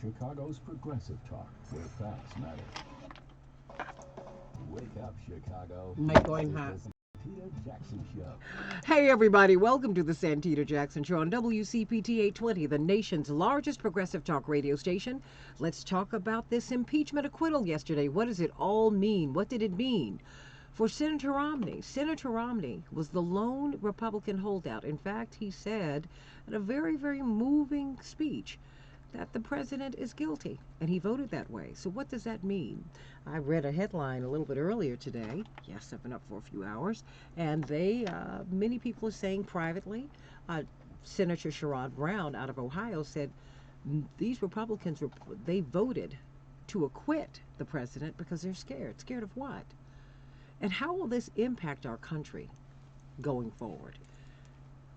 Chicago's progressive talk, where facts matter. Wake up, Chicago. Mic going hot. Santita Jackson Show. Hey, everybody. Welcome to the Santita Jackson Show on WCPT 820, the nation's largest progressive talk radio station. Let's talk about this impeachment acquittal yesterday. What does it all mean? What did it mean for Senator Romney? Senator Romney was the lone Republican holdout. In fact, he said in a very, very moving speech that the president is guilty, and he voted that way. So what does that mean? I read a headline a little bit earlier today. Yes, I've been up for a few hours, and many people are saying privately, Senator Sherrod Brown out of Ohio said these Republicans, they voted to acquit the president because they're scared. Scared of what? And how will this impact our country going forward?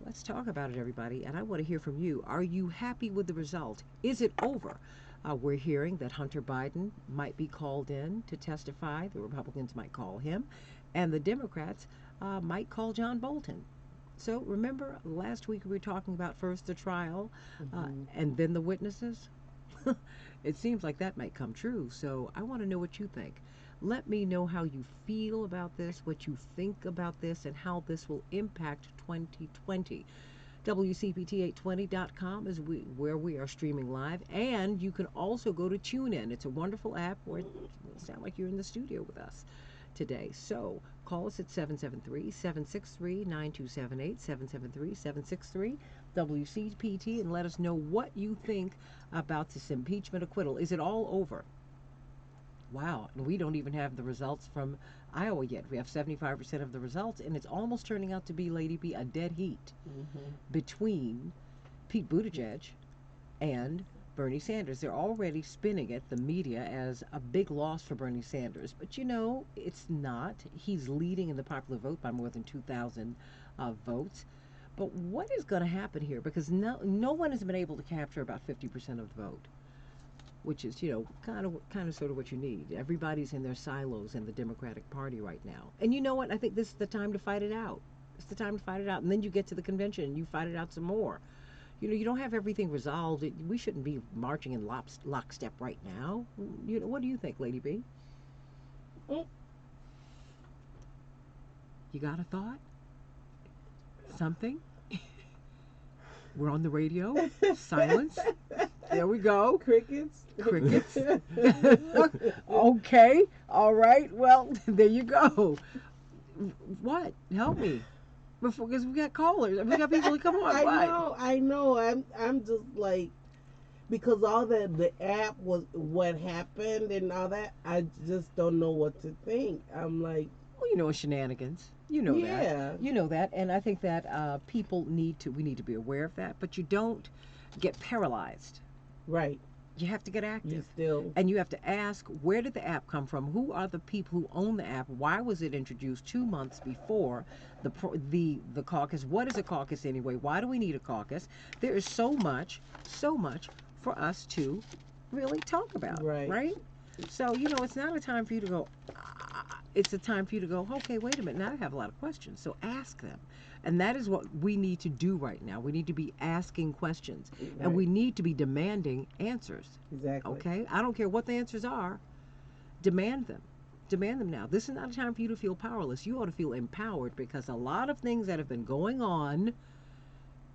Let's talk about it, everybody, and I want to hear from you. Are you happy with the result? Is it over? We're hearing that Hunter Biden might be called in to testify. The Republicans might call him, and the Democrats might call John Bolton. So remember, last week we were talking about first the trial and then the witnesses? It seems like that might come true, so I want to know what you think. Let me know how you feel about this, what you think about this, and how this will impact 2020. WCPT820.com is where we are streaming live, and you can also go to TuneIn. It's a wonderful app where it will sound like you're in the studio with us today. So call us at 773-763-9278, 773-763-WCPT, and let us know what you think about this impeachment acquittal. Is it all over? Wow, and we don't even have the results from Iowa yet. We have 75% of the results, and it's almost turning out to be, Lady B, a dead heat between Pete Buttigieg and Bernie Sanders. They're already spinning it, the media, as a big loss for Bernie Sanders. But you know, it's not. He's leading in the popular vote by more than 2,000 votes. But what is going to happen here? Because no one has been able to capture about 50% of the vote, which is, you know, kind of sort of what you need. Everybody's in their silos in the Democratic Party right now. And you know what? I think this is the time to fight it out. It's the time to fight it out. And then you get to the convention and you fight it out some more. You know, you don't have everything resolved. We shouldn't be marching in lockstep right now. You know, what do you think, Lady B? You got a thought? Something? We're on the radio. Silence. There we go. Crickets. Crickets. Okay. All right. Well, there you go. What? Help me. Because we got callers. We got people to come on. I know. I'm just like, because all the app was what happened and all that. I just don't know what to think. I'm like, well, you know, shenanigans. You know that. You know that. And I think that we need to be aware of that. But you don't get paralyzed. Right. You have to get active. Still. And you have to ask, where did the app come from? Who are the people who own the app? Why was it introduced 2 months before the caucus? What is a caucus anyway? Why do we need a caucus? There is so much for us to really talk about. Right? So, you know, it's not a time for you to go, it's a time for you to go, okay, wait a minute, now I have a lot of questions. So ask them. And that is what we need to do right now. We need to be asking questions. Right. And we need to be demanding answers. Exactly. Okay? I don't care what the answers are. Demand them. Demand them now. This is not a time for you to feel powerless. You ought to feel empowered, because a lot of things that have been going on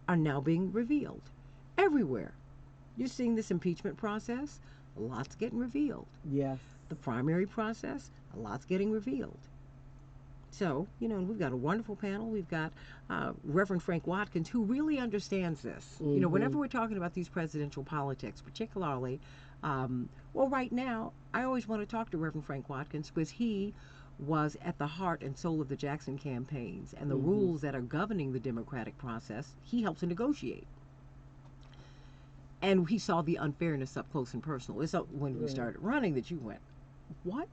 are now being revealed. Everywhere. You're seeing this impeachment process. A lot's getting revealed. Yes. The primary process, a lot's getting revealed. So, you know, we've got a wonderful panel. We've got Reverend Frank Watkins, who really understands this. You know, whenever we're talking about these presidential politics, particularly, well, right now, I always want to talk to Reverend Frank Watkins, because he was at the heart and soul of the Jackson campaigns, and the rules that are governing the democratic process, he helps to negotiate. And he saw the unfairness up close and personal. It's up when we started running that you went, what?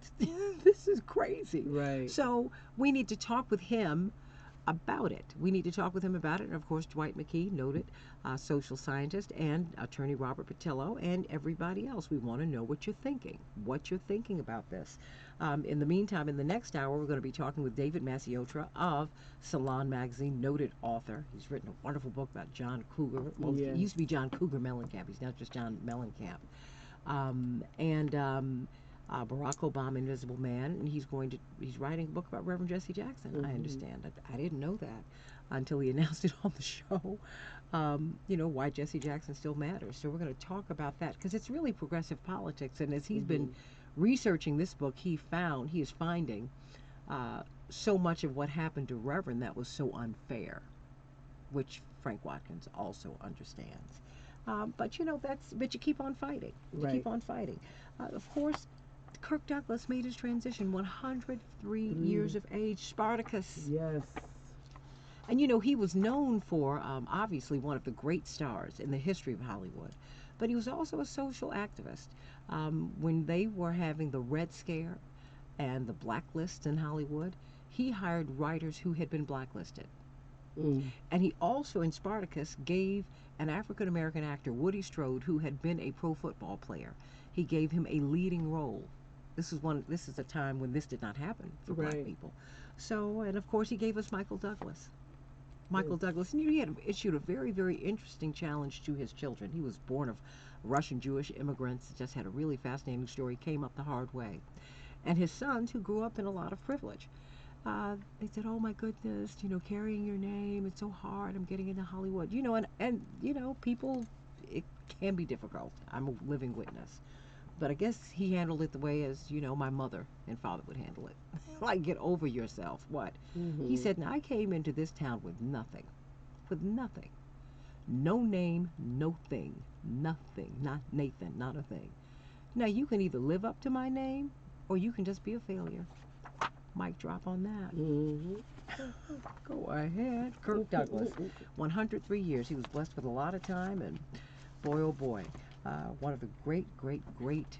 This is crazy. Right. So we need to talk with him about it. We need to talk with him about it. And of course, Dwight McKee, noted social scientist, and attorney Robet Patillo, and everybody else. We want to know what you're thinking about this. In the meantime, in the next hour, we're going to be talking with David Maciotra of Salon Magazine, noted author. He's written a wonderful book about John Cougar. Well, He used to be John Cougar Mellencamp. He's now just John Mellencamp. And Barack Obama, Invisible Man, and he's writing a book about Reverend Jesse Jackson. I understand. I didn't know that until he announced it on the show. Why Jesse Jackson still matters. So we're going to talk about that because it's really progressive politics. And as he's been researching this book, he is finding so much of what happened to Reverend that was so unfair, which Frank Watkins also understands. But you keep on fighting. You keep on fighting. Of course, Kirk Douglas made his transition, 103 years of age, Spartacus. Yes. And he was known for obviously one of the great stars in the history of Hollywood, but he was also a social activist. When they were having the Red Scare and the blacklist in Hollywood, he hired writers who had been blacklisted. And he also, in Spartacus, gave an African American actor, Woody Strode, who had been a pro football player, he gave him a leading role. This is a time when this did not happen for black people. So, and of course, he gave us Michael Douglas. Michael Douglas, and he had issued a very, very interesting challenge to his children. He was born of Russian Jewish immigrants, just had a really fascinating story, came up the hard way. And his sons, who grew up in a lot of privilege, they said, "Oh my goodness, carrying your name, it's so hard. I'm getting into Hollywood." And people, it can be difficult. I'm a living witness. But I guess he handled it the way as, my mother and father would handle it. Like, get over yourself. What? He said, "Now I came into this town with nothing. With nothing. No name, no thing. Nothing. Not Nathan, not a thing. Now you can either live up to my name or you can just be a failure." Mic drop on that. Go ahead. Kirk Douglas, 103 years. He was blessed with a lot of time, and boy, oh boy, one of the great, great, great,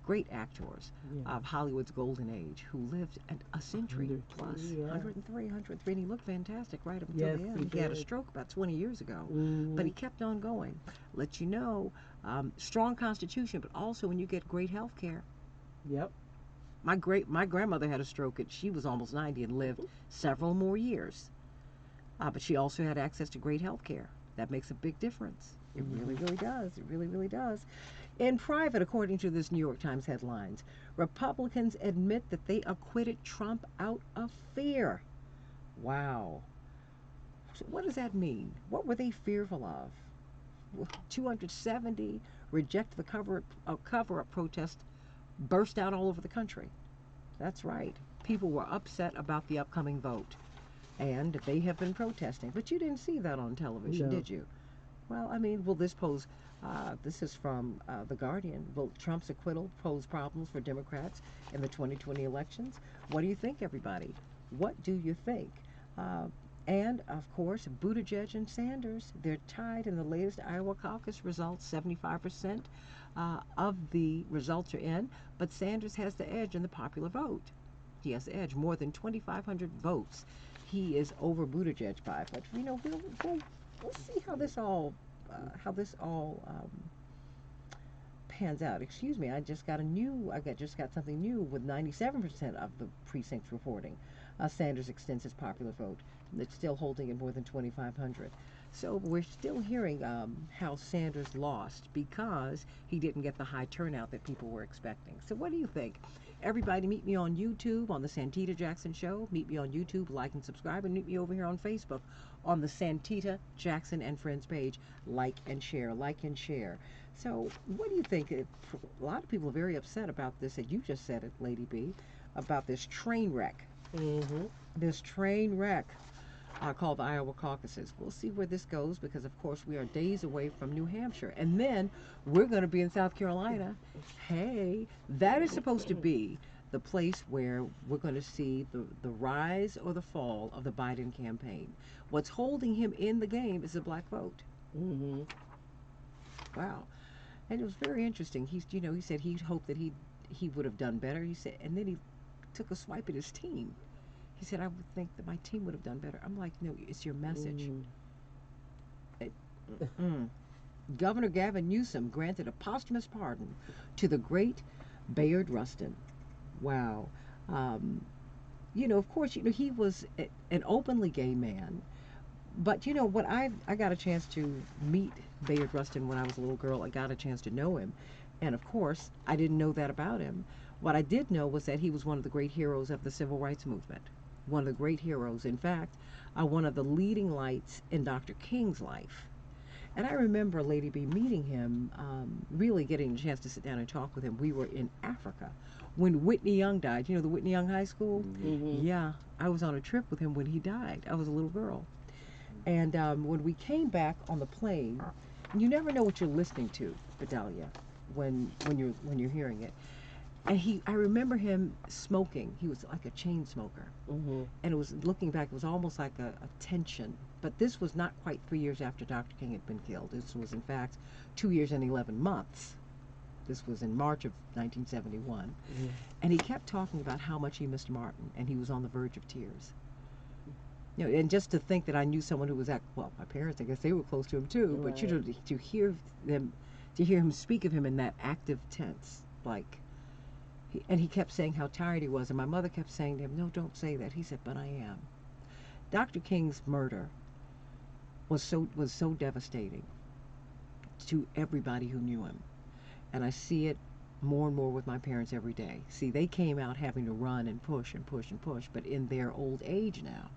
great actors of Hollywood's golden age, who lived a century plus. 103, and he looked fantastic right up until the end. He had a stroke about 20 years ago, but he kept on going. Let you know, strong constitution, but also when you get great health care. Yep. My grandmother had a stroke, and she was almost 90 and lived several more years. But she also had access to great health care. That makes a big difference. It really, really does. It really, really does. In private, according to this New York Times headlines, Republicans admit that they acquitted Trump out of fear. Wow. So what does that mean? What were they fearful of? 270 reject the cover-up protest burst out all over the country. That's right. People were upset about the upcoming vote, and they have been protesting. But you didn't see that on television, did you? Well, this is from The Guardian. Will Trump's acquittal pose problems for Democrats in the 2020 elections? What do you think, everybody? What do you think? And, of course, Buttigieg and Sanders, they're tied in the latest Iowa caucus results. 75% of the results are in, but Sanders has the edge in the popular vote. He has the edge, more than 2,500 votes. He is over Buttigieg by, but we'll see how this all pans out. Excuse me, I just got something new with 97% of the precincts reporting. Sanders extends his popular vote. It's still holding at more than 2,500. So we're still hearing how Sanders lost because he didn't get the high turnout that people were expecting. So what do you think? Everybody meet me on YouTube on the Santita Jackson Show. Meet me on YouTube, like and subscribe, and meet me over here on Facebook on the Santita Jackson and Friends page. Like and share, like and share. So what do you think? A lot of people are very upset about this, and you just said it, Lady B, about this train wreck. This train wreck called the Iowa caucuses. We'll see where this goes because, of course, we are days away from New Hampshire. And then we're going to be in South Carolina. Hey, that is supposed to be the place where we're going to see the rise or the fall of the Biden campaign. What's holding him in the game is the black vote. Wow. And it was very interesting. He said he hoped that he would have done better. He said, and then he took a swipe at his team. He said, "I would think that my team would have done better." I'm like, no, it's your message. Governor Gavin Newsom granted a posthumous pardon to the great Bayard Rustin. Wow. Of course, he was an openly gay man, But you know what? I got a chance to meet Bayard Rustin when I was a little girl. I got a chance to know him, and of course, I didn't know that about him. What I did know was that he was one of the great heroes of the civil rights movement. One of the great heroes. In fact, one of the leading lights in Dr. King's life. And I remember Lady B meeting him, really getting a chance to sit down and talk with him. We were in Africa when Whitney Young died. You know the Whitney Young High School? Mm-hmm. Yeah, I was on a trip with him when he died. I was a little girl. And when we came back on the plane, you never know what you're listening to, Bedalia, when you're hearing it. And I remember him smoking. He was like a chain smoker, Mm-hmm. and it was looking back, it was almost like a tension. But this was not quite 3 years after Dr. King had been killed. This was in fact 2 years and 11 months. This was in March of 1971, Mm-hmm. and he kept talking about how much he missed Martin, and he was on the verge of tears. You know, and just to think that I knew someone who was well, my parents, I guess they were close to him too. But you know, Right. to hear them, to hear him speak of him in that active tense, like, and he kept saying how tired he was, and my mother kept saying to him, "No, don't say that." He said, "But I am." Dr. King's murder was so devastating to everybody who knew him, and I see it more and more with my parents every day. See, they came out having to run and push and push and push, but in their old age now,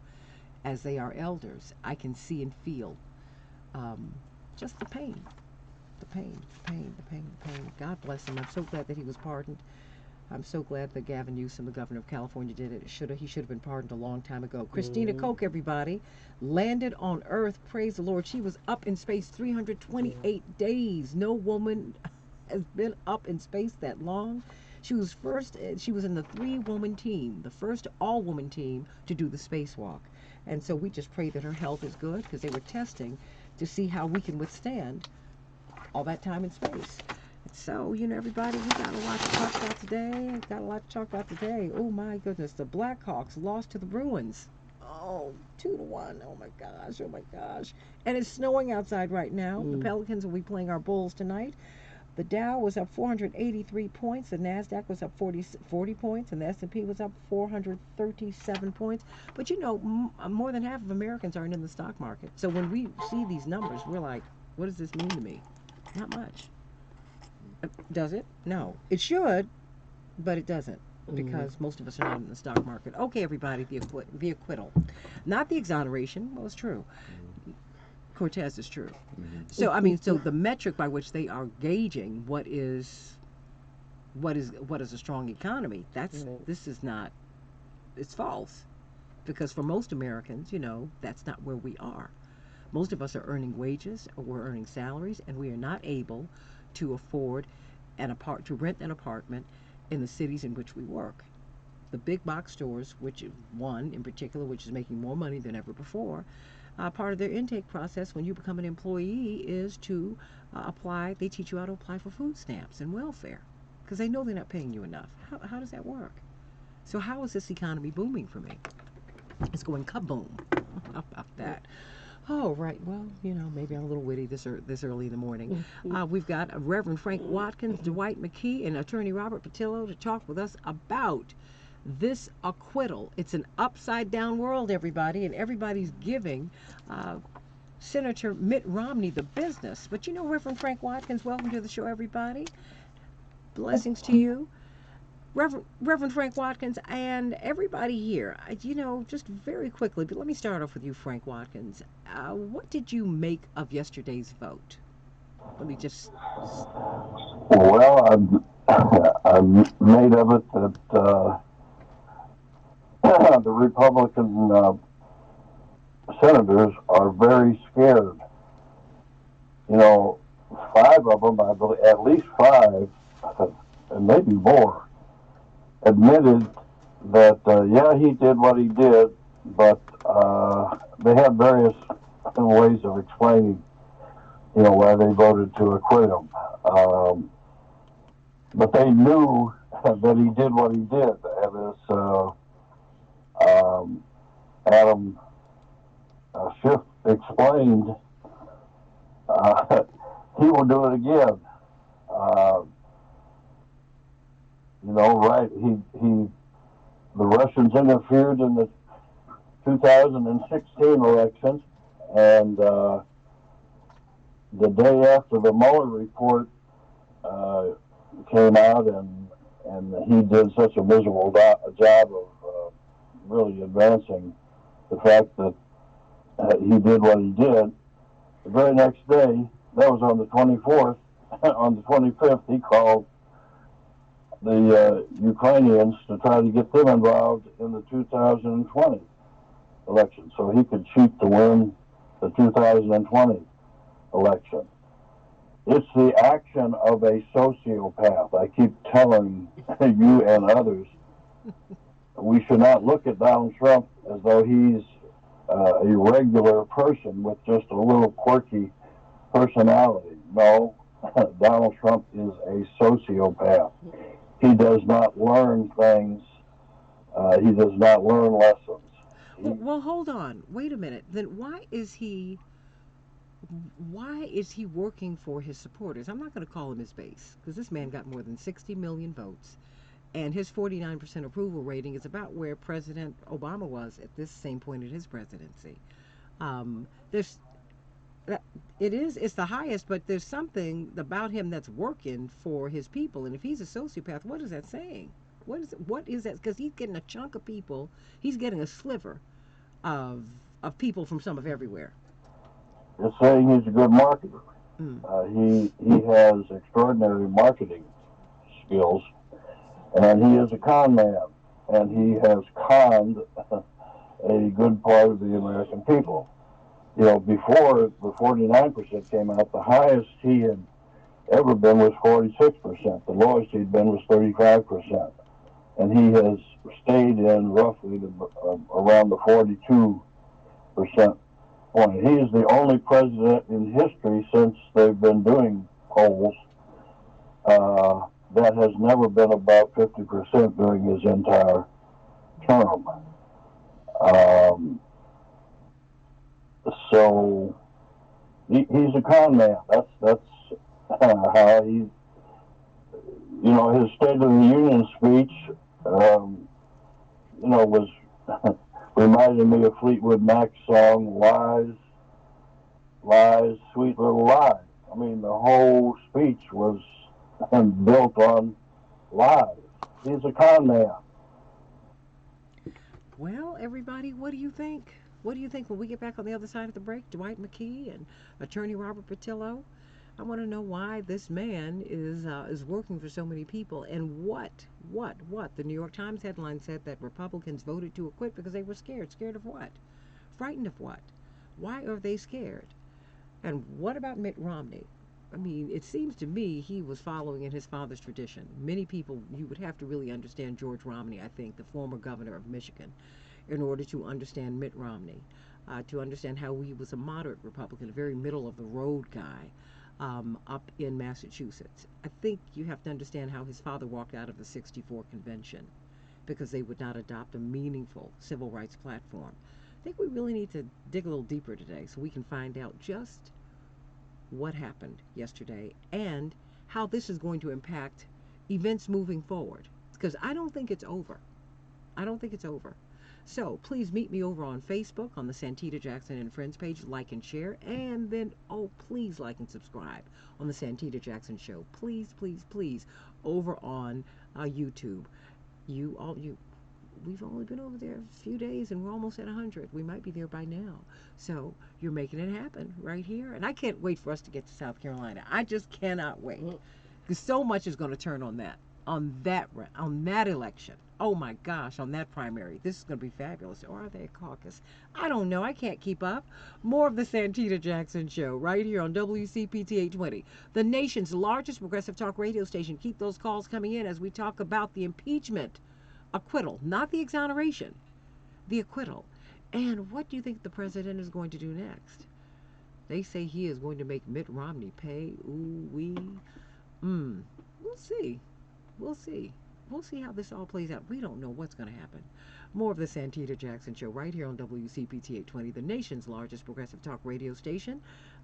as they are elders, I can see and feel just the pain, the pain, the pain, the pain, the pain. God bless him. I'm so glad that he was pardoned. I'm so glad that Gavin Newsom, the governor of California, did it. He should have been pardoned a long time ago. Christina Mhm. Koch, everybody, landed on Earth. Praise the Lord. She was up in space 328 days. No woman has been up in space that long. She was first. She was in the three-woman team, the first all-woman team to do the spacewalk. And so we just pray that her health is good, because they were testing to see how we can withstand all that time in space. So, you know, everybody, we got a lot to talk about today. Oh, my goodness. The Blackhawks lost to the Bruins. Oh, 2-1. Oh, my gosh. Oh, my gosh. And it's snowing outside right now. The Pelicans will be playing our Bulls tonight. The Dow was up 483 points. The NASDAQ was up 40 points. And the S&P was up 437 points. But, you know, more than half of Americans aren't in the stock market. So when we see these numbers, we're like, what does this mean to me? Not much. Does it? No. It should, but it doesn't, because most of us are not in the stock market. Okay, everybody, the acquittal. Not the exoneration. Well, it's true. Cortez is true. So, I mean, so the metric by which they are gauging what is a strong economy, this is not, it's false. Because for most Americans, you know, that's not where we are. Most of us are earning wages, or we're earning salaries, and we are not able to afford to rent an apartment in the cities in which we work. The big box stores, which one in particular, which is making more money than ever before, part of their intake process when you become an employee is to apply. They teach you how to apply for food stamps and welfare, because they know they're not paying you enough. How does that work? So how is this economy booming for me? It's going kaboom. How about that? Oh, right. Well, you know, maybe I'm a little witty this early in the morning. We've got Reverend Frank Watkins, Dwight McKee, and attorney Robet Patillo to talk with us about this acquittal. It's an upside-down world, everybody, and everybody's giving Senator Mitt Romney the business. But you know, Reverend Frank Watkins, welcome to the show, everybody. Blessings to you. Reverend Frank Watkins and everybody here, you know, just very quickly, but let me start off with you, Frank Watkins. What did you make of yesterday's vote? Let me just. Well, I'm made of it that the Republican senators are very scared. You know, five of them, I believe, at least five, and maybe more, admitted that, yeah, he did what he did, but they have various ways of explaining, you know, why they voted to acquit him. But they knew that he did what he did. And as Adam Schiff explained, he will do it again. Uh, you know, right? The Russians interfered in the 2016 elections, And the day after the Mueller report came out, and he did such a miserable job of really advancing the fact that he did what he did. The very next day, that was on the 24th, on the 25th, he called the Ukrainians to try to get them involved in the 2020 election so he could cheat to win the 2020 election. It's the action of a sociopath. I keep telling you and others, we should not look at Donald Trump as though he's a regular person with just a little quirky personality. No, Donald Trump is a sociopath. He does not learn things. He does not learn lessons. Well, hold on. Wait a minute. Then why is he working for his supporters? I'm not going to call him his base, because this man got more than 60 million votes, and his 49% approval rating is about where President Obama was at this same point in his presidency. There's it's the highest, but there's something about him that's working for his people. And if he's a sociopath, what is that saying? What is that? Because he's getting a chunk of people. He's getting a sliver of people from some of everywhere. It's saying he's a good marketer. He has extraordinary marketing skills, and he is a con man, and he has conned a good part of the American people. You know, before the 49% came out, the highest he had ever been was 46%. The lowest he'd been was 35%. And he has stayed in roughly around the 42% point. He is the only president in history since they've been doing polls that has never been above 50% during his entire term. So he's a con man. That's how he, his State of the Union speech, was reminded me of Fleetwood Mac's song, Lies, Lies, Sweet Little Lies. I mean, the whole speech was built on lies. He's a con man. Well, everybody, what do you think? What do you think when we get back on the other side of the break? Dwight McKee and attorney Robet Patillo. I want to know why this man is working for so many people, and what? The New York Times headline said that Republicans voted to acquit because they were scared. Scared of what? Frightened of what? Why are they scared? And what about Mitt Romney? I mean, it seems to me he was following in his father's tradition. Many people, you would have to really understand George Romney, I think, the former governor of Michigan, in order to understand Mitt Romney, to understand how he was a moderate Republican, a very middle of the road guy up in Massachusetts. I think you have to understand how his father walked out of the '64 convention because they would not adopt a meaningful civil rights platform. I think we really need to dig a little deeper today so we can find out just what happened yesterday and how this is going to impact events moving forward. Because I don't think it's over. I don't think it's over. So please meet me over on Facebook on the Santita Jackson and Friends page. Like and share. And then, please like and subscribe on the Santita Jackson Show. Please, please, please. Over on YouTube. We've only been over there a few days and we're almost at 100. We might be there by now. So you're making it happen right here. And I can't wait for us to get to South Carolina. I just cannot wait. Because so much is going to turn on that election. Oh my gosh, on that primary. This is going to be fabulous. Or are they a caucus? I don't know. I can't keep up. More of the Santita Jackson Show right here on WCPT 820, the nation's largest progressive talk radio station. Keep those calls coming in as we talk about the impeachment, acquittal, not the exoneration, the acquittal. And what do you think the president is going to do next? They say he is going to make Mitt Romney pay. We'll see. We'll see. We'll see how this all plays out. We don't know what's going to happen. More of the Santita Jackson Show right here on WCPT 820, the nation's largest progressive talk radio station.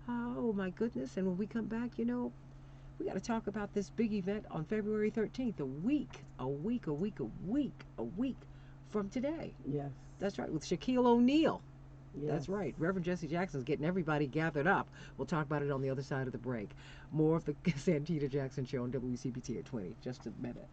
Oh, my goodness. And when we come back, we got to talk about this big event on February 13th, a week from today. Yes. That's right, with Shaquille O'Neal. Yes. That's right. Reverend Jesse Jackson's getting everybody gathered up. We'll talk about it on the other side of the break. More of the Santita Jackson Show on WCPT at 20. Just a minute.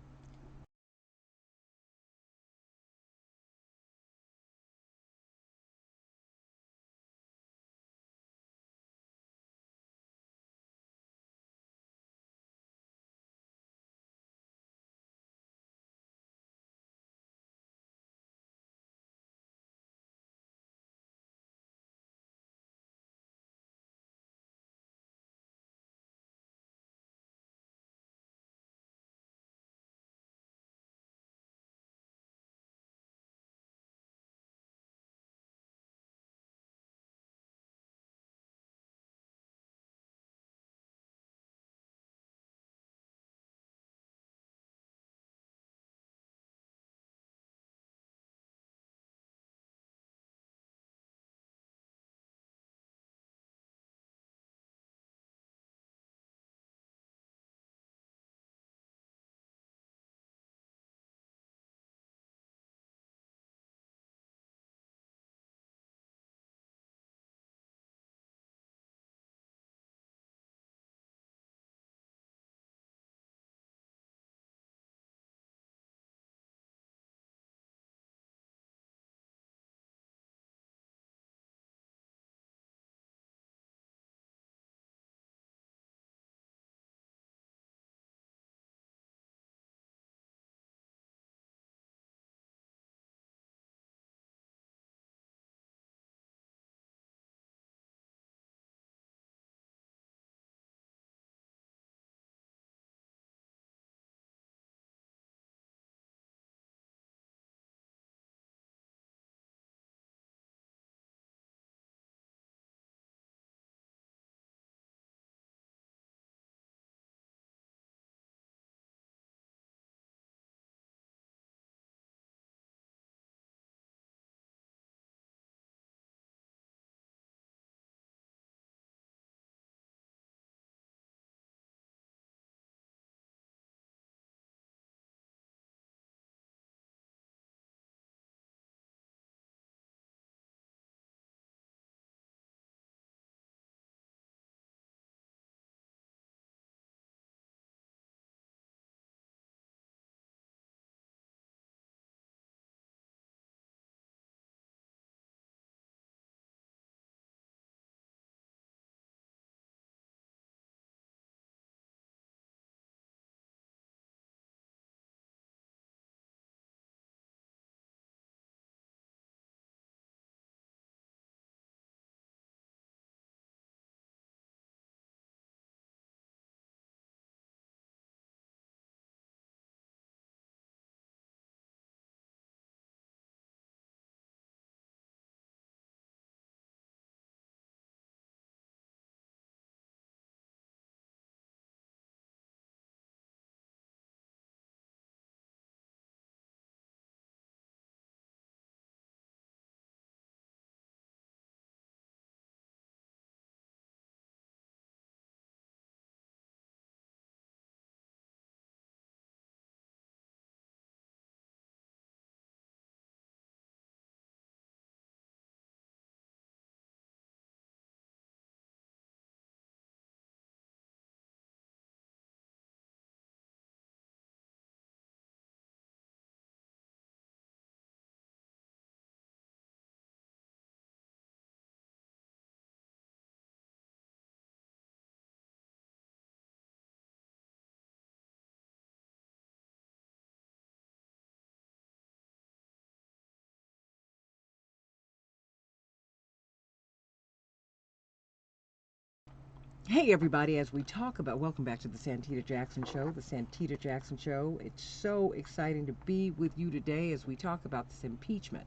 Hey, everybody, as we talk about, welcome back to the Santita Jackson Show. The Santita Jackson Show. It's so exciting to be with you today as we talk about this impeachment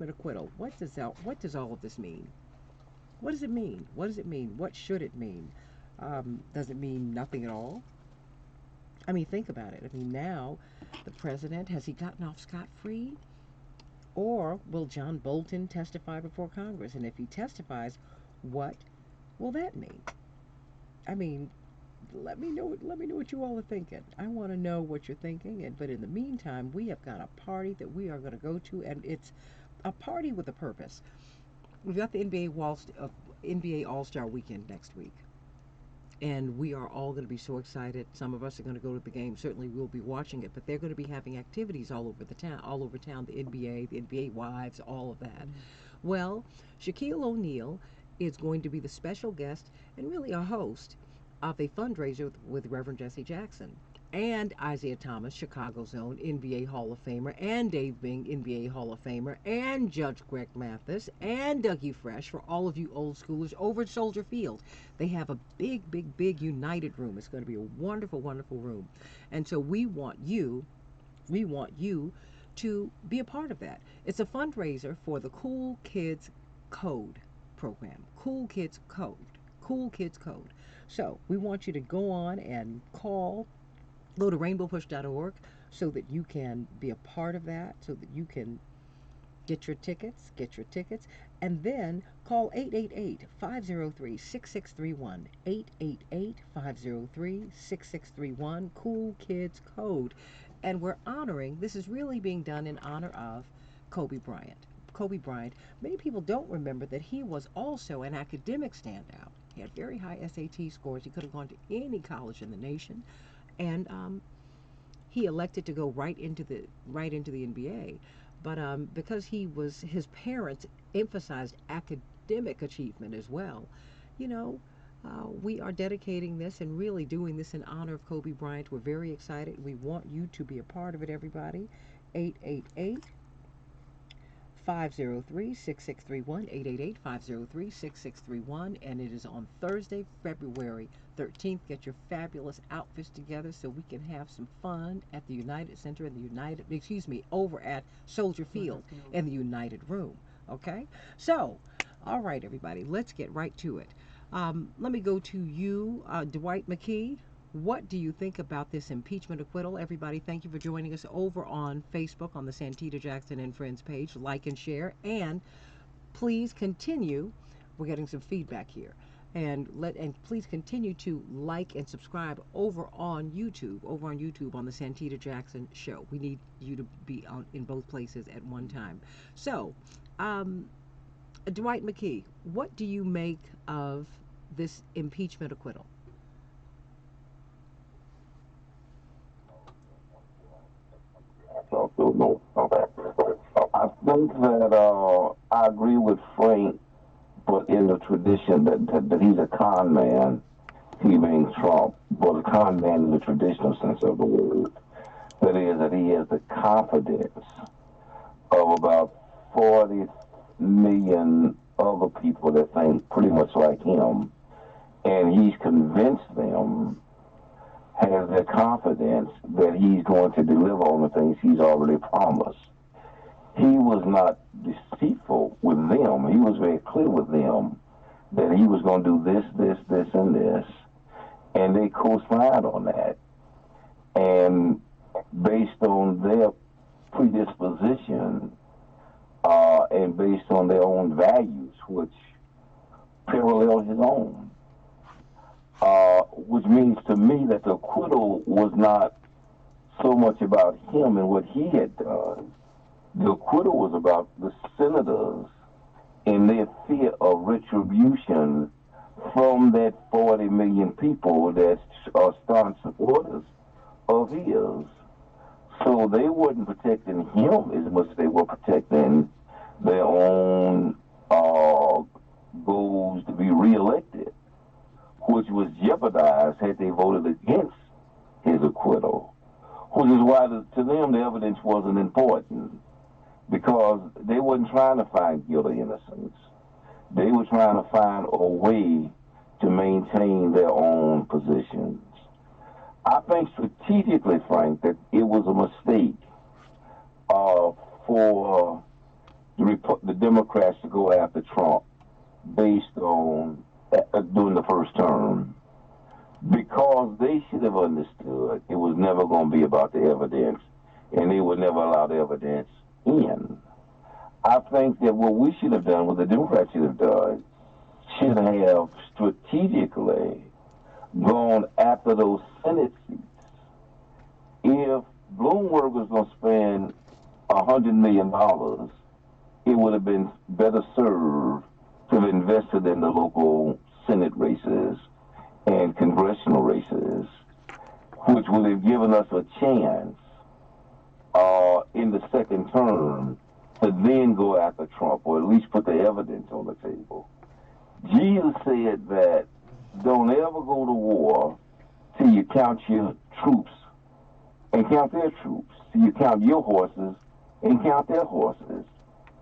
acquittal. What does all of this mean? What does it mean? What does it mean? What should it mean? Does it mean nothing at all? I mean, think about it. I mean, now the president, has he gotten off scot-free? Or will John Bolton testify before Congress? And if he testifies, what will that mean? I mean, let me know what you all are thinking. I want to know what you're thinking. But in the meantime, we have got a party that we are going to go to, and it's a party with a purpose. We've got the NBA All-Star Weekend next week, and we are all going to be so excited. Some of us are going to go to the game. Certainly, we'll be watching it. But they're going to be having activities all over the town, all over town. The NBA wives, all of that. Well, Shaquille O'Neal is going to be the special guest and really a host of a fundraiser with Reverend Jesse Jackson and Isaiah Thomas, Chicago's own NBA Hall of Famer, and Dave Bing, NBA Hall of Famer, and Judge Greg Mathis, and Dougie Fresh, for all of you old schoolers over at Soldier Field. They have a big united room. It's going to be a wonderful, wonderful room. And so we want you to be a part of that. It's a fundraiser for the Cool Kids Code program. Cool Kids Code. Cool Kids Code. So we want you to go on and go to rainbowpush.org so that you can be a part of that, so that you can get your tickets, and then call 888-503-6631, 888-503-6631, Cool Kids Code. And we're honoring, this is really being done in honor of Kobe Bryant. Kobe Bryant, many people don't remember that he was also an academic standout. He had very high SAT scores. He could have gone to any college in the nation, and he elected to go right into the NBA. But because his parents emphasized academic achievement as well, we are dedicating this and really doing this in honor of Kobe Bryant. We're very excited. We want you to be a part of it, everybody. 888-503-6631, 888-503-6631, and it is on Thursday, February 13th. Get your fabulous outfits together so we can have some fun at the United Center over at Soldier Field in the United Room. Okay? So, all right, everybody, let's get right to it. Let me go to you, Dwight McKee. What do you think about this impeachment acquittal? Everybody, thank you for joining us over on Facebook on the Santita Jackson and Friends page. Like and share, and please continue. We're getting some feedback here, and please continue to like and subscribe over on YouTube on the Santita Jackson Show. We need you to be in both places at one time. So, Dwight McKee, what do you make of this impeachment acquittal? No. I think that I agree with Frank, but in the tradition that he's a con man, he being Trump, but a con man in the traditional sense of the word. That is, that he has the confidence of about 40 million other people that think pretty much like him, and he's convinced them, has the confidence that he's going to deliver on the things he's already promised. He was not deceitful with them. He was very clear with them that he was going to do this, and this, and they co-signed on that. And based on their predisposition and based on their own values, which parallel his own, which means to me that the acquittal was not so much about him and what he had done. The acquittal was about the senators and their fear of retribution from that 40 million people that are staunch supporters of his. So they weren't protecting him as much as they were protecting their own goals to be reelected, which was jeopardized had they voted against his acquittal, which is why to them the evidence wasn't important, because they weren't trying to find guilt or innocence. They were trying to find a way to maintain their own positions. I think strategically, Frank, that it was a mistake for the Democrats to go after Trump based on during the first term, because they should have understood it was never going to be about the evidence, and they would never allow the evidence in. I think that what we should have done, what the Democrats should have done, should have strategically gone after those Senate seats. If Bloomberg was going to spend $100 million it would have been better served to have invested in the local Senate races and congressional races, which would have given us a chance in the second term to then go after Trump, or at least put the evidence on the table. Jesus said that don't ever go to war till you count your troops and count their troops, till you count your horses and count their horses.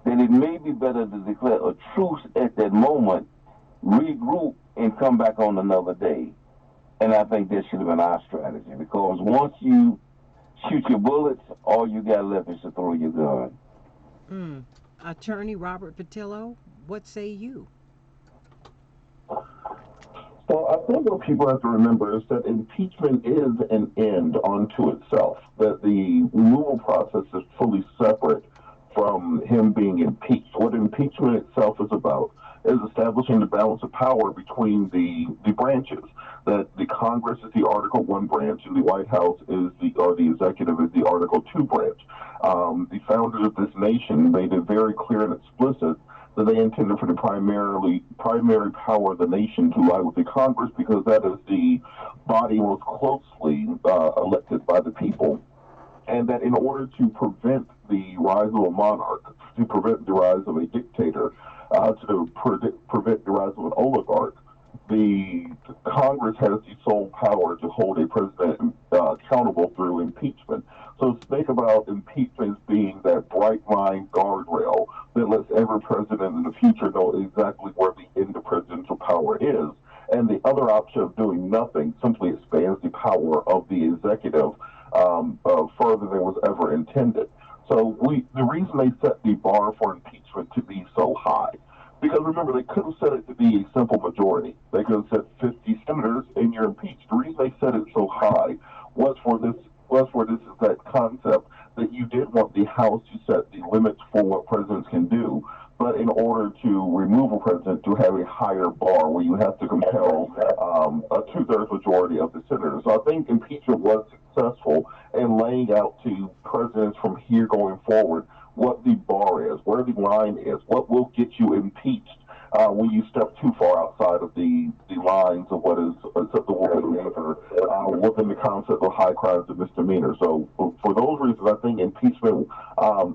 Then it may be better to declare a truce at that moment, regroup, and come back on another day. And I think that should have been our strategy, because once you shoot your bullets, all you got left is to throw your gun. Attorney Robert Patillo, what say you? Well, I think what people have to remember is that impeachment is an end unto itself, that the removal process is fully separate from him being impeached. What impeachment itself is about is establishing the balance of power between the branches, that the Congress is the Article 1 branch and the White House is the executive is the Article 2 branch. The founders of this nation made it very clear and explicit that they intended for the primary power of the nation to lie with the Congress, because that is the body most closely elected by the people. And that in order to prevent the rise of a monarch, to prevent the rise of a dictator, to prevent the rise of an oligarch, the Congress has the sole power to hold a president accountable through impeachment. So think about impeachment as being that bright line guardrail that lets every president in the future know exactly where the end of presidential power is. And the other option of doing nothing simply expands the power of the executive further than was ever intended. So the reason they set the bar for impeachment to be so high, because remember, they could have set it to be a simple majority. They could have said 50 senators and you're impeached. The reason they set it so high was for this exact concept that you did want the House to set the limits for what presidents can do, but in order to remove a president, to have a higher bar where you have to compel a two-thirds majority of the senators. So I think impeachment was successful in laying out to presidents from here going forward what the bar is, where the line is, what will get you impeached when you step too far outside of the lines of what is acceptable behavior within the concept of high crimes and misdemeanors. So for those reasons, I think impeachment,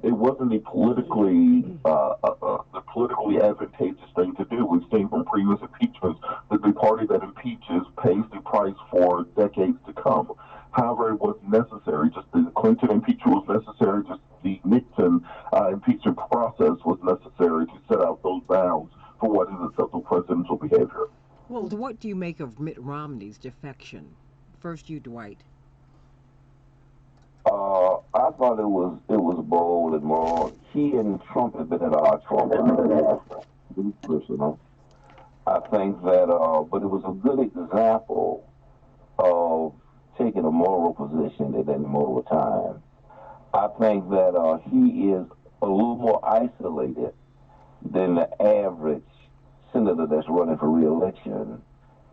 it wasn't the politically advantageous thing to do. We've seen from previous impeachments that the party that impeaches pays the price for decades to come. However, it was necessary. Just the Clinton impeachment was necessary. Just the Nixon impeachment process was necessary to set out those bounds for what is acceptable presidential behavior. Well, what do you make of Mitt Romney's defection? First, you, Dwight. I thought it was bold and moral. He and Trump have been at odds for a while. Personal. I think that, but it was a good example of taking a moral position at any moral time. I think that he is a little more isolated than the average senator that's running for re-election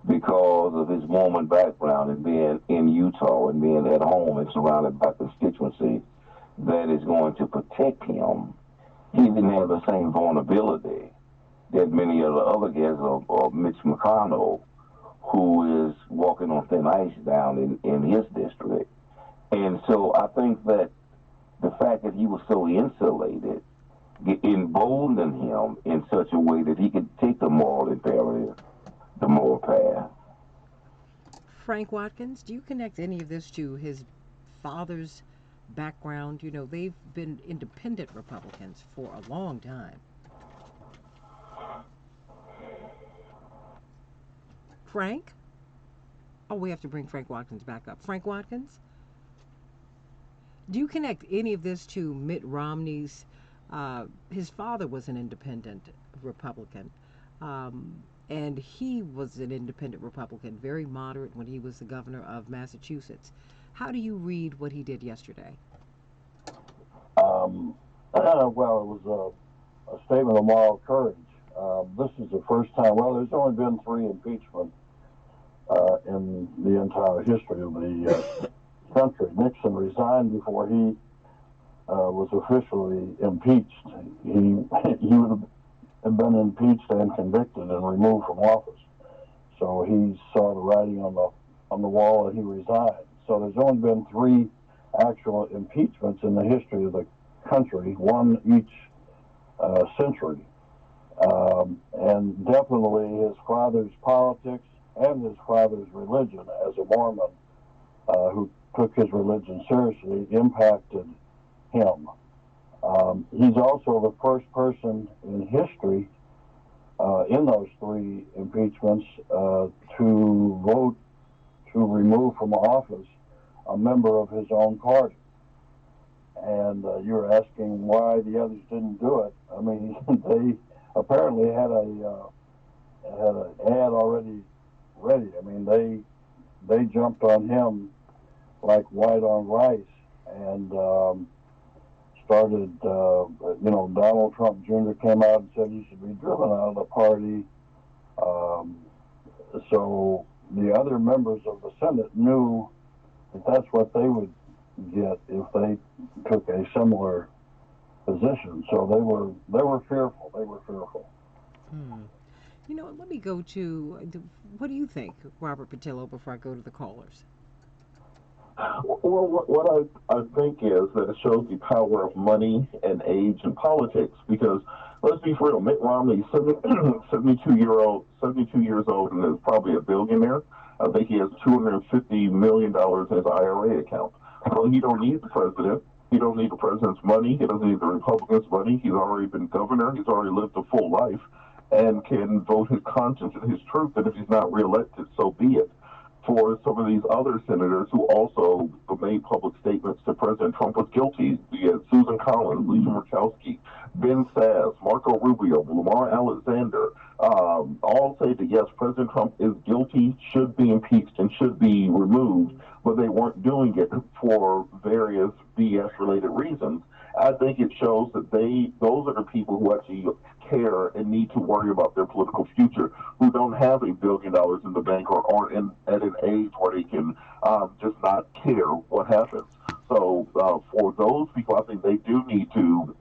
because of his Mormon background and being in Utah and being at home and surrounded by constituency that is going to protect him. He didn't have the same vulnerability that many of the other guys of Mitch McConnell, who is walking on thin ice down in his district. And so I think that the fact that he was so insulated emboldened him in such a way that he could take the moral imperative, the moral path. Frank Watkins, do you connect any of this to his father's background? You know, they've been independent Republicans for a long time. Frank? Oh, we have to bring Frank Watkins back up. Frank Watkins? Do you connect any of this to Mitt Romney's, his father was an independent Republican, and he was an independent Republican, very moderate when he was the governor of Massachusetts. How do you read what he did yesterday? Well, it was a statement of moral courage. This is the first time, well, there's only been 3 impeachments in the entire history of the country. Nixon resigned before he was officially impeached, he would have been impeached and convicted and removed from office. So he saw the writing on the wall and he resigned. So there's only been 3 actual impeachments in the history of the country, one each century. And definitely his father's politics and his father's religion as a Mormon who took his religion seriously impacted him. He's also the first person in history in those 3 impeachments to vote to remove from office a member of his own party. And you're asking why the others didn't do it. I mean, they apparently had an ad already ready. I mean, they jumped on him like white on rice and started. Donald Trump Jr. came out and said he should be driven out of the party. So the other members of the Senate knew that that's what they would get if they took a similar position. So they were fearful. They were fearful. Let me go to, what do you think, Robert Patillo, before I go to the callers? Well, what I think is that it shows the power of money and age in politics. Because let's be real, Mitt Romney, 72 years old, and is probably a billionaire. I think he has $250 million in his IRA account. So he don't need the president. He don't need the president's money. He doesn't need the Republicans' money. He's already been governor. He's already lived a full life and can vote his conscience and his truth. And if he's not reelected, so be it. For some of these other senators who also made public statements to President Trump was guilty, we had Susan Collins, Lisa Murkowski, Ben Sass, Marco Rubio, Lamar Alexander, all say that yes, President Trump is guilty, should be impeached, and should be removed, but they weren't doing it for various BS-related reasons. I think it shows that those are the people who actually care and need to worry about their political future, who don't have $1 billion in the bank or aren't at an age where they can just not care what happens. So for those people, I think they do need to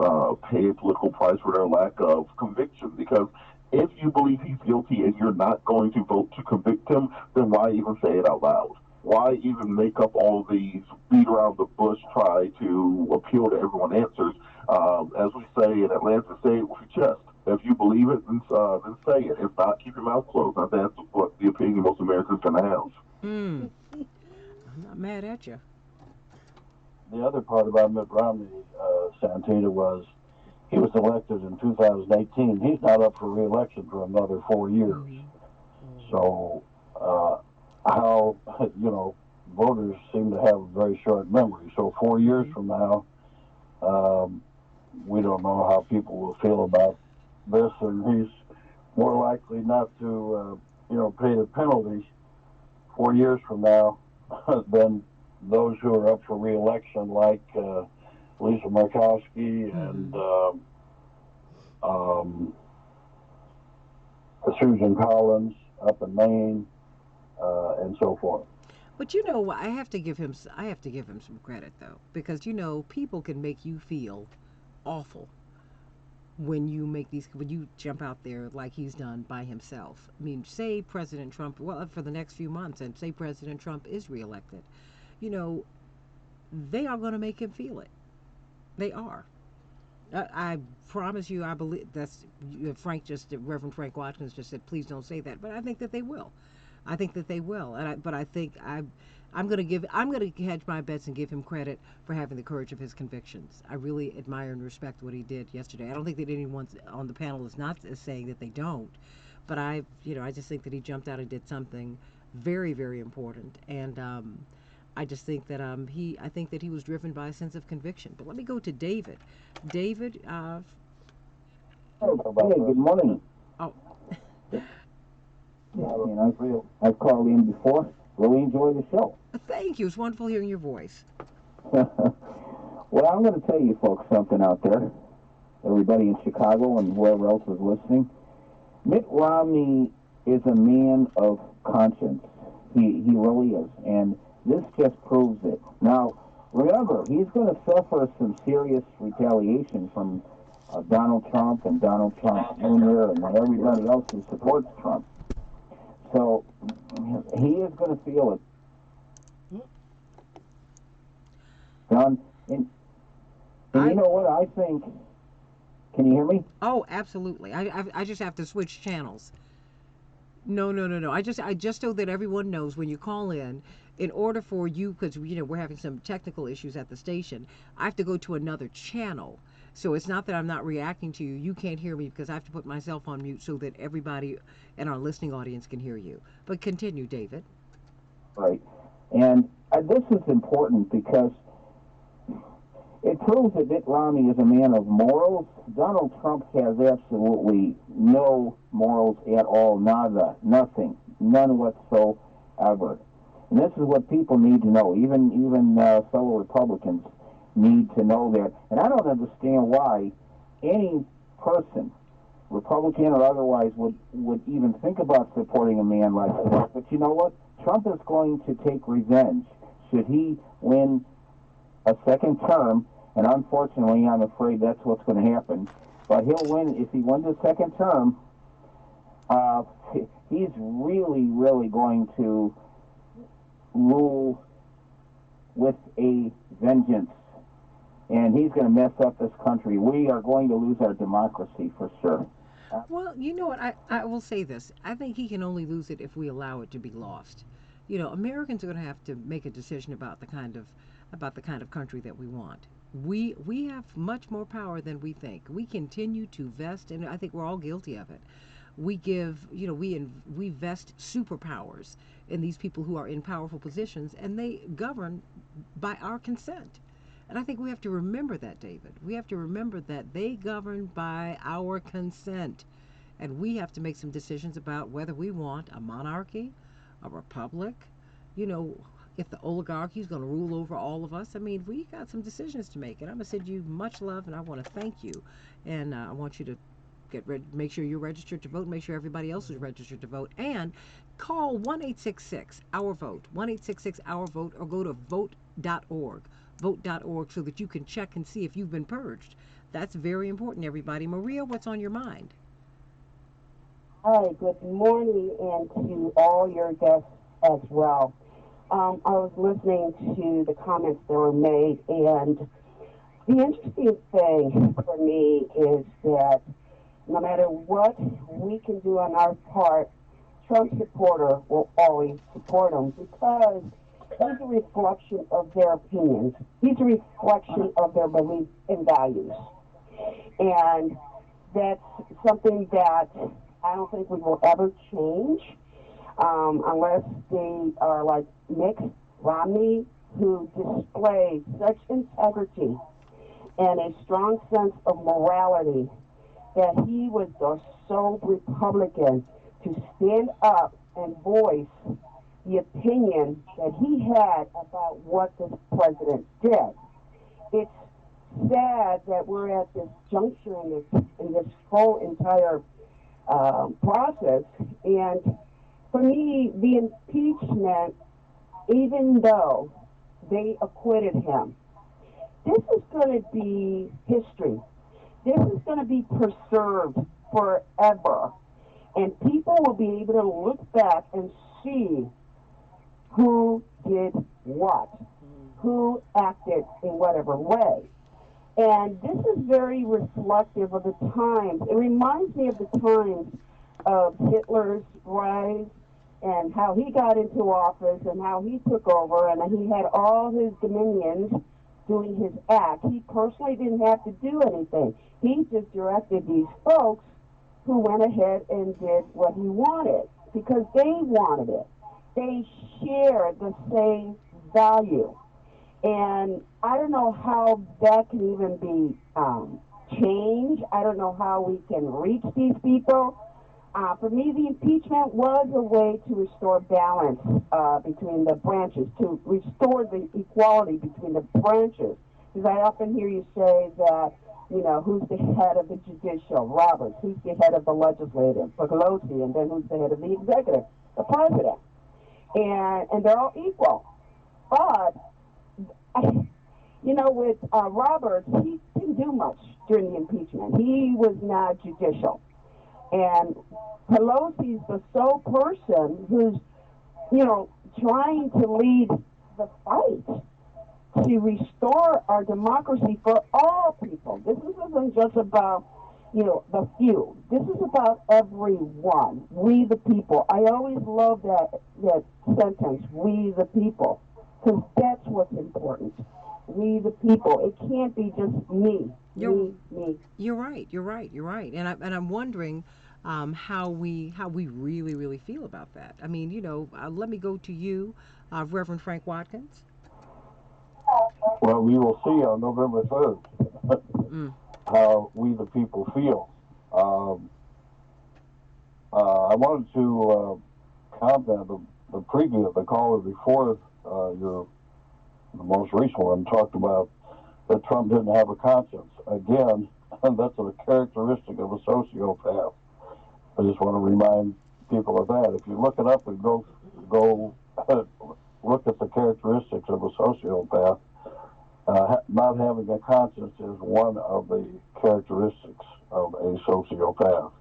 pay a political price for their lack of conviction, because if you believe he's guilty and you're not going to vote to convict him, then why even say it out loud? Why even make up all these beat around the bush, try to appeal to everyone's answers? As we say in Atlanta, say it with your chest. If you believe it, then say it. If not, keep your mouth closed. I think that's what the opinion most Americans can have. I'm not mad at you. The other part about Mitt Romney, Santita, was he was elected in 2018. He's not up for re-election for another 4 years. So how, voters seem to have a very short memory. So 4 years from now, we don't know how people will feel about this, and he's more likely not to, pay the penalty 4 years from now than those who are up for re-election, like Lisa Murkowski and Susan Collins up in Maine, and so forth. But I have to give him some credit, though, because people can make you feel awful when you jump out there like he's done by himself. I mean, say President Trump, for the next few months, and say President Trump is reelected, they are going to make him feel it. They are. I promise you, I believe that's Reverend Frank Watkins just said, please don't say that, but I think that they will. I think that they will, but I think I'm going to hedge my bets and give him credit for having the courage of his convictions. I really admire and respect what he did yesterday. I don't think that anyone on the panel is not saying that they don't, but I just think that he jumped out and did something very, very important, and I just think that I think that he was driven by a sense of conviction. But let me go to David. David. Hey, good morning. Oh. I've called in before. Really enjoy the show. Thank you. It's wonderful hearing your voice. Well, I'm going to tell you folks something out there, everybody in Chicago and whoever else is listening. Mitt Romney is a man of conscience. He really is. And this just proves it. Now, remember, he's going to suffer some serious retaliation from Donald Trump and Donald Trump Jr. and everybody else who supports Trump. So he is going to feel it. Don, and you know what I think? Can you hear me? Oh, absolutely. I just have to switch channels. No. I just so that everyone knows when you call in order for you, because we're having some technical issues at the station, I have to go to another channel. So it's not that I'm not reacting to you. You can't hear me because I have to put myself on mute so that everybody in our listening audience can hear you. But continue, David. Right. And this is important because it proves that Mitt Romney is a man of morals. Donald Trump has absolutely no morals at all, nada, nothing, none whatsoever. And this is what people need to know. Even fellow Republicans need to know that. And I don't understand why any person, Republican or otherwise, would even think about supporting a man like this. But you know what? Trump is going to take revenge should he win a second term, and unfortunately, I'm afraid that's what's going to happen. But he'll win if he wins a second term. He's really, really going to rule with a vengeance, and he's going to mess up this country. We are going to lose our democracy for sure. Well, you know what? I will say this. I think he can only lose it if we allow it to be lost. Americans are going to have to make a decision about the kind of country that we want. We have much more power than we think. We continue to vest, and I think we're all guilty of it. We give, we vest superpowers in these people who are in powerful positions, and they govern by our consent. And I think we have to remember that, David. We have to remember that they govern by our consent. And we have to make some decisions about whether we want a monarchy, a republic, if the oligarchy is going to rule over all of us. I mean, we got some decisions to make. And I'm going to send you much love, and I want to thank you. And I want you to make sure you're registered to vote, make sure everybody else is registered to vote, and call 1-866-OUR-VOTE, 1-866-OUR-VOTE, or go to vote.org. Vote.org so that you can check and see if you've been purged. That's very important, everybody. Maria, what's on your mind? Hi, good morning, and to all your guests as well. I was listening to the comments that were made, and the interesting thing for me is that no matter what we can do on our part, Trump supporter will always support him because he's a reflection of their opinions. He's a reflection of their beliefs and values. And that's something that I don't think we will ever change unless they are like Mitt Romney, who displays such integrity and a strong sense of morality that he was the sole Republican to stand up and voice the opinion that he had about what this president did. It's sad that we're at this juncture in this whole entire process. And for me, the impeachment, even though they acquitted him, this is going to be history. This is going to be preserved forever. And people will be able to look back and see who did what, who acted in whatever way. And this is very reflective of the times. It reminds me of the times of Hitler's rise and how he got into office and how he took over and he had all his dominions doing his act. He personally didn't have to do anything. He just directed these folks who went ahead and did what he wanted because they wanted it. They share the same value. And I don't know how that can even be changed. I don't know how we can reach these people. For me, the impeachment was a way to restore balance between the branches, to restore the equality between the branches. Because I often hear you say that, who's the head of the judicial? Roberts. Who's the head of the legislative? Pelosi. And then who's the head of the executive? The president. And they're all equal. But with Roberts, he didn't do much during the impeachment. He was not judicial. And Pelosi's the sole person who's, trying to lead the fight to restore our democracy for all people. This isn't just about, the few. This is about everyone. We the people. I always love that sentence, we the people, because that's what's important. We the people. It can't be just me. Me. You're right. You're right. You're right. And I'm wondering how we really feel about that. I mean, let me go to you, Reverend Frank Watkins. Well, we will see on November 3rd Mm. how we the people feel. I wanted to comment the preview, the caller before the most recent one talked about that Trump didn't have a conscience. Again, that's a characteristic of a sociopath. I just want to remind people of that. If you look it up and go look at the characteristics of a sociopath, not having a conscience is one of the characteristics of a sociopath.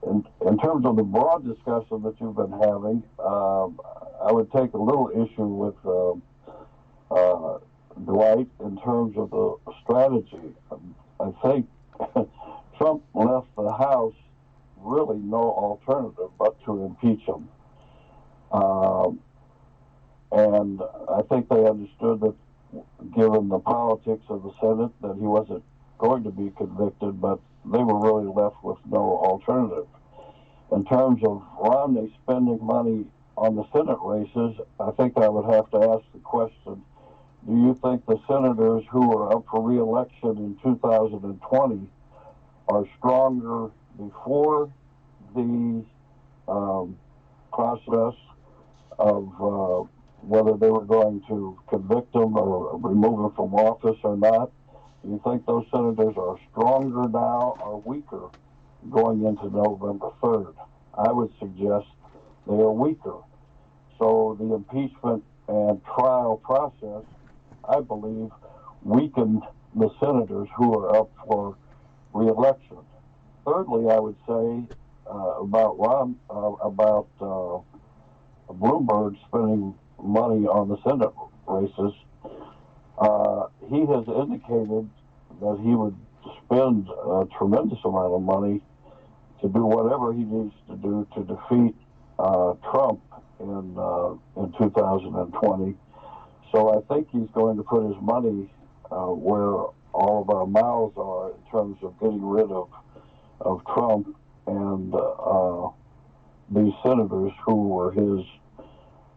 In terms of the broad discussion that you've been having, I would take a little issue with Dwight in terms of the strategy. I think Trump left the House really no alternative but to impeach him. And I think they understood that, given the politics of the Senate, that he wasn't going to be convicted, but they were really left with no alternative. In terms of Romney spending money on the Senate races, I think I would have to ask the question, do you think the senators who are up for re-election in 2020 are stronger before the process of whether they were going to convict him or remove him from office or not? Do you think those senators are stronger now or weaker going into November 3rd? I would suggest they are weaker. So the impeachment and trial process, I believe, weakened the senators who are up for re-election. Thirdly, I would say about Bloomberg spending money on the Senate races. He has indicated that he would spend a tremendous amount of money to do whatever he needs to do to defeat Trump in 2020. So I think he's going to put his money where all of our mouths are in terms of getting rid of Trump and these senators who were his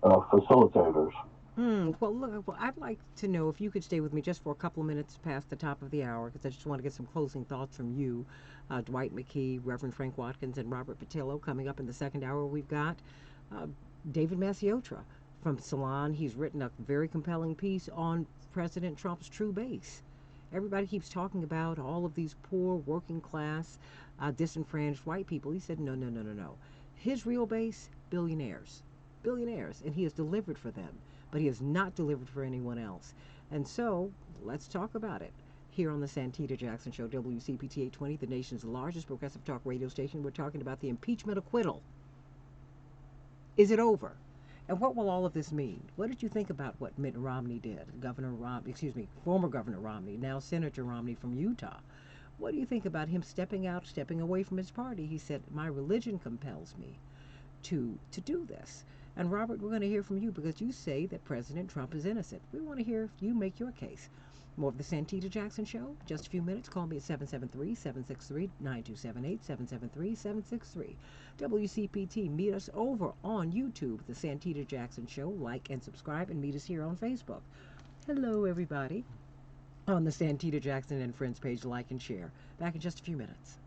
facilitators. Well, look, I'd like to know if you could stay with me just for a couple of minutes past the top of the hour, because I just want to get some closing thoughts from you, Dwight McKee, Reverend Frank Watkins, and Robert Patillo. Coming up in the second hour, we've got David Masiotra from Salon. He's written a very compelling piece on President Trump's true base. Everybody keeps talking about all of these poor, working class, disenfranchised white people. He said, no, no, no, no, no. His real base, billionaires. Billionaires. And he has delivered for them. But he has not delivered for anyone else. And so, let's talk about it. Here on the Santita Jackson Show, WCPT 820, the nation's largest progressive talk radio station, we're talking about the impeachment acquittal. Is it over? And what will all of this mean? What did you think about what Mitt Romney did? Former Governor Romney, now Senator Romney from Utah. What do you think about him stepping away from his party? He said, my religion compels me to do this. And Robert, we're going to hear from you because you say that President Trump is innocent. We want to hear you make your case. More of the Santita Jackson Show. Just a few minutes. Call me at 773-763-9278, 773-763. WCPT. Meet us over on YouTube, the Santita Jackson Show. Like and subscribe, and meet us here on Facebook. Hello, everybody. On the Santita Jackson and Friends page, like and share. Back in just a few minutes.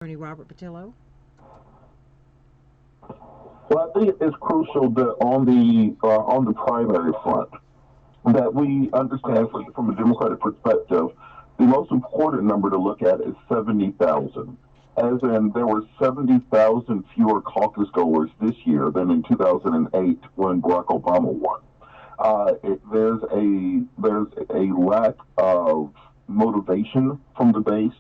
Attorney Robert Patillo. Well, I think it's crucial that on the primary front, that we understand from a Democratic perspective, the most important number to look at is 70,000. As in, there were 70,000 fewer caucus goers this year than in 2008 when Barack Obama won. There's a lack of motivation from the base.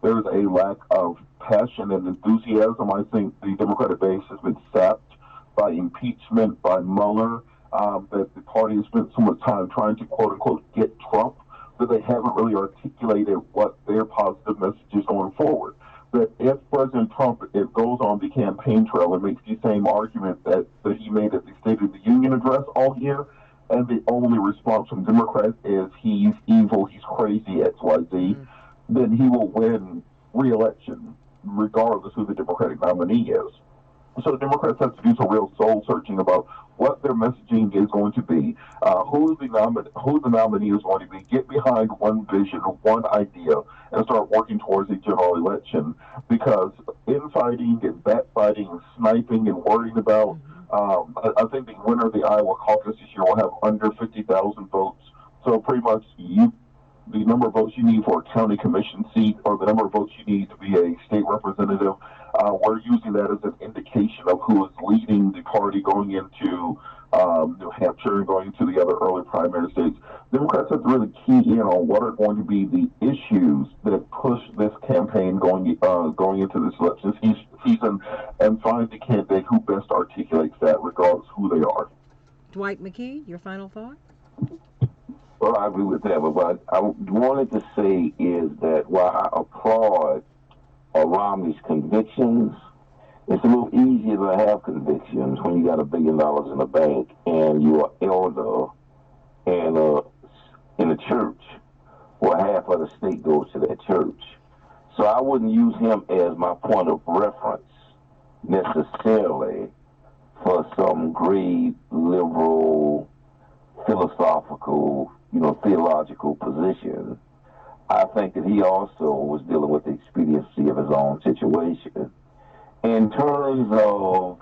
There's a lack of passion and enthusiasm. I think the Democratic base has been sapped by impeachment, by Mueller, that the party has spent so much time trying to quote unquote get Trump that they haven't really articulated what their positive message is going forward. That if President Trump goes on the campaign trail and makes the same argument that he made at the State of the Union address all year, and the only response from Democrats is he's evil, he's crazy, XYZ, then he will win re-election regardless who the Democratic nominee is. So the Democrats have to do some real soul searching about what their messaging is going to be, who the nominee is going to be. Get behind one vision, one idea, and start working towards a general election. Because infighting and backbiting and sniping and worrying about, I think the winner of the Iowa caucus this year will have under 50,000 votes. So pretty much the number of votes you need for a county commission seat or the number of votes you need to be a state representative, we're using that as an indication of who is leading the party going into New Hampshire and going into the other early primary states. Democrats have to really key in on what are going to be the issues that push this campaign going into this election season and find the candidate who best articulates that regardless who they are. Dwight McKee, your final thought? Well, I agree with that, but what I wanted to say is that while I applaud Romney's convictions, it's a little easier to have convictions when you got $1 billion in the bank and you're an elder and in a church where half of the state goes to that church. So I wouldn't use him as my point of reference necessarily for some great liberal, philosophical, theological position. I think that he also was dealing with the expediency of his own situation. In terms of,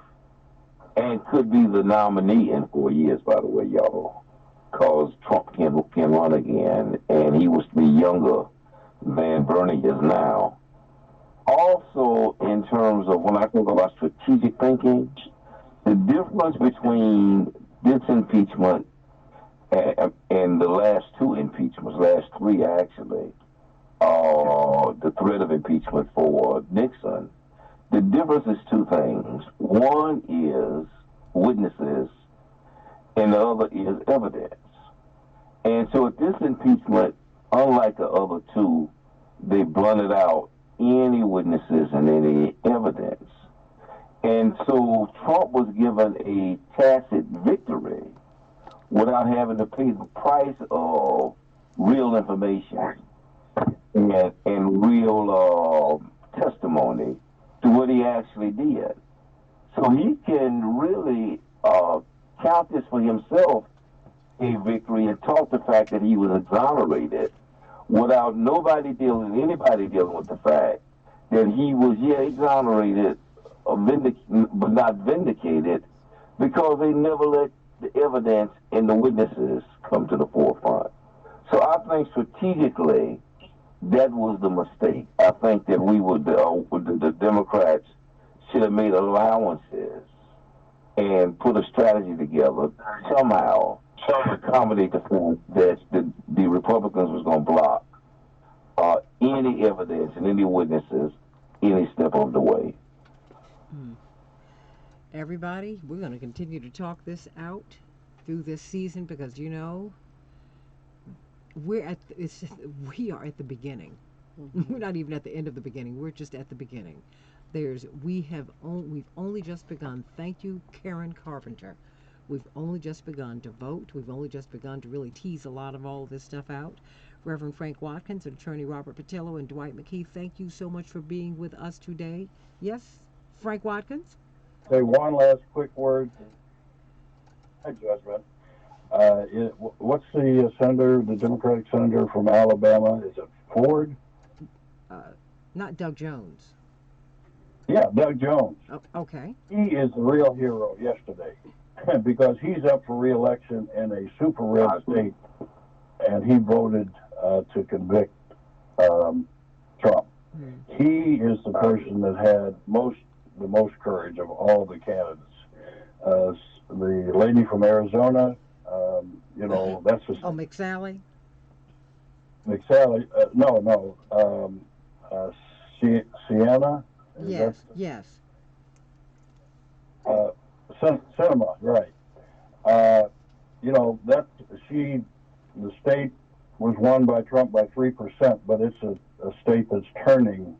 and could be the nominee in 4 years, by the way, y'all, because Trump can run again, and he was to be younger than Bernie is now. Also, in terms of when I think about strategic thinking, the difference between this impeachment and the last two impeachments, last three actually, the threat of impeachment for Nixon, the difference is two things. One is witnesses, and the other is evidence. And so at this impeachment, unlike the other two, they blunted out any witnesses and any evidence. And so Trump was given a tacit victory without having to pay the price of real information and real testimony to what he actually did. So he can really count this for himself a victory and talk the fact that he was exonerated without anybody dealing with the fact that he was, exonerated, but not vindicated, because they never let the evidence and the witnesses come to the forefront. So I think strategically, that was the mistake. I think that the Democrats should have made allowances and put a strategy together somehow to accommodate the fact that the Republicans was going to block any evidence and any witnesses any step of the way. Everybody, we're going to continue to talk this out through this season because we are at the beginning. We're not even at the end of the beginning. We're just at the beginning. We've only just begun. Thank you, Karen Carpenter. We've only just begun to vote. We've only just begun to really tease a lot of all this stuff out. Reverend Frank Watkins and Attorney Robert Patillo and Dwight McKee, thank you so much for being with us today. Yes, Frank Watkins? Say one last quick word. My judgment. What's the Democratic senator from Alabama? Is it Ford? Not Doug Jones. Yeah, Doug Jones. Okay. He is the real hero yesterday because he's up for re-election in a super red state, and he voted to convict Trump. He is the person that had the most courage of all the candidates. The lady from Arizona, that's just McSally. McSally. Sienna. Yes. Cinema, right? The state was won by Trump by 3%, but it's a state that's turning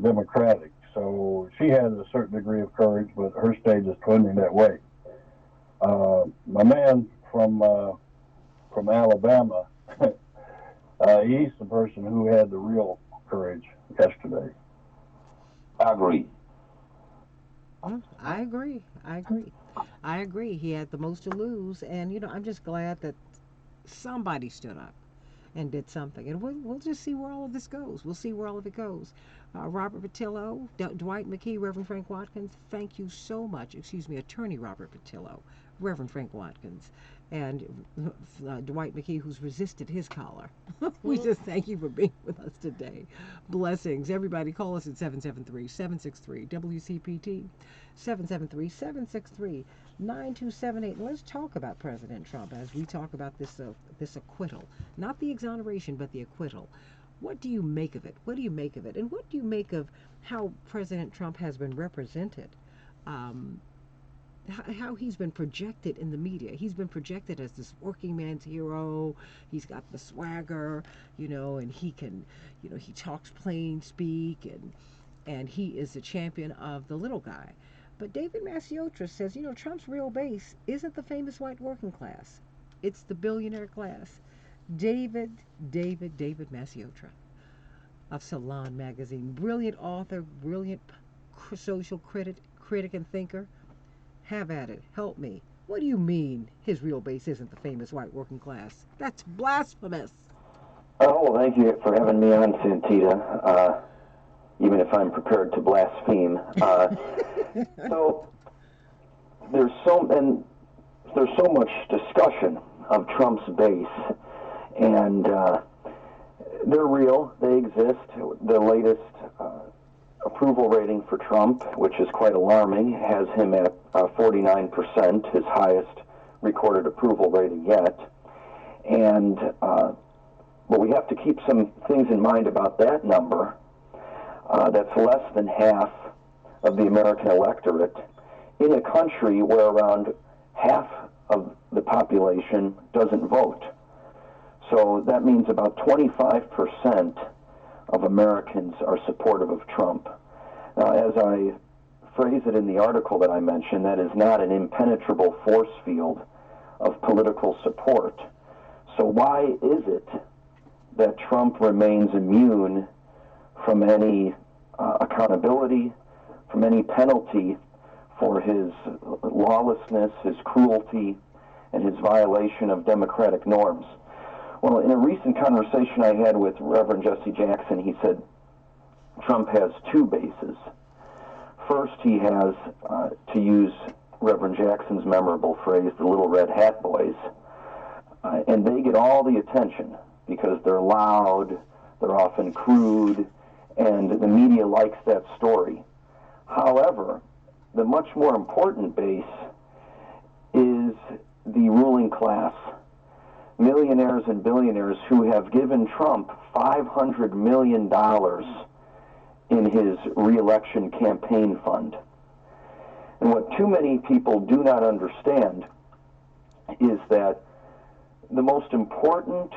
Democratic. So she had a certain degree of courage, but her state is trending that way. My man from Alabama, he's the person who had the real courage yesterday. I agree. I agree. He had the most to lose, and I'm just glad that somebody stood up and did something. And we'll just see where all of this goes. We'll see where all of it goes. Robert Patillo, Dwight McKee, Reverend Frank Watkins, thank you so much. Excuse me, Attorney Robert Patillo, Reverend Frank Watkins, and Dwight McKee, who's resisted his collar. We just thank you for being with us today. Blessings. Everybody call us at 773-763-WCPT, 773-763-9278. Let's talk about President Trump as we talk about this acquittal. Not the exoneration, but the acquittal. What do you make of it? What do you make of it? And what do you make of how President Trump has been represented? How he's been projected in the media. He's been projected as this working man's hero. He's got the swagger, and he can, he talks plain speak, and he is a champion of the little guy. But David Masiotra says, Trump's real base isn't the famous white working class. It's the billionaire class. David Masiotra of Salon magazine. Brilliant author, brilliant social critic and thinker. Have at it. Help me. What do you mean his real base isn't the famous white working class? That's blasphemous. Oh, well, thank you for having me on, Santita, even if I'm prepared to blaspheme. So there's so much discussion of Trump's base, and they're real. They exist. The latest approval rating for Trump, which is quite alarming, has him at 49%, his highest recorded approval rating yet. And but we have to keep some things in mind about that number. That's less than half of the American electorate in a country where around half of the population doesn't vote. So that means about 25% of Americans are supportive of Trump. Now, as I phrase it in the article that I mentioned, that is not an impenetrable force field of political support. So why is it that Trump remains immune from any accountability, from any penalty for his lawlessness, his cruelty, and his violation of democratic norms? Well, in a recent conversation I had with Reverend Jesse Jackson, he said Trump has two bases. First, he has, to use Reverend Jackson's memorable phrase, the little red hat boys, and they get all the attention because they're loud, they're often crude, and the media likes that story. However, the much more important base is the ruling class, millionaires and billionaires who have given Trump $500 million in his re-election campaign fund. And what too many people do not understand is that the most important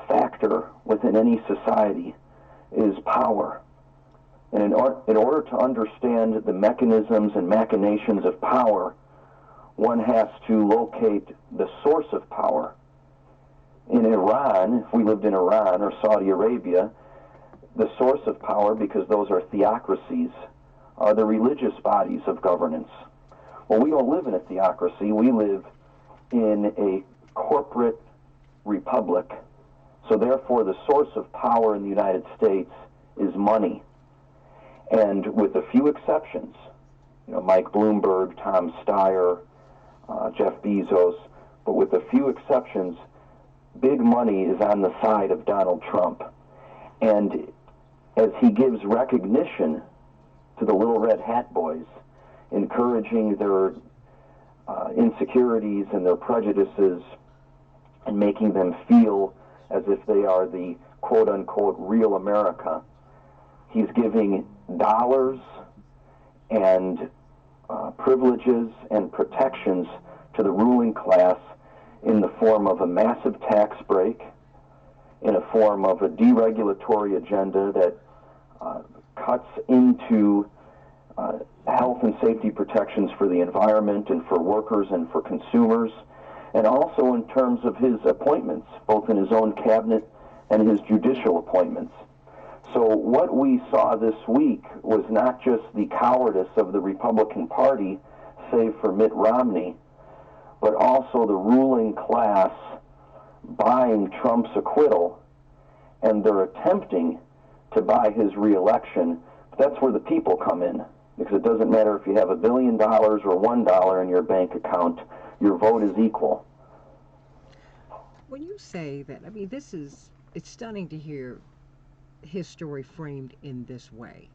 factor within any society is power. And in order to understand the mechanisms and machinations of power, one has to locate the source of power. In Iran, if we lived in Iran or Saudi Arabia, the source of power, because those are theocracies, are the religious bodies of governance. Well, we don't live in a theocracy. We live in a corporate republic. So therefore, the source of power in the United States is money. And with a few exceptions, Mike Bloomberg, Tom Steyer, Jeff Bezos, but with a few exceptions, big money is on the side of Donald Trump. And as he gives recognition to the Little Red Hat Boys, encouraging their insecurities and their prejudices and making them feel as if they are the quote-unquote real America, he's giving dollars and privileges and protections to the ruling class in the form of a massive tax break, in a form of a deregulatory agenda that cuts into health and safety protections for the environment and for workers and for consumers, and also in terms of his appointments, both in his own cabinet and his judicial appointments. So what we saw this week was not just the cowardice of the Republican Party, save for Mitt Romney, but also the ruling class buying Trump's acquittal, and they're attempting to buy his reelection. That's where the people come in, because it doesn't matter if you have $1 billion or $1 in your bank account, your vote is equal. When you say that, I mean, it's stunning to hear his story framed in this way,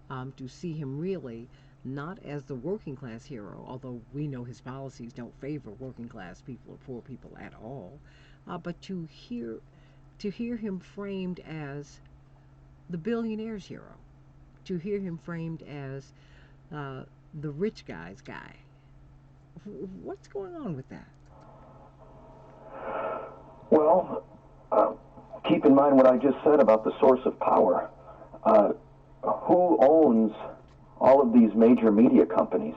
to see him really not as the working class hero, although we know his policies don't favor working class people or poor people at all, but to hear him framed as the billionaire's hero, to hear him framed as the rich guy's guy. What's going on with that? Well, keep in mind what I just said about the source of power. Who owns all of these major media companies?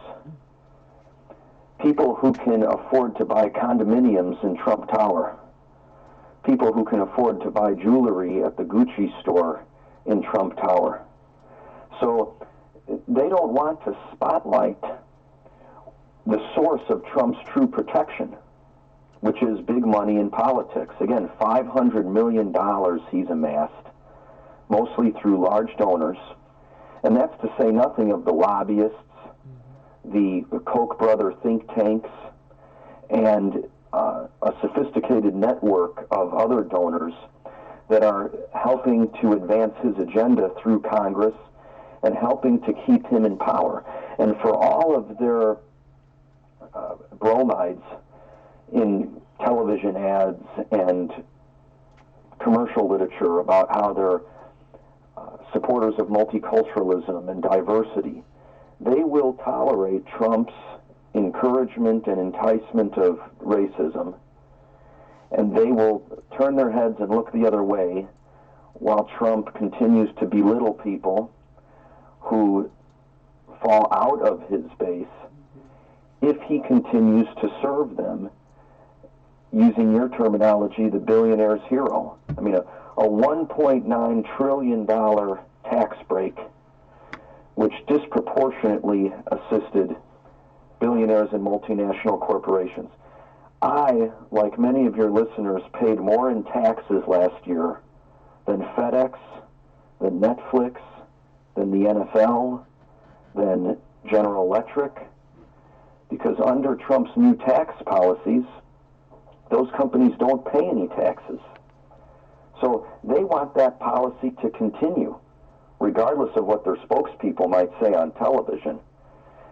People who can afford to buy condominiums in Trump Tower. People who can afford to buy jewelry at the Gucci store in Trump Tower. So they don't want to spotlight the source of Trump's true protection, which is big money in politics. Again, $500 million he's amassed, mostly through large donors. And that's to say nothing of the lobbyists, the Koch brother think tanks, and a sophisticated network of other donors that are helping to advance his agenda through Congress and helping to keep him in power. And for all of their bromides in television ads and commercial literature about how they're supporters of multiculturalism and diversity, they will tolerate Trump's encouragement and enticement of racism, and they will turn their heads and look the other way while Trump continues to belittle people who fall out of his base if he continues to serve them, using your terminology, the billionaire's hero. I mean, a $1.9 trillion tax break, which disproportionately assisted billionaires and multinational corporations. I, like many of your listeners, paid more in taxes last year than FedEx, than Netflix, than the NFL, than General Electric, because under Trump's new tax policies, those companies don't pay any taxes. So they want that policy to continue, regardless of what their spokespeople might say on television.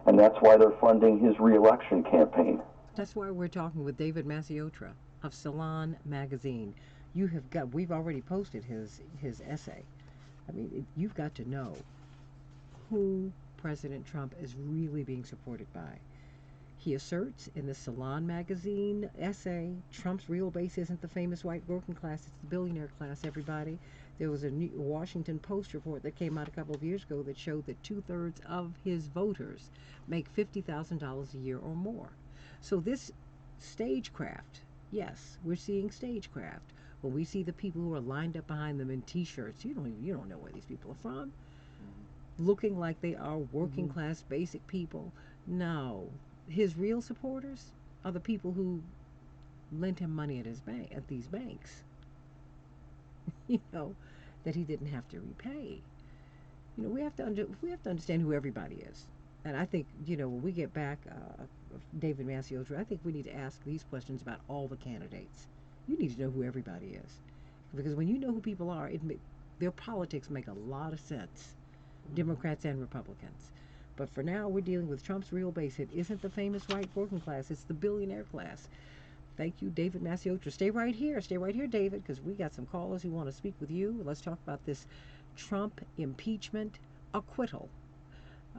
And that's why they're funding his reelection campaign. That's why we're talking with David Maciotra of Salon Magazine. We've already posted his essay. I mean, you've got to know who President Trump is really being supported by. He asserts in the Salon Magazine essay, Trump's real base isn't the famous white working class, it's the billionaire class, everybody. There was a Washington Post report that came out a couple of years ago that showed that 2/3 of his voters make $50,000 a year or more. So this stagecraft, yes, we're seeing stagecraft. When we see the people who are lined up behind them in T-shirts, you don't know where these people are from, looking like they are working class, basic people. No, his real supporters are the people who lent him money at these banks, that he didn't have to repay. We have to understand who everybody is. And I think, when we get back, David Masiotra, I think we need to ask these questions about all the candidates. You need to know who everybody is, because when you know who people are, their politics make a lot of sense, Democrats and Republicans. But for now, we're dealing with Trump's real base. It isn't the famous white working class; it's the billionaire class. Thank you, David Masiotra. Stay right here. Stay right here, David, because we got some callers who want to speak with you. Let's talk about this Trump impeachment acquittal.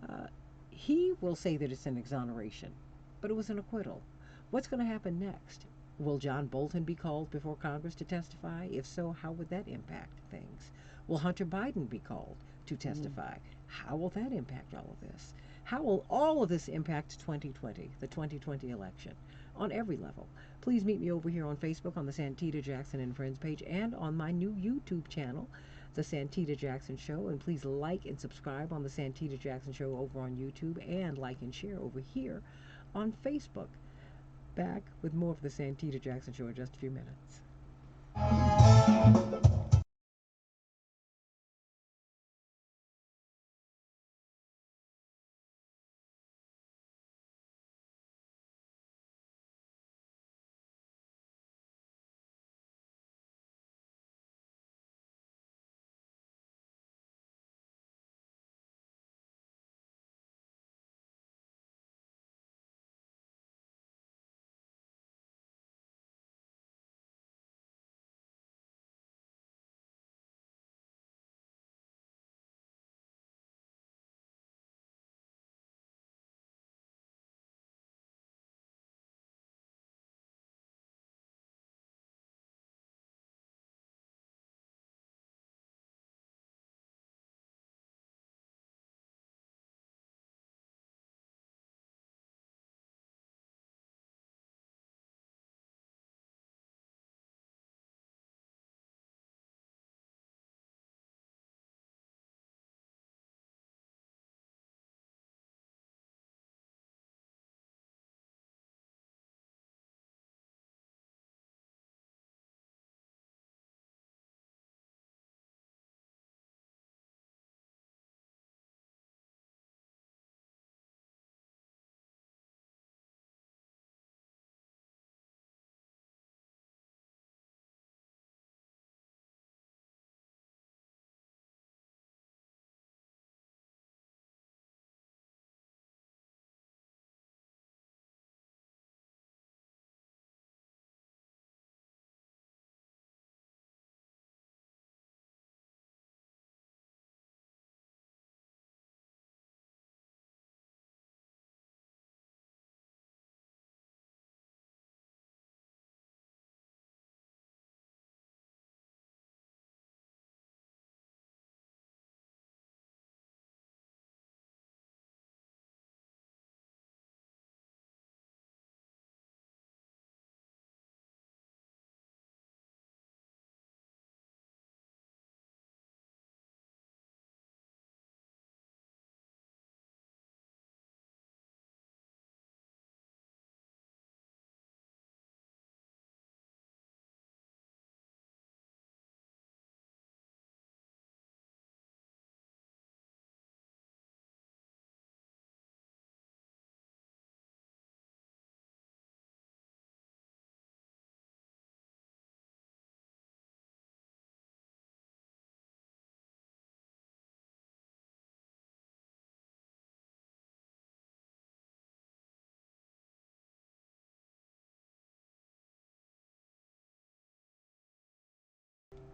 Uh, he will say that it's an exoneration, but it was an acquittal. What's going to happen next? Will John Bolton be called before Congress to testify? If so, how would that impact things? Will Hunter Biden be called to testify? How will that impact all of this? How will all of this impact 2020, the 2020 election, on every level? Please meet me over here on Facebook on the Santita Jackson and Friends page and on my new YouTube channel, The Santita Jackson Show. And please like and subscribe on the Santita Jackson Show over on YouTube, and like and share over here on Facebook. Back with more of the Santita Jackson Show in just a few minutes.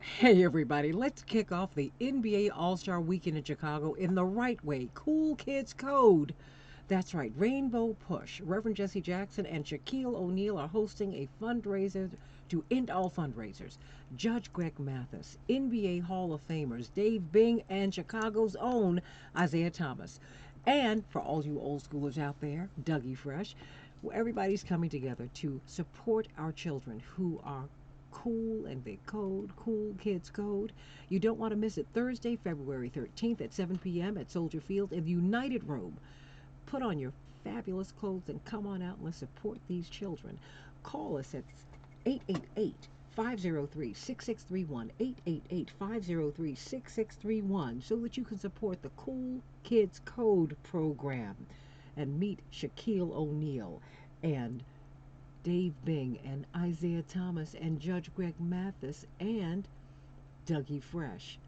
Hey, everybody, let's kick off the NBA All-Star Weekend in Chicago in the right way. Cool Kids Code. That's right, Rainbow Push. Reverend Jesse Jackson and Shaquille O'Neal are hosting a fundraiser to end all fundraisers. Judge Greg Mathis, NBA Hall of Famers Dave Bing, and Chicago's own Isaiah Thomas. And for all you old schoolers out there, Dougie Fresh, everybody's coming together to support our children who are cool and they code, Cool Kids Code. You don't want to miss it. Thursday, February 13th at 7 p.m. at Soldier Field in the United Room. Put on your fabulous clothes and come on out and let's support these children. Call us at 888 503-6631, 888-503-6631, so that you can support the Cool Kids Code program and meet Shaquille O'Neal and Dave Bing and Isaiah Thomas and Judge Greg Mathis and Dougie Fresh.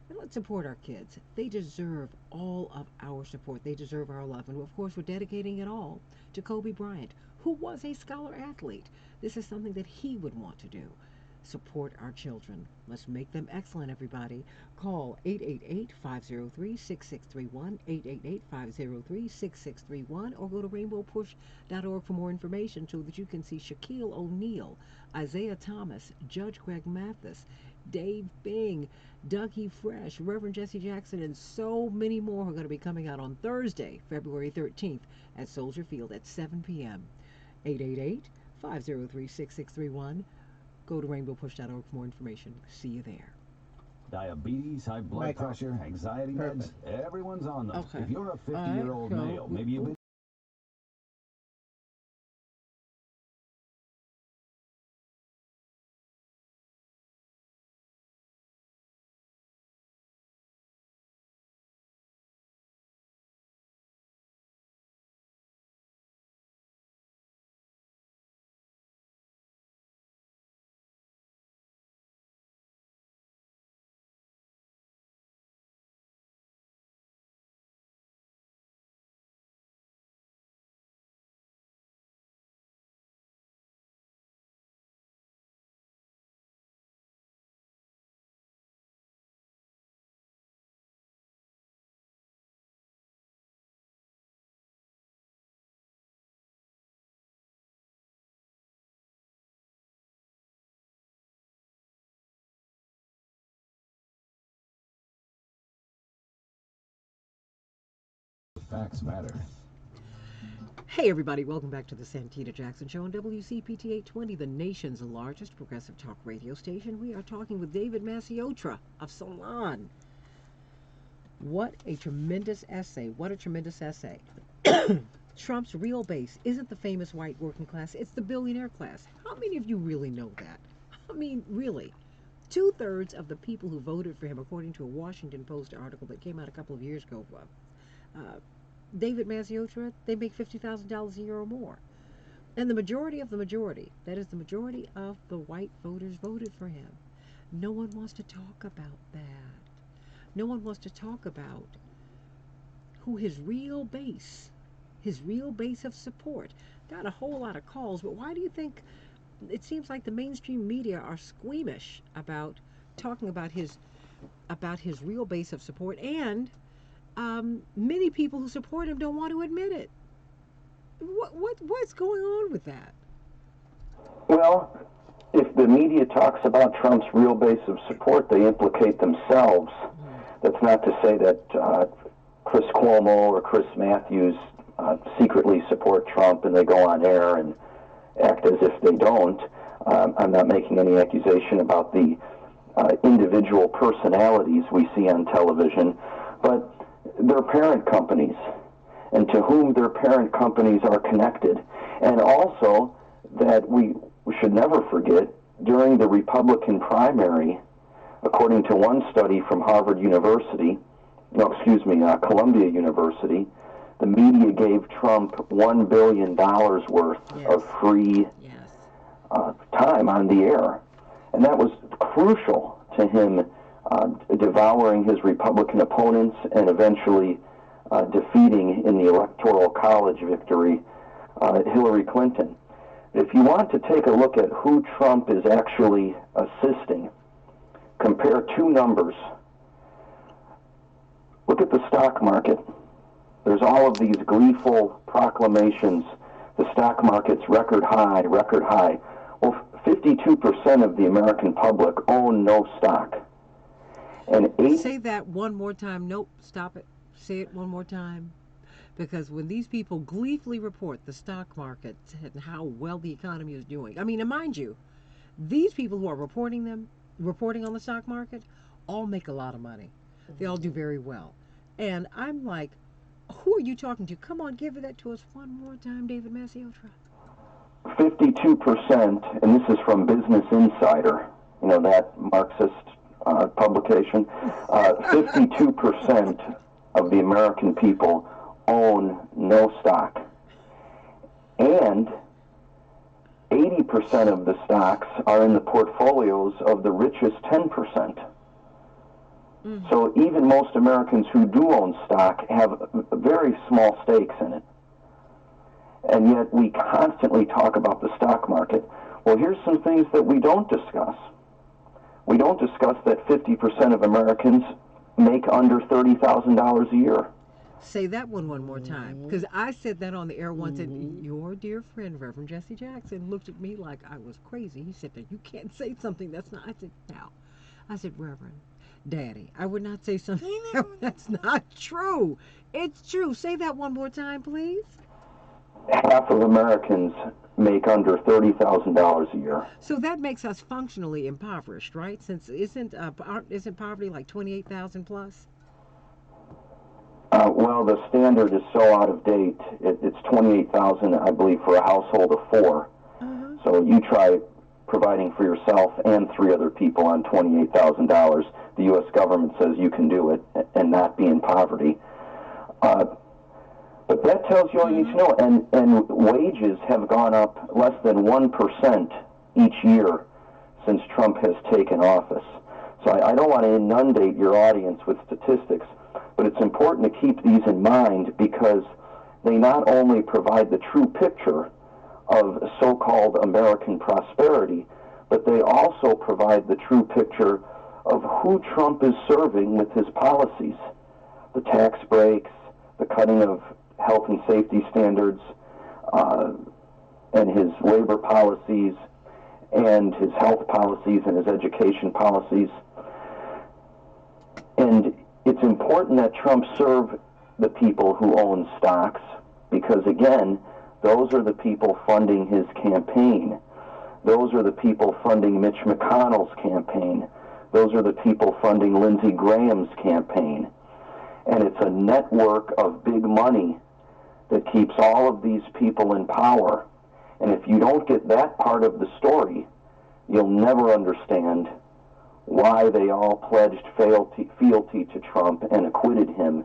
And let's support our kids. They deserve all of our support. They deserve our love. And of course, we're dedicating it all to Kobe Bryant, who was a scholar athlete. This is something that he would want to do. Support our children. Let's make them excellent, everybody. Call 888-503-6631, 888-503-6631, or go to rainbowpush.org for more information so that you can see Shaquille O'Neal, Isaiah Thomas, Judge Greg Mathis, Dave Bing, Dougie Fresh, Reverend Jesse Jackson, and so many more are going to be coming out on Thursday, February 13th at Soldier Field at 7 p.m. 888-503-6631. Go to rainbowpush.org for more information. See you there. Diabetes, high blood pressure, anxiety meds, everyone's on them. Okay. If you're a 50-year-old male, maybe you've been facts matter. Hey everybody, welcome back to the Santita Jackson Show on WCPT 820, the nation's largest progressive talk radio station. We are talking with David Maciotra of Salon. What a tremendous essay. What a tremendous essay. Trump's real base isn't the famous white working class, it's the billionaire class. How many of you really know that? I mean, really. 2/3 of the people who voted for him, according to a Washington Post article that came out a couple of years ago, David Maciotra, they make $50,000 a year or more. And the majority of the majority, that is the majority of the white voters, voted for him. No one wants to talk about that. No one wants to talk about who his real base of support. Got a whole lot of calls, but why do you think it seems like the mainstream media are squeamish about talking about his real base of support, and many people who support him don't want to admit it. What's going on with that? Well, if the media talks about Trump's real base of support, they implicate themselves. That's not to say that Chris Cuomo or Chris Matthews secretly support Trump and they go on air and act as if they don't. I'm not making any accusation about the individual personalities we see on television, but their parent companies and to whom their parent companies are connected. And also that we should never forget, during the Republican primary, according to one study from Columbia University, the media gave Trump $1 billion worth of free time on the air. And that was crucial to him devouring his Republican opponents and eventually defeating in the Electoral College victory Hillary Clinton. If you want to take a look at who Trump is actually assisting, compare two numbers. Look at the stock market. There's all of these gleeful proclamations. The stock market's record high, record high. Well, 52% of the American public own no stock. And Say that one more time. Nope, stop it. Say it one more time. Because when these people gleefully report the stock market and how well the economy is doing, I mean, and mind you, these people who are reporting on the stock market, all make a lot of money. They all do very well. And I'm like, who are you talking to? Come on, give that to us one more time, David Maciotra. 52%, and this is from Business Insider, that Marxist publication, 52% of the American people own no stock. And 80% of the stocks are in the portfolios of the richest 10%. So even most Americans who do own stock have very small stakes in it. And yet we constantly talk about the stock market. Well, here's some things that we don't discuss. We don't discuss that 50% of Americans make under $30,000 a year. Say that one more time, because I said that on the air once, and your dear friend, Reverend Jesse Jackson, looked at me like I was crazy. He said that you can't say something that's not. I said, no. I said, Reverend, Daddy, I would not say something that's not true. It's true. Say that one more time, please. Half of Americans make under $30,000 a year. So that makes us functionally impoverished, right? Since isn't poverty like 28,000 plus? Well, the standard is so out of date. It's 28,000, I believe, for a household of 4. So you try providing for yourself and 3 other people on $28,000. The U.S. government says you can do it and not be in poverty. But that tells you all you need to know. And wages have gone up less than 1% each year since Trump has taken office. So I don't want to inundate your audience with statistics, but it's important to keep these in mind because they not only provide the true picture of so-called American prosperity, but they also provide the true picture of who Trump is serving with his policies. The tax breaks, the cutting of health and safety standards, and his labor policies, and his health policies and his education policies. And it's important that Trump serve the people who own stocks because, again, those are the people funding his campaign. Those are the people funding Mitch McConnell's campaign. Those are the people funding Lindsey Graham's campaign. And it's a network of big money that keeps all of these people in power. And if you don't get that part of the story, you'll never understand why they all pledged fealty to Trump and acquitted him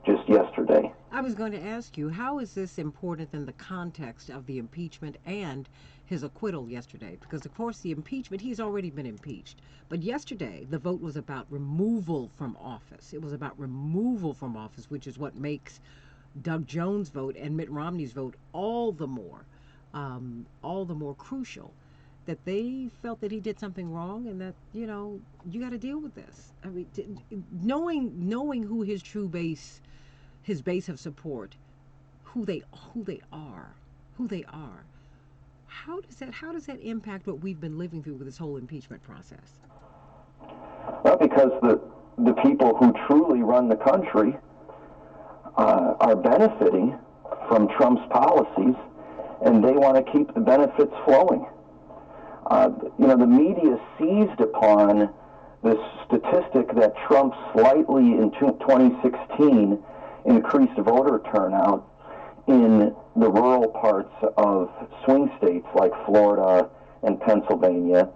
just yesterday. I was going to ask you, how is this important in the context of the impeachment and his acquittal yesterday? Because, of course, the impeachment, he's already been impeached. But yesterday, the vote was about removal from office. It was about removal from office, which is what makes Doug Jones' vote and Mitt Romney's vote all the more crucial. That they felt that he did something wrong, and that you got to deal with this. I mean, knowing who his true base, his base of support, who they are. How does that impact what we've been living through with this whole impeachment process? Well, because the people who truly run the country are benefiting from Trump's policies, and they want to keep the benefits flowing. The media seized upon this statistic that Trump slightly in 2016 increased voter turnout in the rural parts of swing states like Florida and Pennsylvania.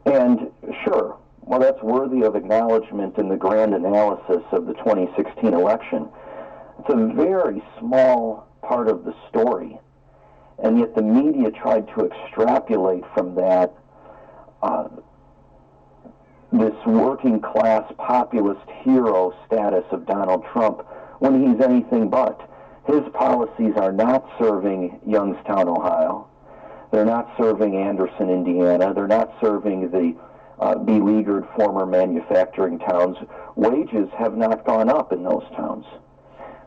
And sure, well, that's worthy of acknowledgement in the grand analysis of the 2016 election. It's a very small part of the story. And yet the media tried to extrapolate from that this working class populist hero status of Donald Trump when he's anything but. His policies are not serving Youngstown, Ohio. They're not serving Anderson, Indiana. They're not serving the beleaguered former manufacturing towns. Wages have not gone up in those towns.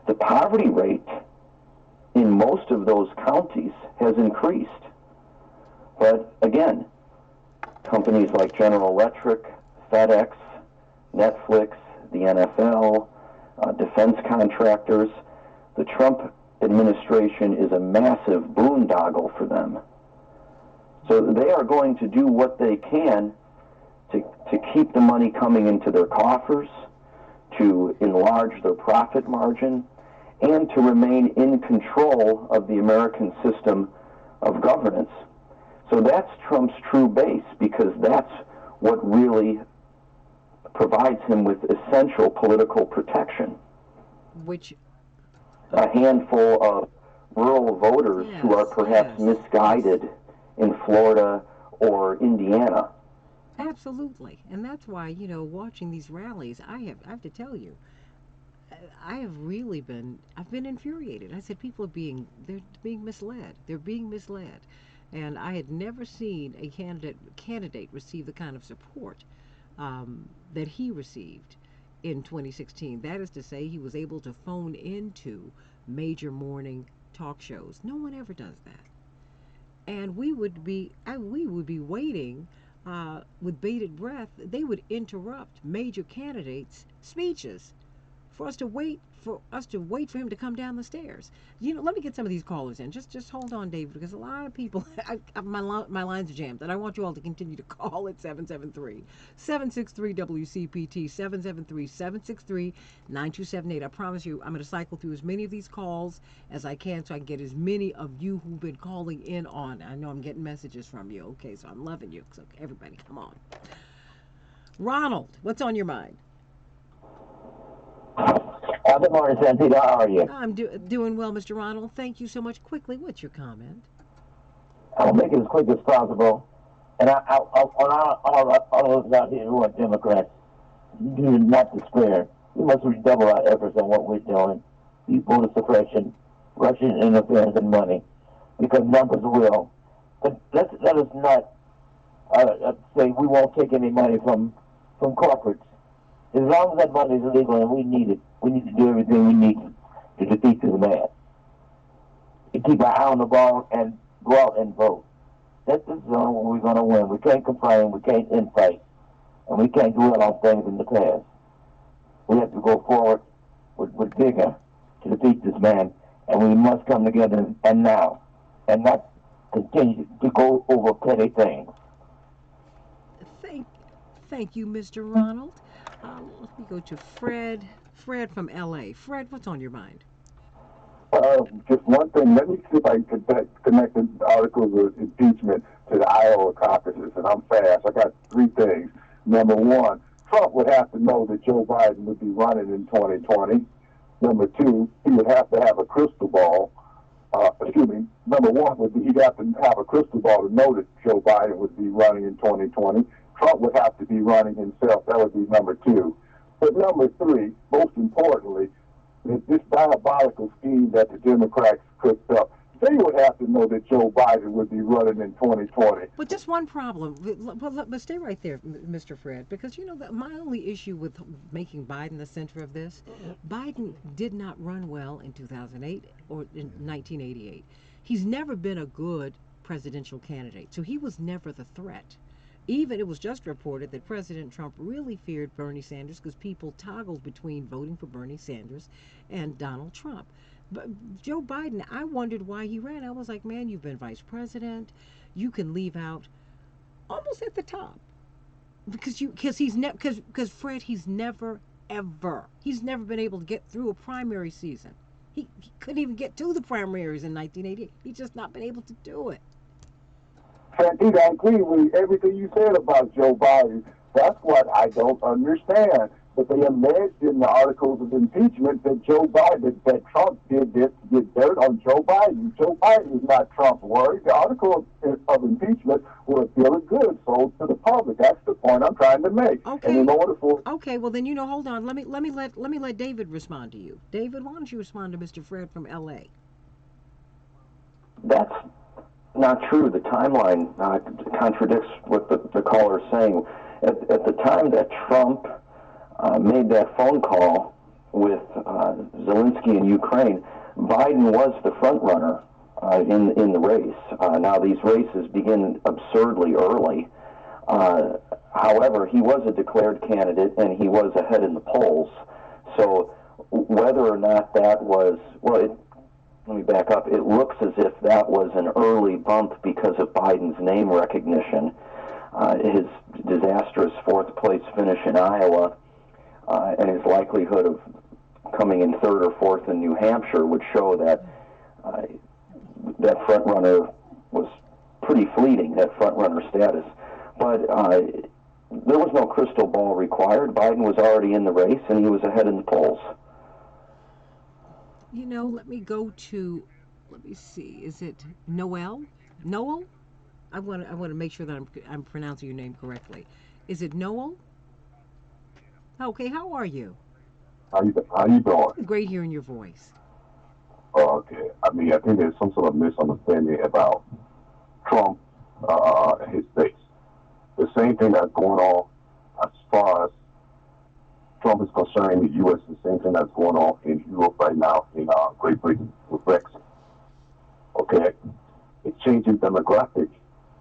The poverty rate in most of those counties has increased. But again, companies like General Electric, FedEx, Netflix, the NFL, defense contractors, the Trump administration is a massive boondoggle for them. So they are going to do what they can to keep the money coming into their coffers, to enlarge their profit margin, and to remain in control of the American system of governance. So that's Trump's true base, because that's what really provides him with essential political protection. Which a handful of rural voters who are perhaps yes. misguided in Florida or Indiana. Absolutely. And that's why, watching these rallies, I have to tell you, I've been infuriated. I said they're being misled. They're being misled. And I had never seen a candidate receive the kind of support that he received in 2016. That is to say, he was able to phone into major morning talk shows. No one ever does that. And we would be waiting with bated breath. They would interrupt major candidates' speeches for us to wait for him to come down the stairs. Let me get some of these callers in. Just hold on, David, because a lot of people, my lines are jammed, and I want you all to continue to call at 773-763-WCPT, 773-763-9278. I promise you, I'm going to cycle through as many of these calls as I can so I can get as many of you who've been calling in on. I know I'm getting messages from you. Okay, so I'm loving you. So everybody, come on. Ronald, what's on your mind? Good morning, Santita. How are you? I'm doing well, Mr. Ronald. Thank you so much. Quickly, what's your comment? I'll make it as quick as possible. And all of us out here who are Democrats, do not despair. We must redouble our efforts on what we're doing. Voter suppression, Russian interference, and money, because numbers will. But let us not say we won't take any money from corporates. As long as that money is illegal and we need it, we need to do everything we need to defeat this man. To keep our eye on the ball and go out and vote. That's the zone where we're going to win. We can't complain, we can't infight, and we can't dwell on things in the past. We have to go forward with vigor to defeat this man, and we must come together and now, and not continue to go over petty things. Thank you, Mr. Ronald. Let me go to Fred. Fred from L.A. Fred, what's on your mind? Just one thing. Let me see if I can connect the articles of impeachment to the Iowa caucuses, and I'm fast. I got three things. Number one, Trump would have to know that Joe Biden would be running in 2020. Number two, he would have to have a crystal ball. Number one would be he'd have to have a crystal ball to know that Joe Biden would be running in 2020. Trump would have to be running himself. That would be number two. But number three, most importantly, is this diabolical scheme that the Democrats cooked up. They would have to know that Joe Biden would be running in 2020. But just one problem. But stay right there, Mr. Fred, because my only issue with making Biden the center of this, Biden did not run well in 2008 or in 1988. He's never been a good presidential candidate, so he was never the threat. Even it was just reported that President Trump really feared Bernie Sanders because people toggled between voting for Bernie Sanders and Donald Trump. But Joe Biden, I wondered why he ran. I was like, man, you've been vice president. You can leave out almost at the top because Fred, he's never been able to get through a primary season. He couldn't even get to the primaries in 1988. He's just not been able to do it. Santita, I agree with everything you said about Joe Biden. That's what I don't understand. But they alleged in the articles of impeachment that that Trump did this to get dirt on Joe Biden. Joe Biden is not Trump's word. The article of impeachment was a bill of goods sold to the public. That's the point I'm trying to make. Okay. And in order for well then hold on. Let me let David respond to you. David, why don't you respond to Mr. Fred from L.A.? That's not true. The timeline contradicts what the caller is saying. At the time that Trump made that phone call with Zelensky in Ukraine, Biden was the front runner in the race. Now these races begin absurdly early. However, he was a declared candidate and he was ahead in the polls. So whether or not that was, let me back up. It looks as if that was an early bump because of Biden's name recognition. His disastrous fourth place finish in Iowa and his likelihood of coming in third or fourth in New Hampshire would show that that front runner was pretty fleeting, that front-runner status. But there was no crystal ball required. Biden was already in the race, and he was ahead in the polls. You know, let me see, is it Noel? Noel? I want to make sure that I'm pronouncing your name correctly. Is it Noel? Okay, how are you? How you doing? Great hearing your voice. Okay. I mean, I think there's some sort of misunderstanding about Trump and his base. The same thing that's going on as far as Trump is concerned in the U.S., the same thing that's going on in Europe right now, in Great Britain with Brexit. Okay? It's changing demographics.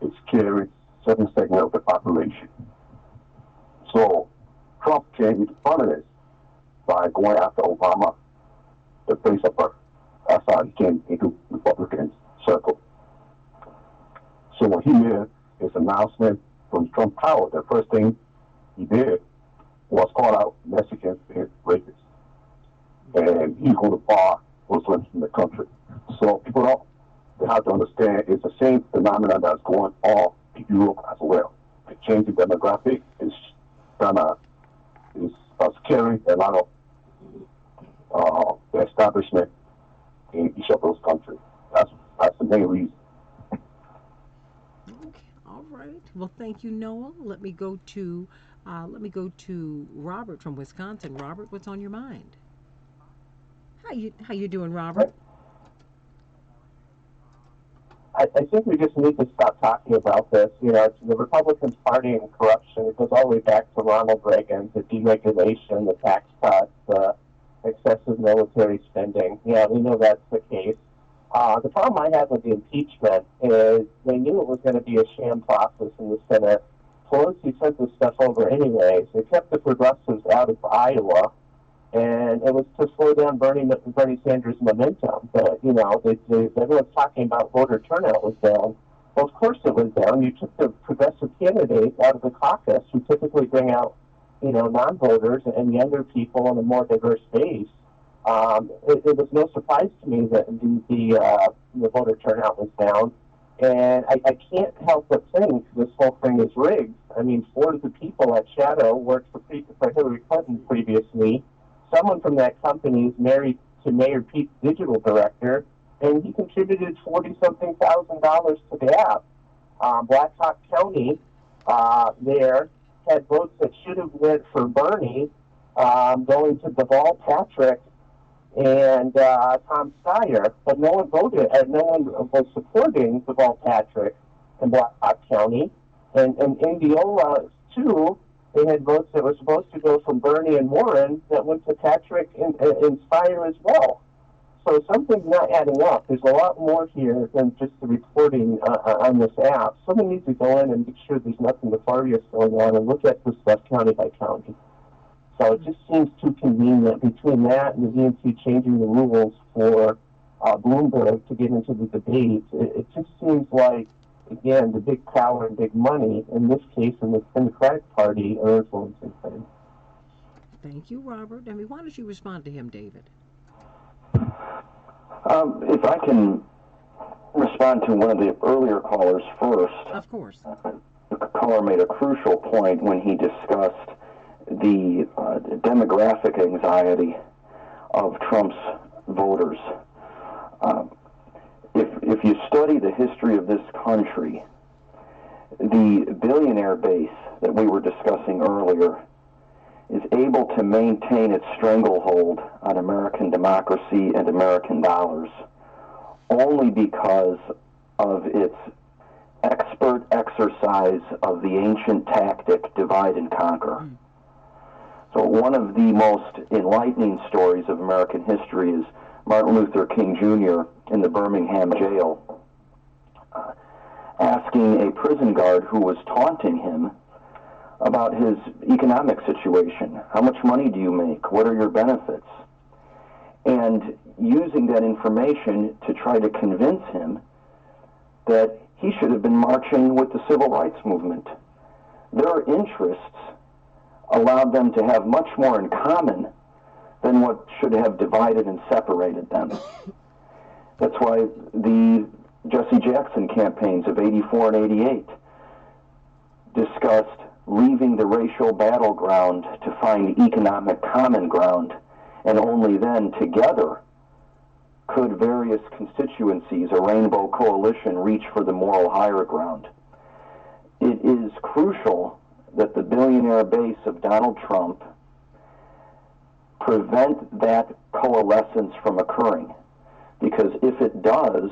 It's scaring certain segment of the population. So Trump came into prominence by going after Obama, the place of birth. That's how he came into Republican circle. So when he made his announcement from Trump Tower, the first thing he did was call out Mexicans being rapists. And he's going to bar Muslims in the country. So people they have to understand it's the same phenomenon that's going on in Europe as well. The changing demographic is scaring a lot of the establishment in each of those countries. That's the main reason. Okay, all right. Well, thank you, Noel. Let me go to Robert from Wisconsin. Robert, what's on your mind? How you doing, Robert? I think we just need to stop talking about this. You know, it's the Republican Party and corruption. It goes all the way back to Ronald Reagan, the deregulation, the tax cuts, the excessive military spending. Yeah, we know that's the case. The problem I have with the impeachment is they knew it was going to be a sham process in the Senate. Pelosi sent this stuff over anyways. They kept the progressives out of Iowa, and it was to slow down Bernie Sanders' momentum. But, you know, everyone's talking about voter turnout was down. Well, of course it was down. You took the progressive candidates out of the caucus who typically bring out, you know, non-voters and younger people in a more diverse base. It was no surprise to me that the voter turnout was down. And I can't help but think this whole thing is rigged. I mean, 4 of the people at Shadow worked for Hillary Clinton previously. Someone from that company is married to Mayor Pete's digital director, and he contributed $40-something thousand to the app. Blackhawk County there had votes that should have went for Bernie going to Deval Patrick and Tom Steyer, but no one voted, and no one was supporting Deval Patrick in Blackhawk County. And Indiana, too, they had votes that were supposed to go from Bernie and Warren that went to Patrick and Steyer as well. So something's not adding up. There's a lot more here than just the reporting on this app. Someone needs to go in and make sure there's nothing nefarious going on and look at this stuff county by county. So it just seems too convenient between that and the DNC changing the rules for Bloomberg to get into the debate. It just seems like, again, the big power and big money, in this case, in the Democratic Party, are influencing things. Thank you, Robert. I mean, why don't you respond to him, David? If I can respond to one of the earlier callers first. Of course. The caller made a crucial point when he discussed the demographic anxiety of Trump's voters. If you study the history of this country, the billionaire base that we were discussing earlier is able to maintain its stranglehold on American democracy and American dollars only because of its expert exercise of the ancient tactic divide and conquer. So one of the most enlightening stories of American history is Martin Luther King Jr. in the Birmingham jail asking a prison guard who was taunting him about his economic situation. How much money do you make? What are your benefits? And using that information to try to convince him that he should have been marching with the civil rights movement. Their interests allowed them to have much more in common than what should have divided and separated them. That's why the Jesse Jackson campaigns of 84 and 88 discussed leaving the racial battleground to find economic common ground, and only then together could various constituencies, a rainbow coalition, reach for the moral higher ground. It is crucial that the billionaire base of Donald Trump prevent that coalescence from occurring, because if it does,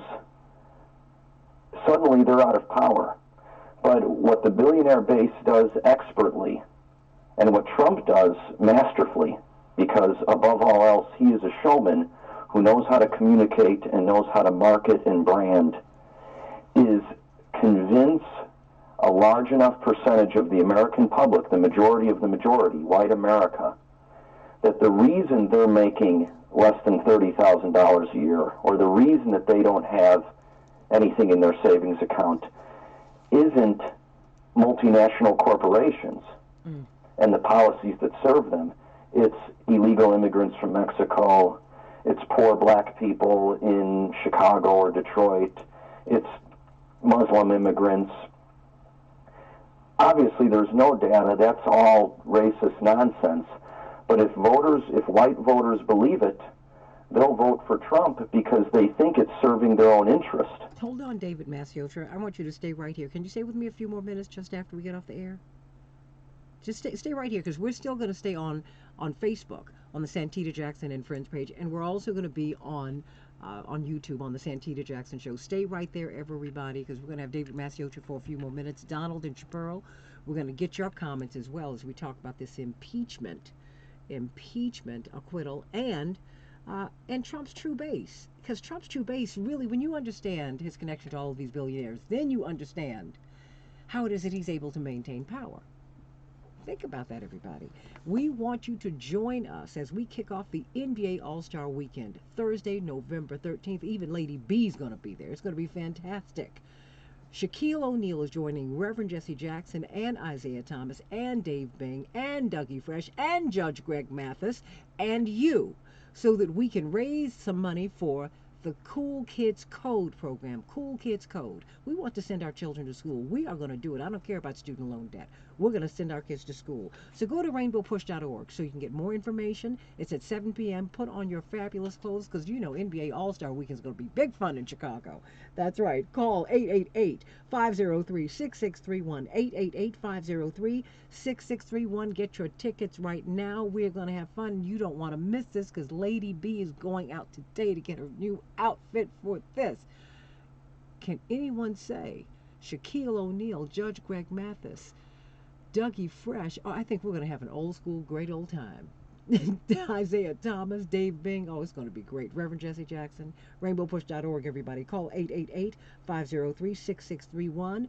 suddenly they're out of power. But what the billionaire base does expertly, and what Trump does masterfully, because above all else he is a showman who knows how to communicate and knows how to market and brand, is convince a large enough percentage of the American public, the majority of the majority, white America, that the reason they're making less than $30,000 a year, or the reason that they don't have anything in their savings account, isn't multinational corporations and the policies that serve them. It's illegal immigrants from Mexico. It's poor black people in Chicago or Detroit. It's Muslim immigrants. Obviously, there's no data. That's all racist nonsense. But if white voters believe it, they'll vote for Trump because they think it's serving their own interest. Hold on, David Masiotra. I want you to stay right here. Can you stay with me a few more minutes just after we get off the air? Just stay right here, because we're still going to stay on Facebook, on the Santita Jackson and Friends page, and we're also going to be on YouTube on the Santita Jackson Show. Stay right there, everybody, because we're going to have David Masiocha for a few more minutes. Donald and Chaparro, we're going to get your comments as well as we talk about this impeachment, acquittal, and Trump's true base. Because Trump's true base, really, when you understand his connection to all of these billionaires, then you understand how it is that he's able to maintain power. Think about that, everybody. We want you to join us as we kick off the NBA All-Star Weekend, Thursday, November 13th. Even Lady B's going to be there. It's going to be fantastic. Shaquille O'Neal is joining Reverend Jesse Jackson and Isaiah Thomas and Dave Bing and Dougie Fresh and Judge Greg Mathis and you, so that we can raise some money for the Cool Kids Code program. Cool Kids Code. We want to send our children to school. We are going to do it. I don't care about student loan debt. We're going to send our kids to school. So go to rainbowpush.org so you can get more information. It's at 7 p.m. Put on your fabulous clothes, because you know NBA All-Star Weekend is going to be big fun in Chicago. That's right. Call 888-503-6631. 888-503-6631. Get your tickets right now. We're going to have fun. You don't want to miss this, because Lady B is going out today to get her new outfit for this. Can anyone say Shaquille O'Neal, Judge Greg Mathis, Dougie Fresh? Oh, I think we're going to have an old school, great old time. Isaiah Thomas, Dave Bing. Oh, it's going to be great. Reverend Jesse Jackson, rainbowpush.org, everybody. Call 888-503-6631.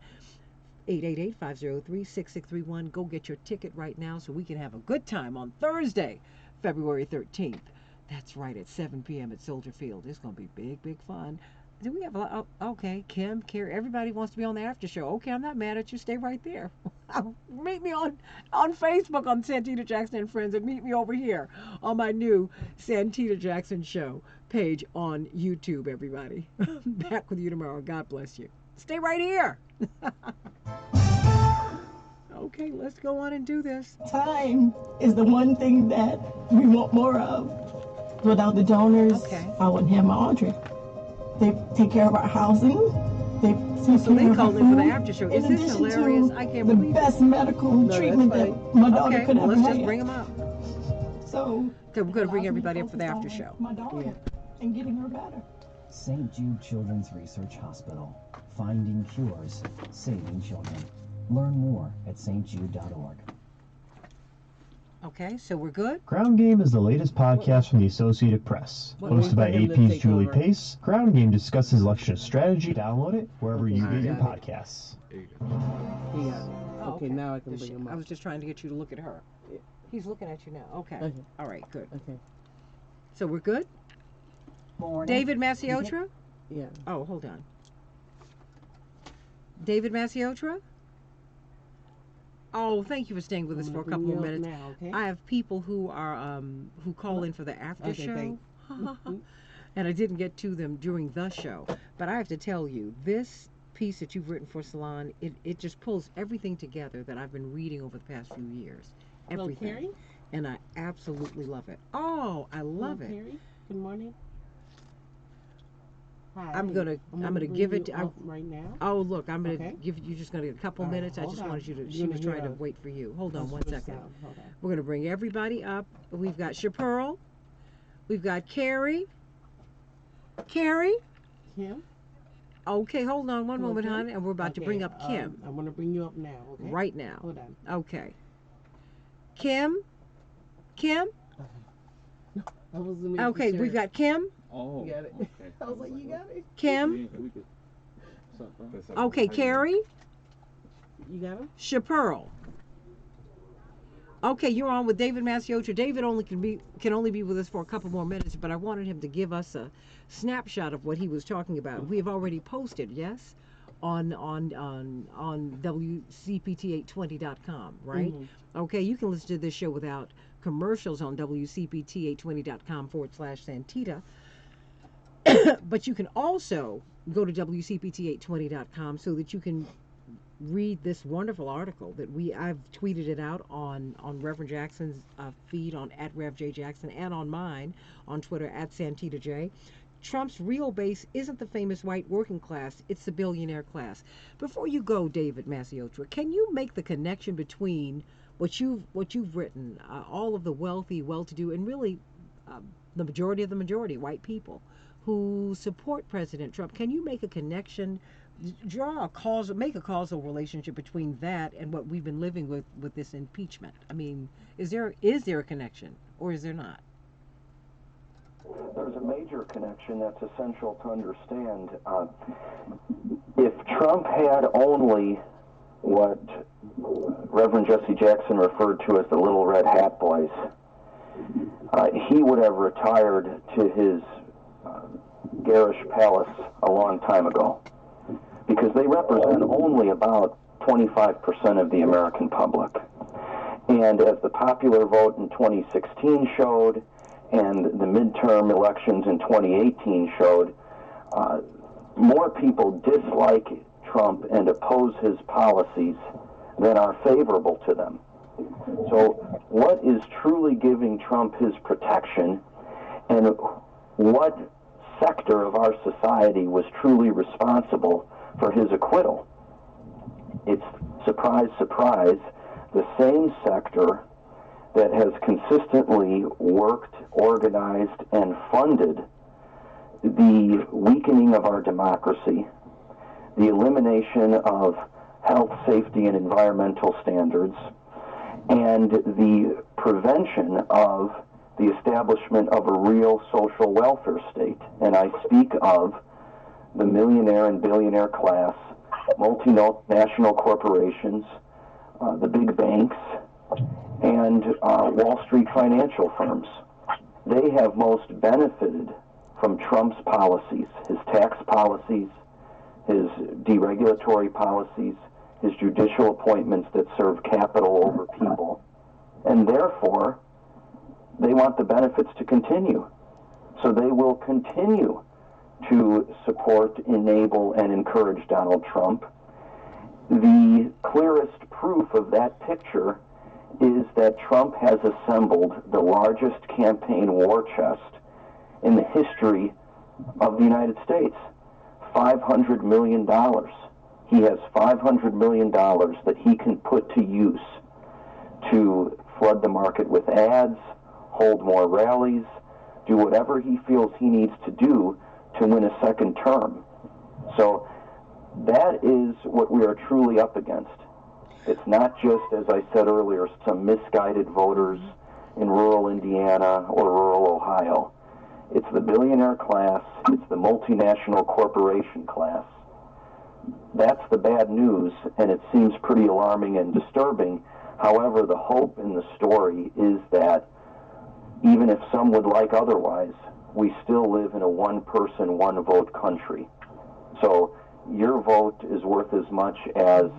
888-503-6631. Go get your ticket right now so we can have a good time on Thursday, February 13th. That's right, at 7 p.m. at Soldier Field. It's going to be big, big fun. Do we have a lot? Oh, okay, Kim, Carrie, everybody wants to be on the after show. Okay, I'm not mad at you. Stay right there. Meet me on Facebook on Santita Jackson and Friends, and meet me over here on my new Santita Jackson Show page on YouTube, everybody. Back with you tomorrow. God bless you. Stay right here. Okay, let's go on and do this. Time is the one thing that we want more of. Without the donors, I wouldn't have my Audrey. They take care of our housing. They called in for the after show. Is this hilarious? I can't believe it. The best medical treatment that my daughter could ever have. Let's just bring them up. So we're going to bring everybody up for the after show. My daughter and getting her better. St. Jude Children's Research Hospital. Finding cures, saving children. Learn more at stjude.org. Okay, so we're good? Ground Game is the latest podcast from the Associated Press. Hosted by AP's Julie Pace, Ground Game discusses election strategy. Download it wherever you get your podcasts. Okay, now I can bring him up. I was just trying to get you to look at her. Yeah. He's looking at you now. Okay. All right, good. Okay. So we're good? Morning. David Masiotra? Yeah. Oh, hold on. David Masiotra? Oh, thank you for staying with us for a couple more minutes. Now, okay? I have people who are who call in for the after show. and I didn't get to them during the show. But I have to tell you, this piece that you've written for Salon, it just pulls everything together that I've been reading over the past few years. Everything. Hello, Carrie? And I absolutely love it. Oh, I love it. Carrie? Good morning. Hi. I'm gonna give it right now. Oh, look, I'm gonna give you just gonna get a couple minutes. I just wanted you to. She was trying to wait for you. Hold on 1 second. We're gonna bring everybody up. We've got Chapearl. We've got Carrie. Kim. Okay, hold on one moment, hon, and we're about to bring up Kim. I'm gonna bring you up now. Okay. Right now. Hold on. Okay. Kim. Okay, we've got Kim. Oh, you got it. Okay. I was like, you got it. Kim. Okay, Carrie. You got him. Chapearl. Okay, you're on with David Masiocha. David can only be with us for a couple more minutes, but I wanted him to give us a snapshot of what he was talking about. We have already posted, yes, on WCPT820.com, right? Mm-hmm. Okay, you can listen to this show without commercials on WCPT820.com/Santita. But you can also go to WCPT820.com so that you can read this wonderful article that I've tweeted it out on Reverend Jackson's feed on @RevJJackson and on mine on Twitter @SantitaJ. Trump's real base isn't the famous white working class, it's the billionaire class. Before you go, David Masiocha, can you make the connection between what you've written, all of the wealthy, well-to-do, and really the majority of the majority, white people, who support President Trump? Can you make a connection, make a causal relationship between that and what we've been living with this impeachment? I mean, is there a connection, or is there not? There's a major connection that's essential to understand. If Trump had only what Reverend Jesse Jackson referred to as the Little Red Hat Boys, he would have retired to his garish palace a long time ago, because they represent only about 25% of the American public. And as the popular vote in 2016 showed, and the midterm elections in 2018 showed, more people dislike Trump and oppose his policies than are favorable to them. So what is truly giving Trump his protection, and what sector of our society was truly responsible for his acquittal? It's, surprise, surprise, the same sector that has consistently worked, organized, and funded the weakening of our democracy, the elimination of health, safety, and environmental standards, and the prevention of the establishment of a real social welfare state. And I speak of the millionaire and billionaire class, multinational corporations, the big banks, and Wall Street financial firms. They have most benefited from Trump's policies, his tax policies, his deregulatory policies, his judicial appointments that serve capital over people. And therefore, they want the benefits to continue. So they will continue to support, enable, and encourage Donald Trump. The clearest proof of that picture is that Trump has assembled the largest campaign war chest in the history of the United States. $500 million. He has $500 million that he can put to use to flood the market with ads, hold more rallies, do whatever he feels he needs to do to win a second term. So that is what we are truly up against. It's not just, as I said earlier, some misguided voters in rural Indiana or rural Ohio. It's the billionaire class. It's the multinational corporation class. That's the bad news, and it seems pretty alarming and disturbing. However, the hope in the story is that even if some would like otherwise, we still live in a one-person, one-vote country. So your vote is worth as much as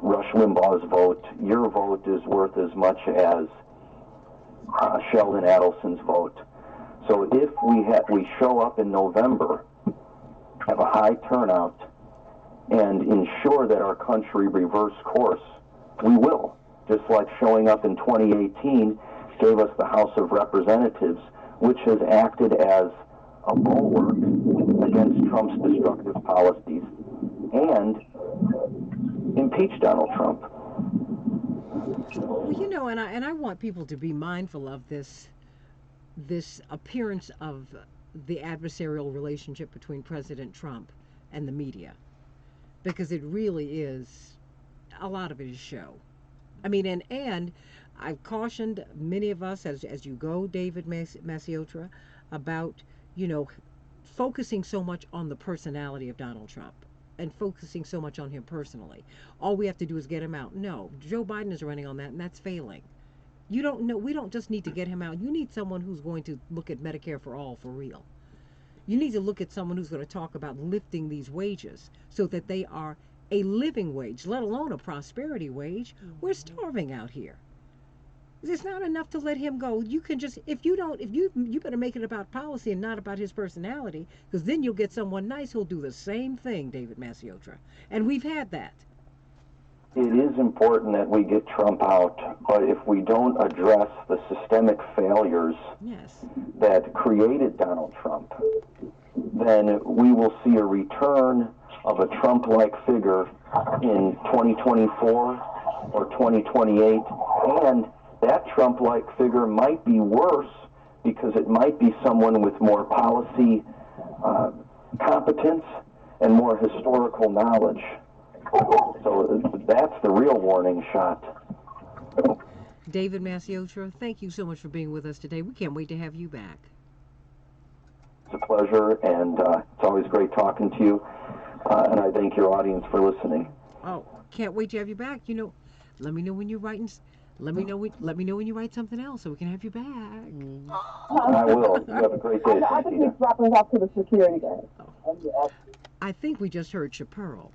Rush Limbaugh's vote. Your vote is worth as much as Sheldon Adelson's vote. So if we show up in November, have a high turnout, and ensure that our country reverse course, we will. Just like showing up in 2018 gave us the House of Representatives, which has acted as a bulwark against Trump's destructive policies, and impeach Donald Trump. Well, you know, and I want people to be mindful of this appearance of the adversarial relationship between President Trump and the media, because it really is, a lot of it is show. I mean, and I've cautioned many of us as you go, David Maciotra, about, you know, focusing so much on the personality of Donald Trump and focusing so much on him personally. All we have to do is get him out. No, Joe Biden is running on that, and that's failing. You don't know. We don't just need to get him out. You need someone who's going to look at Medicare for all for real. You need to look at someone who's going to talk about lifting these wages so that they are a living wage, let alone a prosperity wage. We're starving out here. It's not enough to let him go. You can just, you better make it about policy and not about his personality, because then you'll get someone nice who'll do the same thing, David Maciotra. And we've had that. It is important that we get Trump out, but if we don't address the systemic failures that created Donald Trump, then we will see a return of a Trump-like figure in 2024 or 2028, and that Trump-like figure might be worse because it might be someone with more policy competence and more historical knowledge. So that's the real warning shot. David Maciotra, thank you so much for being with us today. We can't wait to have you back. It's a pleasure, and it's always great talking to you, and I thank your audience for listening. Oh, can't wait to have you back. You know, let me know when you're writing. Let me know when you write something else so we can have you back. I will. You have a great day. I just need dropping off to the security guard. Oh. I think we just heard Chaparral.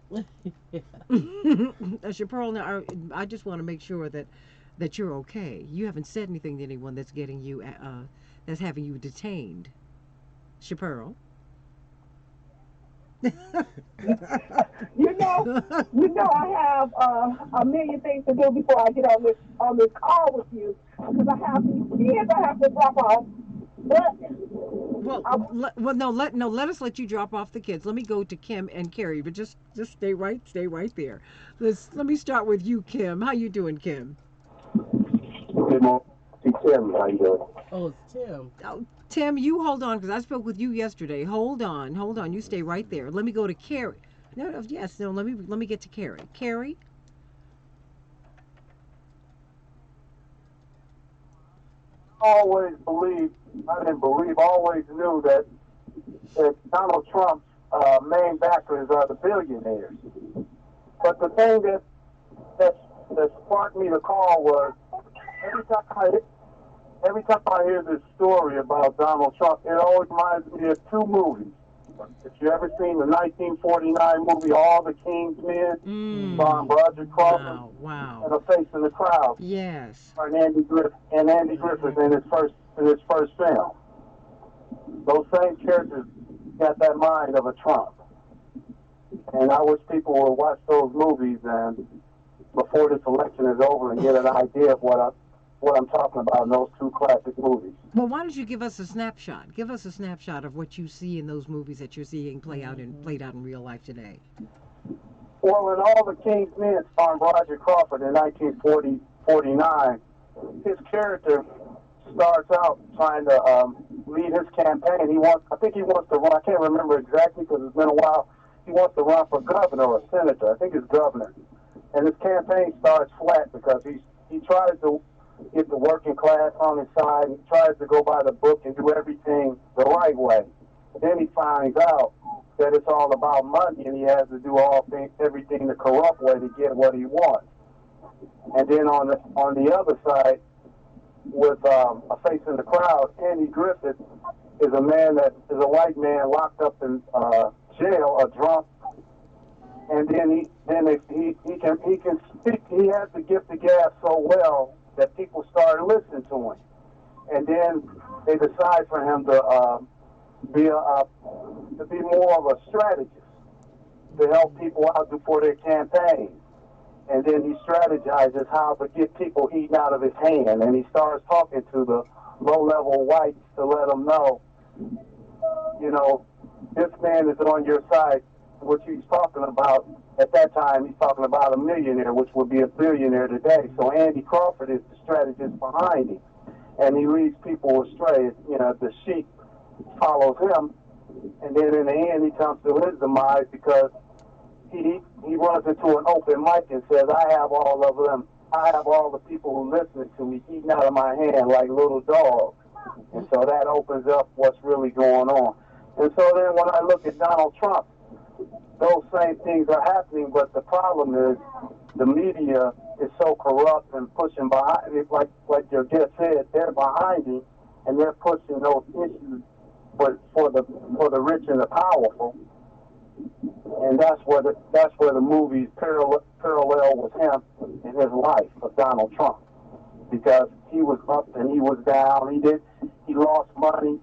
Chaparral, now I just want to make sure that you're okay. You haven't said anything to anyone that's getting you that's having you detained. Chaparral. You know, I have a million things to do before I get on this call with you, because I have these kids I have to drop off. But let us let you drop off the kids. Let me go to Kim and Carrie, but just stay right there. Let me start with you, Kim. How you doing, Kim? Good morning. Tim, how you doing? Oh, it's Tim. Oh, Tim, you hold on, because I spoke with you yesterday. Hold on. You stay right there. Let me go to Carrie. No, let me get to Carrie. Carrie? Always knew that Donald Trump's main backers are the billionaires. But the thing that sparked me to call was every time I hear this story about Donald Trump, it always reminds me of two movies. If you ever seen the 1949 movie All the King's Men, starring Roger Crawford, and A Face in the Crowd, yes, and Andy Griffith in his first film. Those same characters got that mind of a Trump, and I wish people would watch those movies and before this election is over and get an idea of what I'm talking about in those two classic movies. Well, why don't you give us a snapshot? Give us a snapshot of what you see in those movies that you're seeing played out in real life today. Well, in All the King's Men, starring Roger Crawford in 1949, his character starts out trying to lead his campaign. I think he wants to run. I can't remember exactly because it's been a while. He wants to run for governor or senator. I think it's governor. And his campaign starts flat because he tries to get the working class on his side. He tries to go by the book and do everything the right way. Then he finds out that it's all about money, and he has to do everything the corrupt way to get what he wants. And then on the other side, with A Face in the Crowd, Andy Griffith is a white man locked up in jail, a drunk. And then he can speak. He has the gift of gab so well that people started listening to him. and then they decide for him to be more of a strategist to help people out before their campaign. And then he strategizes how to get people eaten out of his hand, and he starts talking to the low-level whites to let them know, you know, this man is on your side. What he's talking about at that time, he's talking about a millionaire, which would be a billionaire today. So Andy Crawford is the strategist behind him, and he leads people astray. You know, the sheep follows him, and then in the end, he comes to his demise because he runs into an open mic and says, I have all of them. I have all the people who listen to me eating out of my hand like little dogs. And so that opens up what's really going on. And so then when I look at Donald Trump, those same things are happening, but the problem is the media is so corrupt and pushing behind it, like your guest said, they're behind it, and they're pushing those issues for the rich and the powerful. And that's where the movies parallel with him in his life of Donald Trump, because he was up and he was down. He lost money.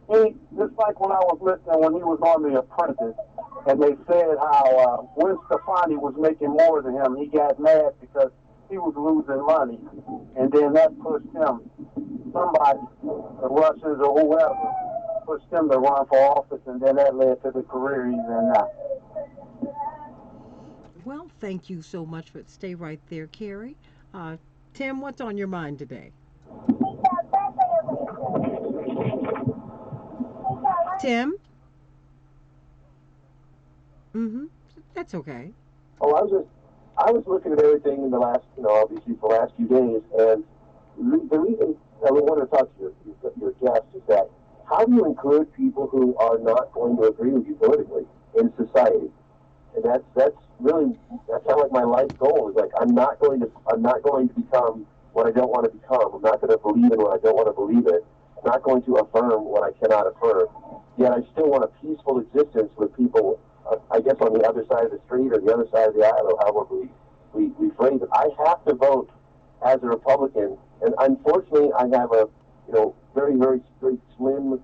Just like when I was listening when he was on The Apprentice, and they said how Gwen Stefani was making more than him. He got mad because he was losing money, and then that pushed him. Somebody, the Russians or whoever, pushed him to run for office, and then that led to the career he's in now. Well, thank you so much for stay right there, Carrie. Tim, what's on your mind today? Tim? Mm-hmm. That's okay. Oh, I was looking at everything in the last, obviously the last few days, and the reason I want to talk to your guest is that how do you include people who are not going to agree with you politically in society? And that's kind of like my life goal. Is like I'm not going to become what I don't want to become. I'm not going to believe in what I don't want to believe in. I'm not going to affirm what I cannot affirm. Yet I still want a peaceful existence with people, I guess, on the other side of the street or the other side of the aisle, or however we phrase it. I have to vote as a Republican, and unfortunately, I have a very, very, very slim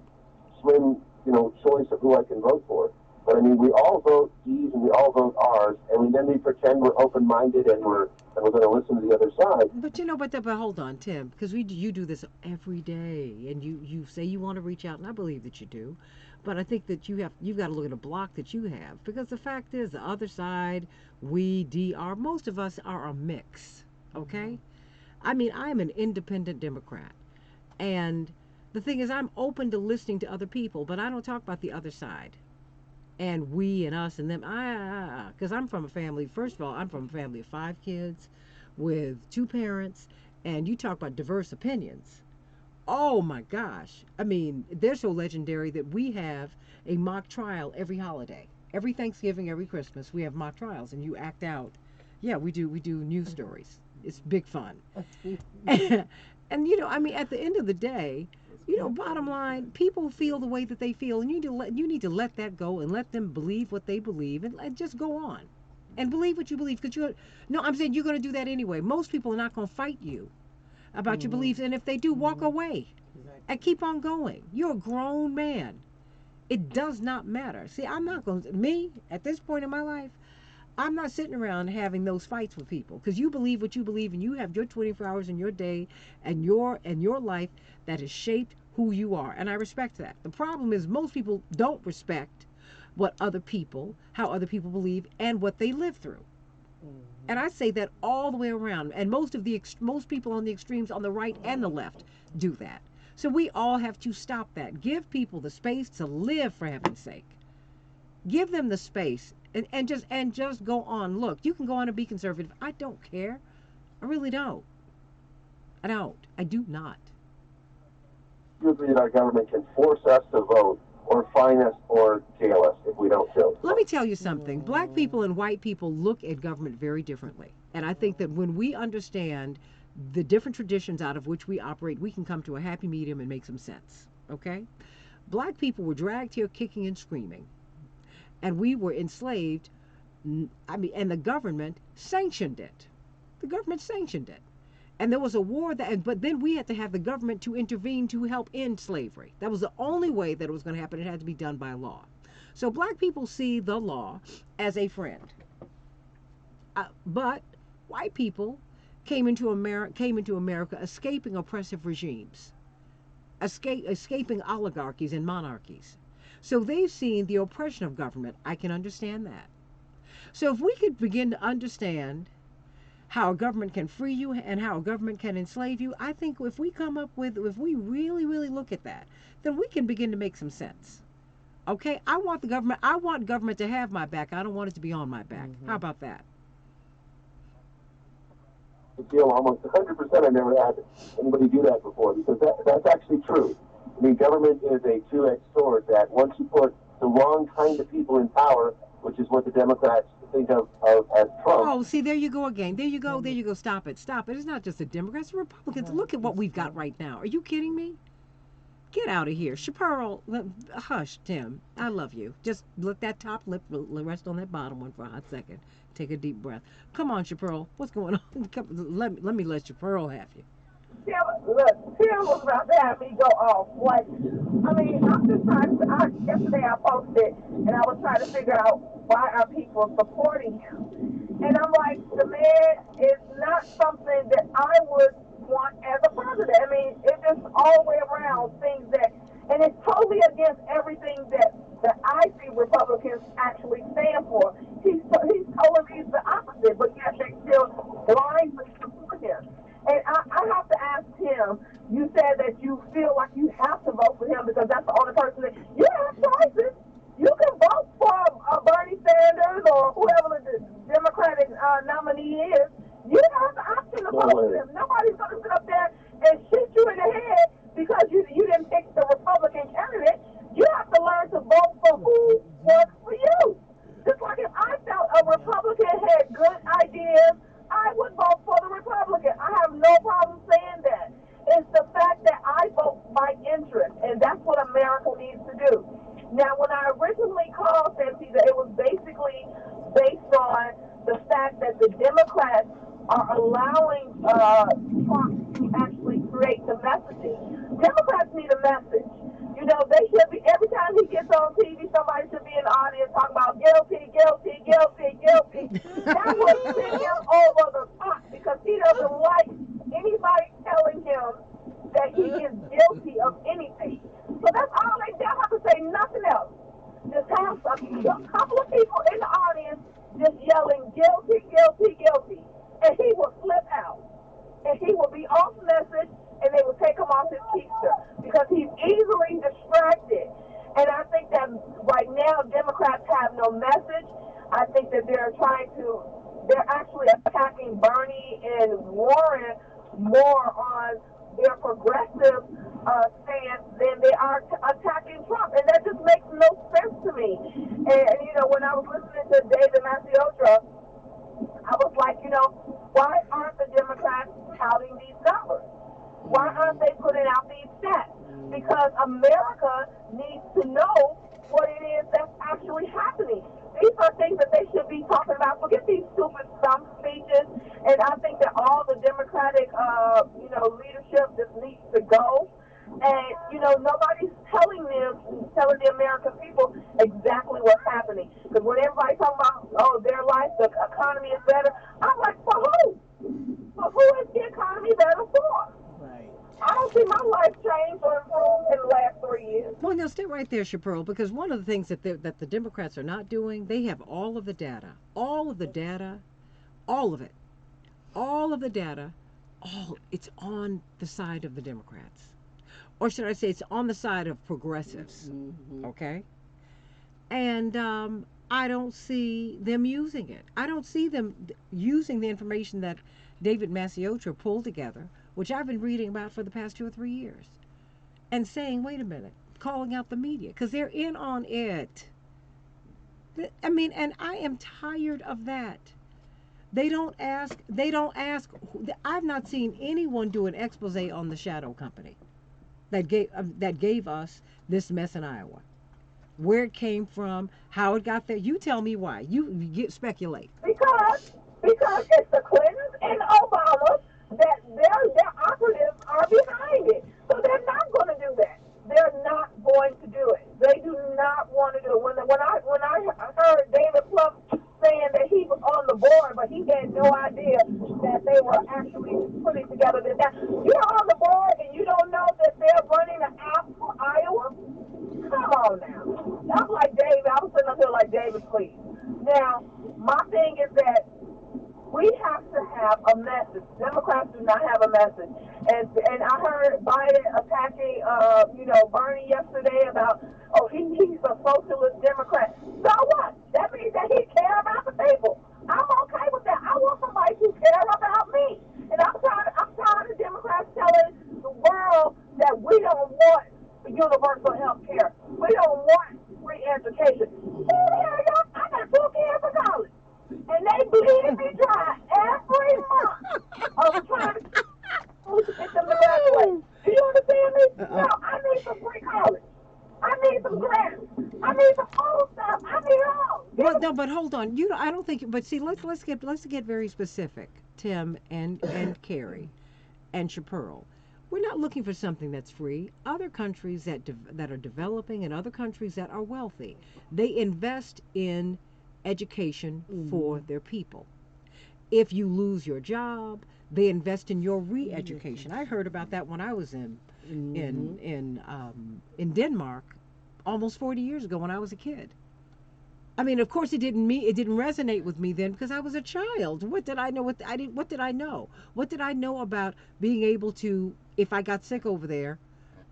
choice of who I can vote for. But I mean, we all vote D's and we all vote R's, and then we pretend we're open-minded and we're going to listen to the other side. But hold on, Tim, because you do this every day, and you say you want to reach out, and I believe that you do. But I think that you've got to look at a block that you have, because the fact is, the other side, we, DR, most of us are a mix. Okay, I mean, I am an independent Democrat, and the thing is, I'm open to listening to other people, but I don't talk about the other side. And we and us and them, because I'm from a family, first of all, I'm from a family of 5 kids with 2 parents, and you talk about diverse opinions. Oh my gosh. I mean, they're so legendary that we have a mock trial every holiday. Every Thanksgiving, every Christmas, we have mock trials, and you act out. Yeah, we do news stories. It's big fun. And I mean, at the end of the day, bottom line, people feel the way that they feel, and you need to let that go and let them believe what they believe, and just go on and believe what you believe. Because I'm saying you're going to do that anyway. Most people are not going to fight you about your beliefs, and if they do, walk away and keep on going. You're a grown man. It does not matter. See, I'm not going to, me, at this point in my life, I'm not sitting around having those fights with people, because you believe what you believe, and you have your 24 hours in your day and your life that has shaped who you are, and I respect that. The problem is most people don't respect how other people believe and what they live through. And I say that all the way around, and most people on the extremes on the right and the left do that. So we all have to stop that. Give people the space to live, for heaven's sake. Give them the space. And just go on. Look, you can go on and be conservative. I don't care. I really don't. I don't. I do not. You agree that our government can force us to vote or fine us or jail us if we don't vote? Let me tell you something. Black people and white people look at government very differently. And I think that when we understand the different traditions out of which we operate, we can come to a happy medium and make some sense. Okay? Black people were dragged here kicking and screaming. And we were enslaved, and the government sanctioned it. The government sanctioned it. And there was a war but then we had to have the government to intervene to help end slavery. That was the only way that it was going to happen. It had to be done by law. So black people see the law as a friend. But white people came into America escaping oppressive regimes, escaping oligarchies and monarchies. So they've seen the oppression of government. I can understand that. So if we could begin to understand how a government can free you and how a government can enslave you, I think if we really, really look at that, then we can begin to make some sense. Okay? I want government to have my back. I don't want it to be on my back. How about that? I feel almost 100% I never had anybody do that before, because that's actually true. I mean, government is a two-edged sword that once you put the wrong kind of people in power, which is what the Democrats think of as Trump. Oh, see, there you go again. There you go. There you go. Stop it. Stop it. It's not just the Democrats, the Republicans. Look at what we've got right now. Are you kidding me? Get out of here. Chaparral, hush, Tim. I love you. Just let that top lip rest on that bottom one for a hot second. Take a deep breath. Come on, Chaparral. What's going on? Let me let Chaparral have you. Tim was about to have me go off. Like, I mean, I'm just trying to, yesterday I posted, and I was trying to figure out why are people supporting him. And I'm like, the man is not something that I would want as a president. I mean, it's just all the way around things that, and it's totally against everything that I see Republicans actually stand for. He's totally the opposite, but yet they still blindly support him. And I have to ask him, you said that you feel like you have to vote for him because that's the only person that, you have choices. You can vote for Bernie Sanders or whoever the Democratic nominee is. You have the option to vote for him. Nobody's going to sit up there and shoot you in the head because you didn't pick the Republican candidate. You have to learn to vote for who works for you. Just like if I felt a Republican had good ideas, I would vote for the Republican. I have no problem saying that. It's the fact that I vote by interest, and that's what America needs to do. Now, when I originally called Santita, it was basically based on the fact that the Democrats are allowing Trump to actually create the messaging. Democrats need a message. You know, they should be, every time he gets on TV, somebody should be in the audience talking about guilty, guilty, guilty, guilty. That would send him over the top because he doesn't like anybody telling him that he is guilty of anything. So that's all they have to say, nothing else. Just have a couple of people in the audience just yelling guilty, guilty, guilty. And he will flip out. And he will be off message, and they will take him off his keister because he's easily distracted. And I think that right now Democrats have no message. I think that they're actually attacking Bernie and Warren more on their progressive stance than they are attacking Trump. And that just makes no sense to me. And you know, when I was listening to David Maciota, I was like, you know, why aren't the Democrats touting these numbers? Why aren't they putting out these stats? Because America needs to know what it is that's actually happening. These are things that they should be talking about. Forget these stupid stump speeches. And I think that all the Democratic, leadership just needs to go. And, you know, nobody's telling the American people exactly what's happening. Because when everybody's talking about, their life, the economy is better, I'm like, for who? For who is the economy better for? Right. I don't see my life change or improve in the last 3 years. Well, now stay right there, Chaparral, because one of the things that the Democrats are not doing, they have all of the data, all of the data, all of it, all of the data, it's on the side of the Democrats. Or should I say it's on the side of progressives, okay? And I don't see them using it. I don't see them using the information that David Maciota pulled together, which I've been reading about for the past 2 or 3 years, and saying, wait a minute, calling out the media, because they're in on it. I mean, and I am tired of that. They don't ask, I've not seen anyone do an expose on the shadow company that gave us this mess in Iowa. Where it came from, how it got there. You tell me why. You speculate. Because it's the Clintons and Obamas that their operatives are behind it. So they're not going to do that. They're not going to do it. They do not want to do it. When I heard David Plum saying that he was on the board, but he had no idea that they were actually putting together this. Now, you're on the board and you don't know that they're running an app for Iowa? Come on now. I'm like David. I was sitting up here like David, please. Now, my thing is that we have to have a message. Democrats do not have a message. And I heard Biden attacking, Bernie yesterday about, he's a socialist Democrat. So what? That means that he cares about the people. I'm okay with that. I want somebody who cares about me. And I'm tired of Democrats telling the world that we don't want universal health care. We don't want free education. I got 2 kids in college. And they bleed me dry every month of trying to get them to graduate. Do you understand me? No, I need some free college. I need some grants. I need some old stuff. I need all. Well, no, but hold on. I don't think. But see, let's get very specific, Tim and Carrie and Chaparral. We're not looking for something that's free. Other countries that are developing and other countries that are wealthy, they invest in education for their people. If you lose your job, they invest in your re-education. I heard about that when I was in Denmark almost 40 years ago when I was a kid. I mean, of course, it didn't resonate with me then because I was a child. What did I know? What did I know? What did I know about being able to, if I got sick over there,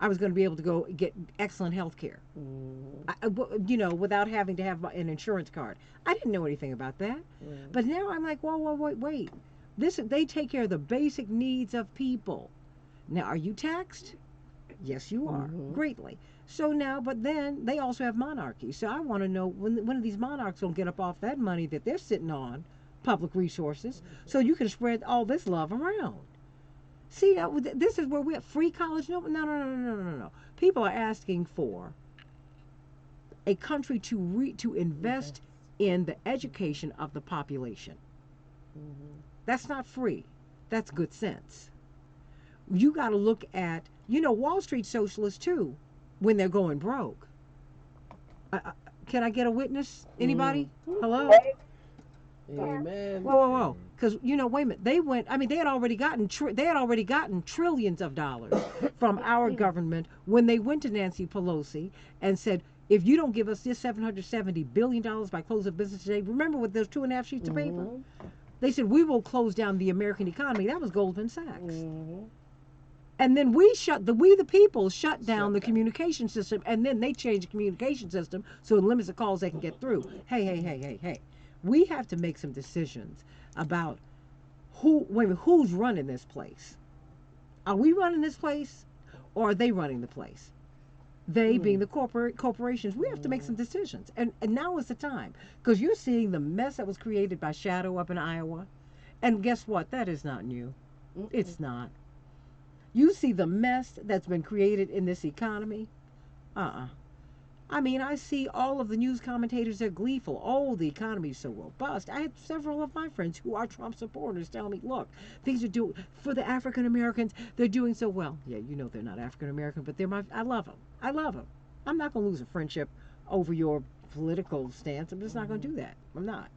I was going to be able to go get excellent health care, without having to have an insurance card. I didn't know anything about that. But now I'm like, whoa, wait. They take care of the basic needs of people. Now, are you taxed? Yes, you are, greatly. So now, but then they also have monarchy. So I want to know when these monarchs don't get up off that money that they're sitting on, public resources, so you can spread all this love around. See, this is where we have free college. No. People are asking for a country to invest in the education of the population. That's not free. That's good sense. You got to look at, Wall Street socialists too, when they're going broke. Can I get a witness? Anybody? Hello? Amen. Whoa. Because, wait a minute. They had already gotten trillions of dollars from our government when they went to Nancy Pelosi and said, if you don't give us this $770 billion by close of business today, remember with those 2.5 sheets of paper? They said, we will close down the American economy. That was Goldman Sachs. And then we the people shut down the communication system, and then they changed the communication system so it limits the calls they can get through. Hey. We have to make some decisions about who's running this place. Are we running this place, or are they running the place? They being the corporations. We have to make some decisions. And now is the time. Because you're seeing the mess that was created by Shadow up in Iowa. And guess what? That is not new. It's not. You see the mess that's been created in this economy? I see all of the news commentators, they're gleeful. Oh, the economy is so robust. I had several of my friends who are Trump supporters tell me, look, things are doing, for the African Americans, they're doing so well. Yeah, they're not African American, but I love them. I'm not going to lose a friendship over your political stance. I'm just not going to do that. I'm not.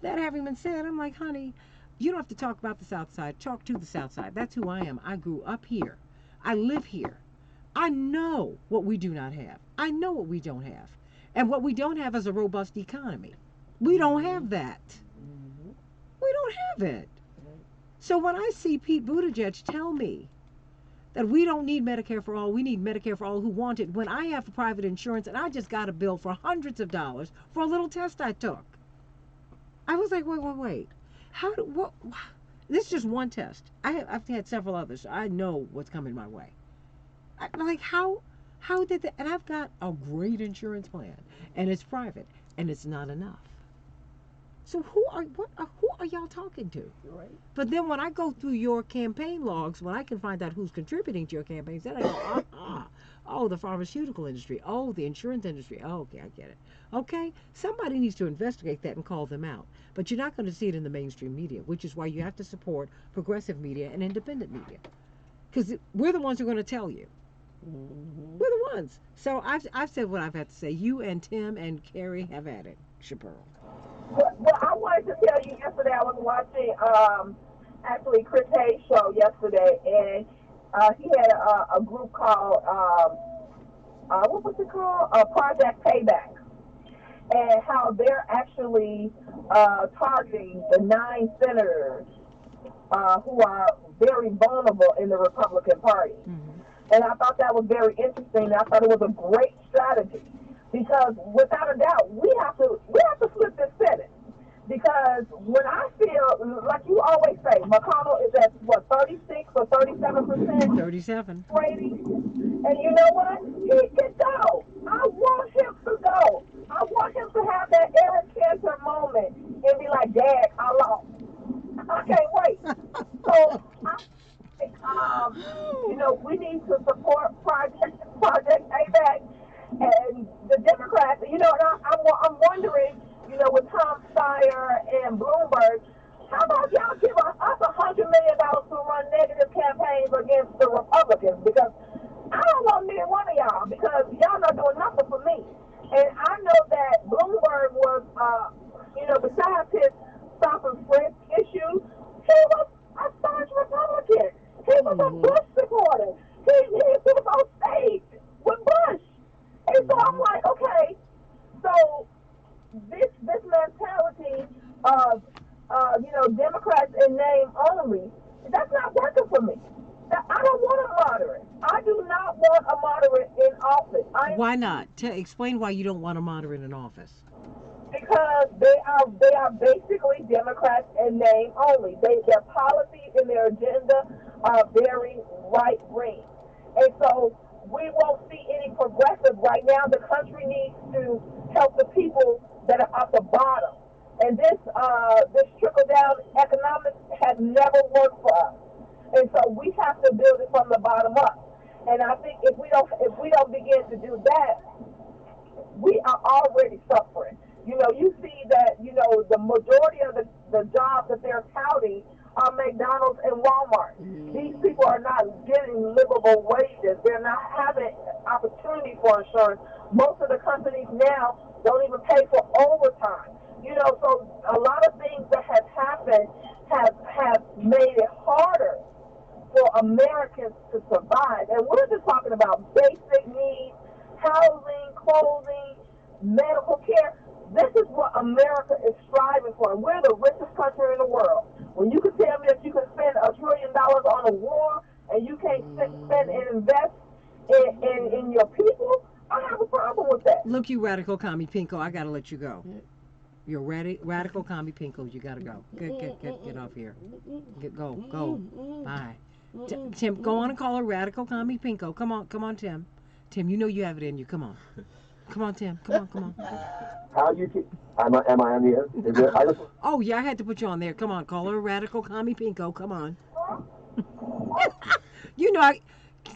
That having been said, I'm like, honey, you don't have to talk about the South Side. Talk to the South Side. That's who I am. I grew up here. I live here. I know what we do not have. I know what we don't have. And what we don't have is a robust economy. We don't have that. We don't have it. So when I see Pete Buttigieg tell me that we don't need Medicare for all, we need Medicare for all who want it, when I have private insurance and I just got a bill for hundreds of dollars for a little test I took. I was like, wait. This is just one test. I've had several others. So I know what's coming my way. I'm like, how did that? And I've got a great insurance plan, and it's private, and it's not enough. So who are y'all talking to? Right. But then when I go through your campaign logs, when I can find out who's contributing to your campaigns, then I go, Oh, the pharmaceutical industry. Oh, the insurance industry. Oh, okay, I get it. Okay, somebody needs to investigate that and call them out. But you're not going to see it in the mainstream media, which is why you have to support progressive media and independent media. Because we're the ones who are going to tell you. Mm-hmm. We're the ones. So I've said what I've had to say. You and Tim and Carrie have at it, Chappelle. Well, I wanted to tell you yesterday I was watching actually Chris Hayes' show yesterday, and he had a group called what was it called? Project Payback, and how they're actually targeting the 9 senators who are very vulnerable in the Republican Party. Mm-hmm. And I thought that was very interesting. I thought it was a great strategy because, without a doubt, we have to flip this Senate. Because when I feel, like you always say, McConnell is at what, 36 or 37%? 37. Rating. And you know what? He can go. I want him to go. I want him to have that Eric Cantor moment and be like, Dad, I lost. I can't wait. So I think, we need to support Project Payback and the Democrats. And I'm wondering, with Tom Steyer and Bloomberg, how about y'all give us $100 million to run negative campaigns against the Republicans? Because I don't want neither one of y'all, because y'all not doing nothing for me. And I know that Bloomberg was, besides his stop and frisk issue, he was a staunch Republican. He was a Bush supporter. He was on stage with Bush. And so I'm like, okay, so this mentality of Democrats in name only, that's not working for me. I don't want a moderate. I do not want a moderate in office. Why not? Explain why you don't want a moderate in office. Because they are basically Democrats in name only. Their policies and their agenda are very right wing, and so we won't see any progressive right now. The country needs to help the people that are at the bottom, and this trickle down economics has never worked for us, and so we have to build it from the bottom up. And I think if we don't begin to do that, we are already suffering. You see that, the majority of the jobs that they're touting are McDonald's and Walmart. These people are not getting livable wages. They're not having opportunity for insurance. Most of the companies now don't even pay for overtime. So a lot of things that have happened have made it harder for Americans to survive. And we're just talking about basic needs, housing, clothing, medical care. This is what America is striving for. And we're the richest country in the world. When you can tell me that you can spend $1 trillion on a war and you can't spend and invest in your people, I have a problem with that. Look, you radical commie pinko, I gotta let you go. You're radical commie pinko. You gotta go. Get off here. Go. Bye. Tim, go on and call her radical commie pinko. Come on, Tim. Tim, you know you have it in you. Come on. Come on, Tim. Come on. How you keep? Am I on the air? Oh yeah, I had to put you on there. Come on, call her radical commie pinko. Come on.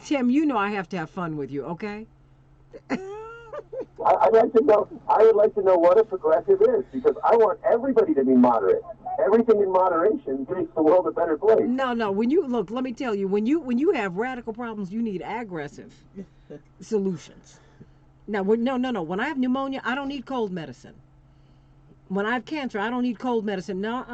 Tim, I have to have fun with you, okay? I'd like to know. I would like to know what a progressive is, because I want everybody to be moderate. Everything in moderation makes the world a better place. No. When you look, let me tell you, when you have radical problems, you need aggressive solutions. Now, no. When I have pneumonia, I don't need cold medicine. When I have cancer, I don't need cold medicine. No.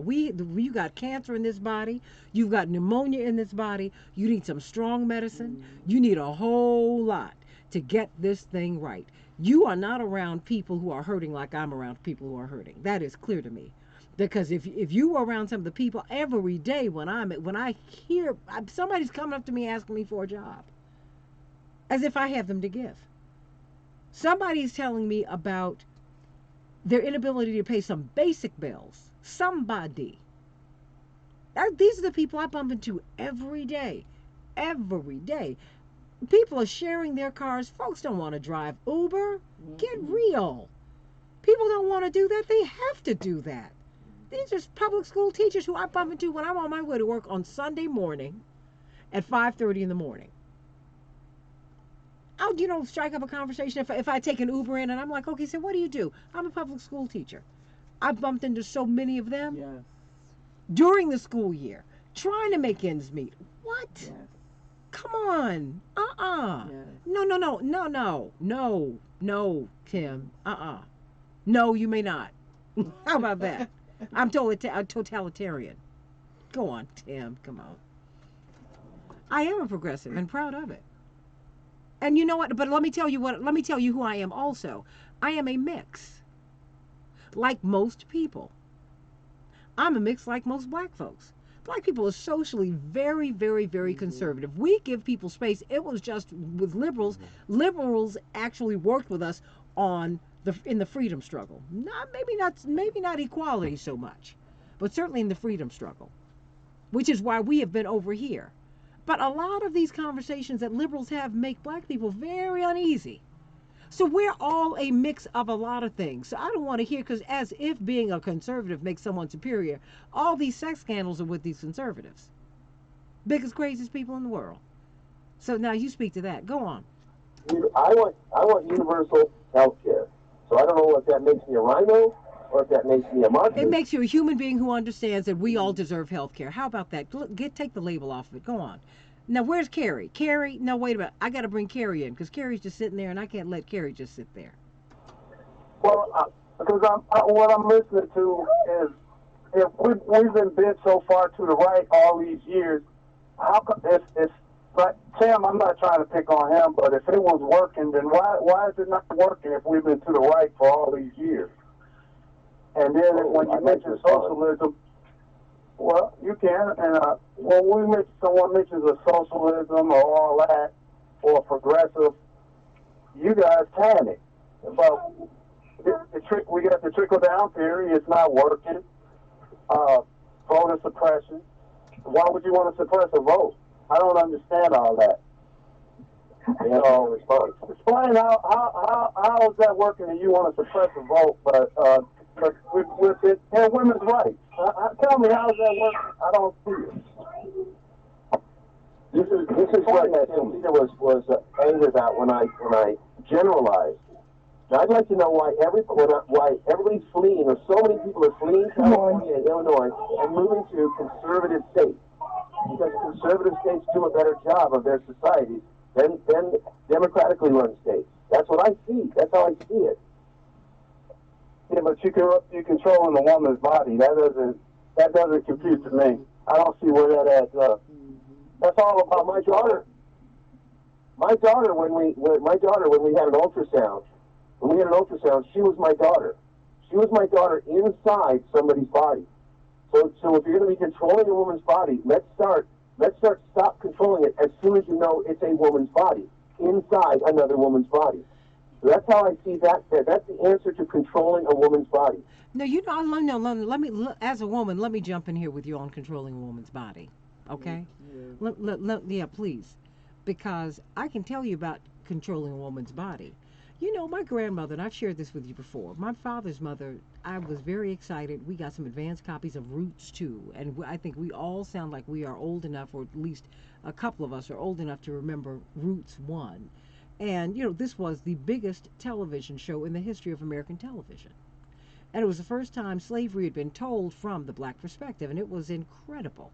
You got cancer in this body. You've got pneumonia in this body. You need some strong medicine. You need a whole lot to get this thing right. You are not around people who are hurting like I'm around people who are hurting. That is clear to me. Because if you are around some of the people every day when I hear somebody's coming up to me asking me for a job, as if I have them to give. Somebody's telling me about their inability to pay some basic bills. Somebody. These are the people I bump into every day. Every day. People are sharing their cars. Folks don't want to drive Uber. Get real. People don't want to do that. They have to do that. These are public school teachers who I bump into when I'm on my way to work on Sunday morning at 5:30 in the morning. I'll strike up a conversation if I take an Uber in and I'm like, okay, so what do you do? I'm a public school teacher. I've bumped into so many of them during the school year trying to make ends meet. What? Yes. Come on. Yes. No, Tim. No, you may not. How about that? I'm totalitarian. Go on, Tim. Come on. I am a progressive and proud of it. And you know what? But let me tell you who I am also. I am a mix. Like most people. I'm a mix like most black folks. Black people are socially very, very, very conservative. We give people space. It was just with liberals. Liberals actually worked with us in the freedom struggle. Maybe not equality so much, but certainly in the freedom struggle, which is why we have been over here. But a lot of these conversations that liberals have make black people very uneasy. So we're all a mix of a lot of things. So I don't want to hear, because as if being a conservative makes someone superior, all these sex scandals are with these conservatives. Biggest, craziest people in the world. So now you speak to that. Go on. I want universal health care. So I don't know if that makes me a rhino or if that makes me a Marxist. It makes you a human being who understands that we all deserve health care. How about that? Take the label off of it. Go on. Now, where's Carrie? Carrie? No, wait a minute. I got to bring Carrie in because Carrie's just sitting there, and I can't let Carrie just sit there. Well, because what I'm listening to is, if we've been bent so far to the right all these years, how come it's like Sam? I'm not trying to pick on him, but if it was working, then why is it not working if we've been to the right for all these years? And then when you mention socialism. Well, you can, and when someone mentions a socialism or all that, or progressive, you guys panic. But we got the trickle-down theory. It's not working. Voter suppression. Why would you want to suppress a vote? I don't understand all that. Explain how is that working and you want to suppress a vote, but with it and women's rights. Tell me, how does that work? I don't see it. This is what Santita was angry about when I generalized. Now, I'd like to know why everybody's fleeing, or so many people are fleeing California and Illinois and moving to conservative states, because conservative states do a better job of their societies than democratically run states. That's what I see. That's how I see it. Yeah, but you're controlling the woman's body. That doesn't compute to me. I don't see where that adds up. That's all about my daughter. My daughter, when we had an ultrasound, she was my daughter. She was my daughter inside somebody's body. So if you're going to be controlling a woman's body, let's stop controlling it as soon as you know it's a woman's body inside another woman's body. So that's how I see that. That's the answer to controlling a woman's body. No, let me, as a woman, let me jump in here with you on controlling a woman's body. Okay? Yeah, please. Because I can tell you about controlling a woman's body. You know, my grandmother, and I've shared this with you before, my father's mother, I was very excited. We got some advanced copies of Roots 2, and I think we all sound like we are old enough, or at least a couple of us are old enough to remember Roots 1. And, you know, this was the biggest television show in the history of American television. And it was the first time slavery had been told from the black perspective, and it was incredible.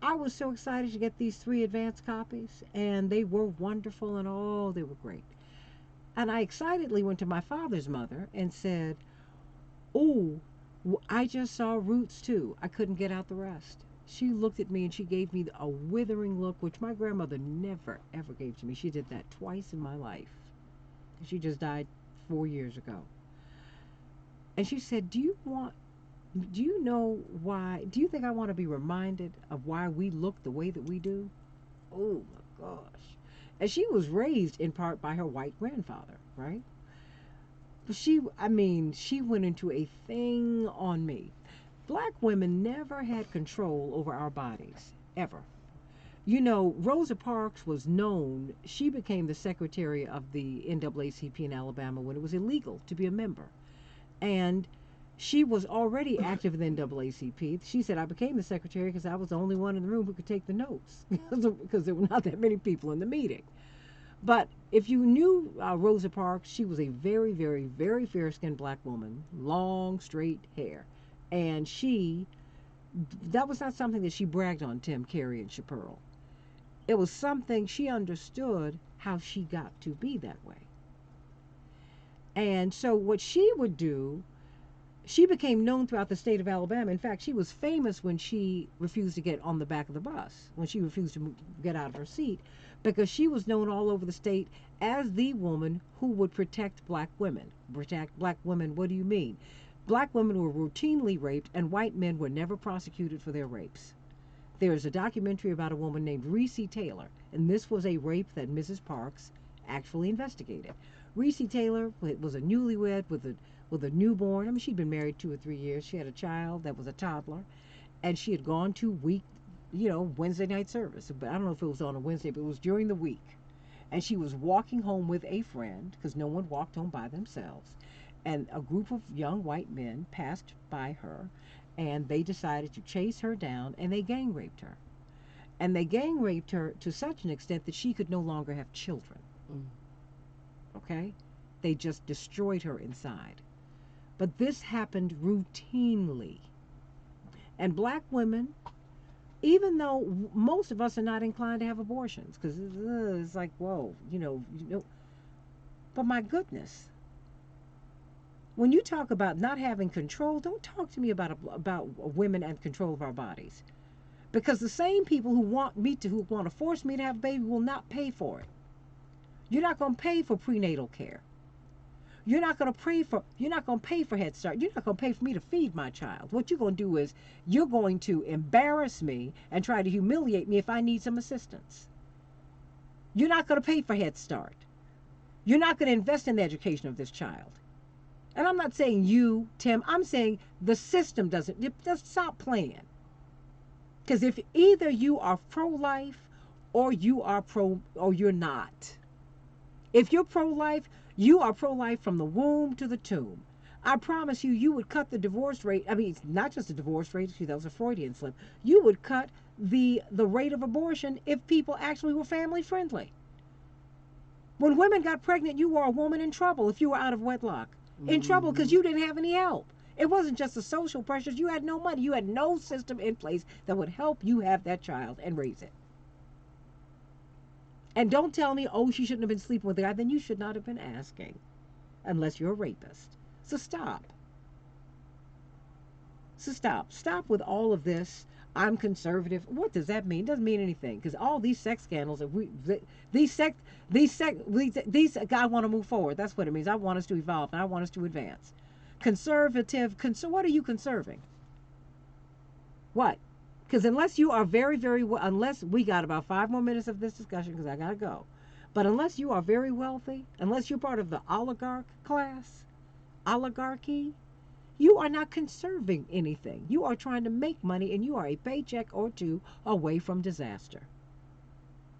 I was so excited to get these 3 advanced copies, and they were wonderful, and oh, they were great. And I excitedly went to my father's mother and said, oh, I just saw Roots 2. I couldn't get out the rest. She looked at me and she gave me a withering look, which my grandmother never, ever gave to me. She did that twice in my life. She just died 4 years ago. And she said, do you know why, do you think I want to be reminded of why we look the way that we do? Oh my gosh. And she was raised in part by her white grandfather, right? But she went into a thing on me. Black women never had control over our bodies, ever. You know, Rosa Parks was known, she became the secretary of the NAACP in Alabama when it was illegal to be a member. And she was already active in the NAACP. She said, I became the secretary because I was the only one in the room who could take the notes because there were not that many people in the meeting. But if you knew Rosa Parks, she was a very, very, very fair-skinned black woman, long, straight hair. And that was not something that she bragged on Tim, Carrie, and Chappelle. It was something she understood how she got to be that way. And so what she would do, she became known throughout the state of Alabama. In fact, she was famous when she refused to get on the back of the bus, when she refused to get out of her seat, because she was known all over the state as the woman who would protect black women. Protect black women, what do you mean? Black women were routinely raped, and white men were never prosecuted for their rapes. There's a documentary about a woman named Reese Taylor, and this was a rape that Mrs. Parks actually investigated. Reese Taylor was a newlywed with a newborn. I mean, she'd been married 2 or 3 years. She had a child that was a toddler, and she had gone to Wednesday night service. But I don't know if it was on a Wednesday, but it was during the week. And she was walking home with a friend, because no one walked home by themselves. And a group of young white men passed by her, and they decided to chase her down, and they gang raped her. And they gang raped her to such an extent that she could no longer have children. Okay? They just destroyed her inside. But this happened routinely. And black women, even though most of us are not inclined to have abortions, because it's like, whoa, but my goodness, when you talk about not having control, don't talk to me about women and control of our bodies, because the same people who want to force me to have a baby will not pay for it. You're not going to pay for prenatal care. You're not going to pay for Head Start. You're not going to pay for me to feed my child. What you're going to do is you're going to embarrass me and try to humiliate me if I need some assistance. You're not going to pay for Head Start. You're not going to invest in the education of this child. And I'm not saying you, Tim, I'm saying the system doesn't. Just stop playing. Because if either you are pro-life or you are or you're not. If you're pro-life, you are pro-life from the womb to the tomb. I promise you, you would cut the divorce rate. I mean, it's not just the divorce rate. That was a Freudian slip. You would cut the rate of abortion if people actually were family friendly. When women got pregnant, you were a woman in trouble if you were out of wedlock. In trouble because you didn't have any help. It wasn't just the social pressures. You had no money. You had no system in place that would help you have that child and raise it. And don't tell me, oh, she shouldn't have been sleeping with the guy. Then you should not have been asking, unless you're a rapist. So stop. Stop with all of this. I'm conservative. What does that mean? It doesn't mean anything, because all these sex scandals, I want to move forward. That's what it means. I want us to evolve, and I want us to advance. What are you conserving? What? Because unless you are very, very unless we got about 5 more minutes of this discussion, because I gotta go. But unless you are very wealthy, unless you're part of the oligarchy, you are not conserving anything. You are trying to make money, and you are a paycheck or two away from disaster,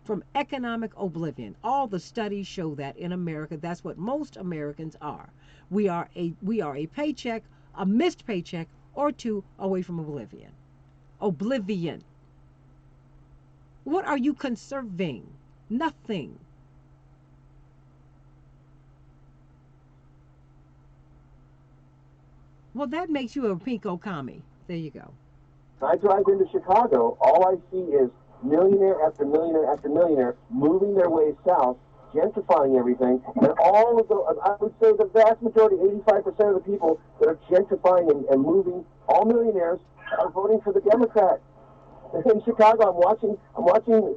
from economic oblivion. All the studies show that in America, that's what most Americans are. We are a paycheck, a missed paycheck or two away from oblivion. What are you conserving? Nothing. Well, that makes you a pinko commie. There you go. I drive into Chicago, all I see is millionaire after millionaire after millionaire moving their way south, gentrifying everything, and all of the, I would say the vast majority, 85% of the people that are gentrifying and moving, all millionaires, are voting for the Democrats. In Chicago, I'm watching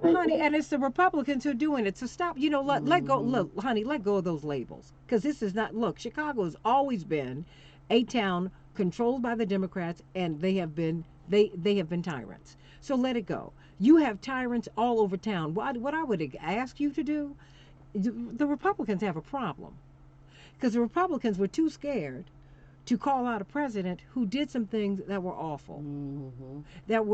honey, and it's the Republicans who are doing it. So stop, let go, look, honey, let go of those labels. Because this is not, look, Chicago has always been a town controlled by the Democrats, and they have been tyrants. So let it go. You have tyrants all over town. What I would ask you to do, the Republicans have a problem. Because the Republicans were too scared to call out a president who did some things that were awful, that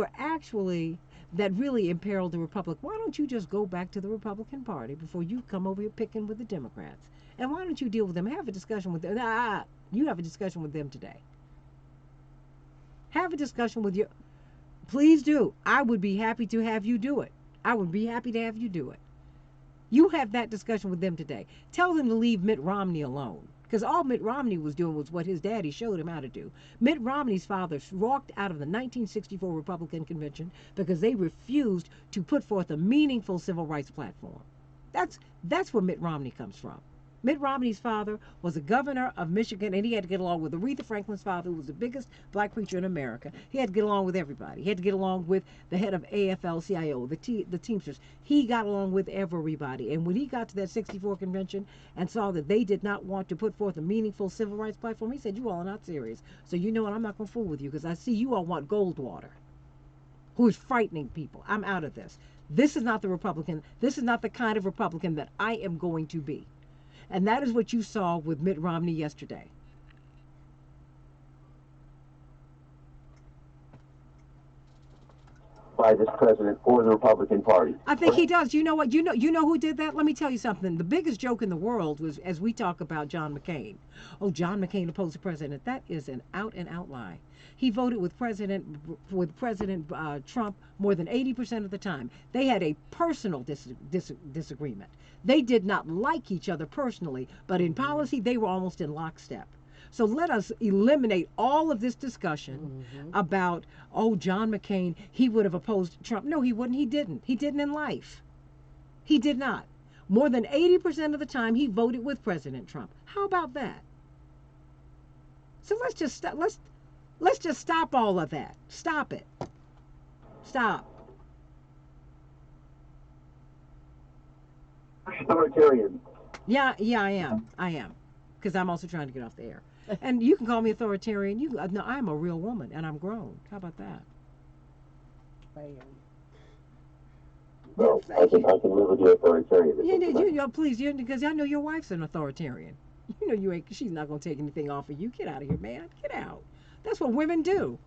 really imperiled the Republic. Why don't you just go back to the Republican Party before you come over here picking with the Democrats? And why don't you deal with them? Have a discussion with them. You have a discussion with them today. Have a discussion with your... Please do. I would be happy to have you do it. You have that discussion with them today. Tell them to leave Mitt Romney alone. Because all Mitt Romney was doing was what his daddy showed him how to do. Mitt Romney's father walked out of the 1964 Republican convention because they refused to put forth a meaningful civil rights platform. That's where Mitt Romney comes from. Mitt Romney's father was a governor of Michigan, and he had to get along with Aretha Franklin's father, who was the biggest black preacher in America. He had to get along with everybody. He had to get along with the head of AFL-CIO, the Teamsters. He got along with everybody. And when he got to that 64 convention and saw that they did not want to put forth a meaningful civil rights platform, he said, you all are not serious. So you know what, I'm not going to fool with you because I see you all want Goldwater, who is frightening people. I'm out of this. This is not the Republican. This is not the kind of Republican that I am going to be. And that is what you saw with Mitt Romney yesterday. By this president or the Republican Party. I think he does. You know what? You know who did that? Let me tell you something. The biggest joke in the world was as we talk about John McCain. Oh, John McCain opposed the president. That is an out and out lie. He voted with President Trump more than 80% of the time. They had a personal disagreement. They did not like each other personally, but in policy they were almost in lockstep. So let us eliminate all of this discussion about, oh, John McCain, he would have opposed Trump. No, he wouldn't. He didn't. He didn't in life. He did not. More than 80% of the time he voted with President Trump. How about that? So let's just stop all of that. Stop it. Stop. Authoritarian. Yeah, I am. Because I'm also trying to get off the air. And you can call me authoritarian. No, I'm a real woman, and I'm grown. How about that? Well, I can live with the authoritarian. Please, because I know your wife's an authoritarian. You know you ain't. She's not gonna take anything off of you. Get out of here, man. Get out. That's what women do.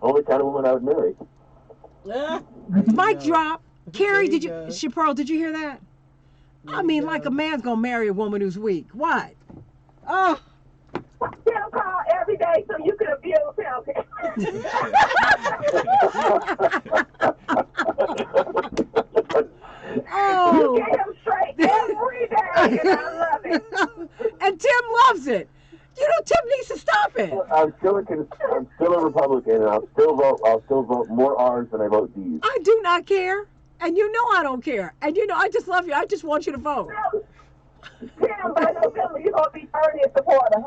Only kind of woman I would marry. Mic drop. Carrie, Chaparral, did you hear that? I mean, like a man's gonna marry a woman who's weak. What? Oh. Tell call every day so you can abuse him. Oh. You get him straight every day, and I love it. And Tim loves it. You know, Tim needs to stop it. I'm still a Republican, and I'll still vote more R's than I vote D's. I do not care, and you know I don't care, and you know I just love you. I just want you to vote. Tim, by November, you're gonna be Bernie supporter.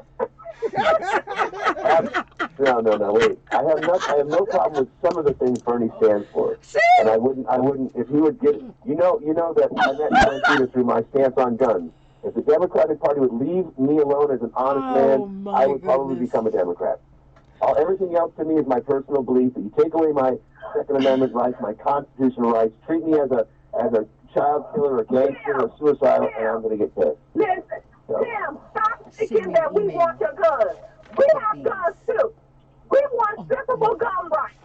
No, wait. I have no problem with some of the things Bernie stands for. See? And I wouldn't, if he would get, you know that I met Santita through my stance on guns. If the Democratic Party would leave me alone as an honest man, I would probably become a Democrat. Everything else to me is my personal belief that you take away my Second Amendment rights, my constitutional rights, treat me as a child killer or gangster or suicidal, and I'm going to get pissed. Listen, Tim, stop thinking that we want your guns. We have guns too. We want strippable gun rights.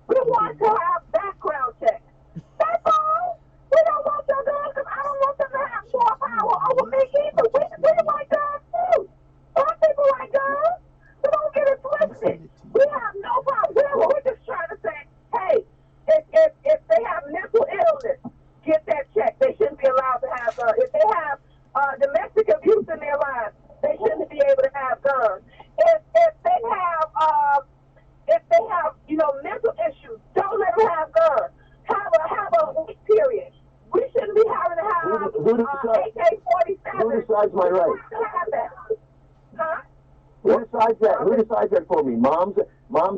We want to have background checks. That's all. We don't want your guns because I don't want them to have more power over me either. We like guns too. Black people like guns. So don't get it twisted. We have no problem. We're just trying to say, hey, if they have mental illness, get that checked. They shouldn't be allowed to have guns. If they have domestic abuse in their lives, they shouldn't be able to have guns. If they have mental issues, don't let them have guns. Have a week period. We shouldn't be having to have AK-47. Who decides my rights? Huh? Who decides that? Who decides that for me? Moms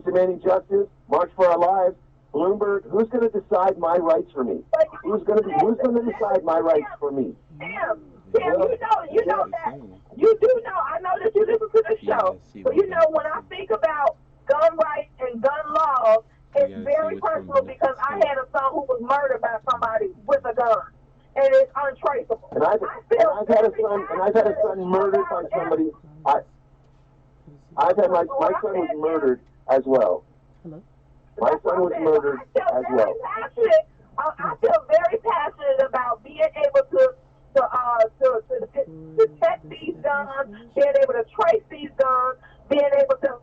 demanding justice. March for Our Lives. Bloomberg. Who's going to decide my rights for me? Who's going to decide my rights for me? Tim, you know that. You do know. I know that you listen to the show. So you know when I think about gun rights and gun laws, it's very personal because I had a son who was murdered by somebody with a gun, and it's untraceable. And I've had a son murdered by somebody. My son was murdered as well. My son was murdered as well. I feel very passionate about being able to detect these guns, being able to trace these guns, being able to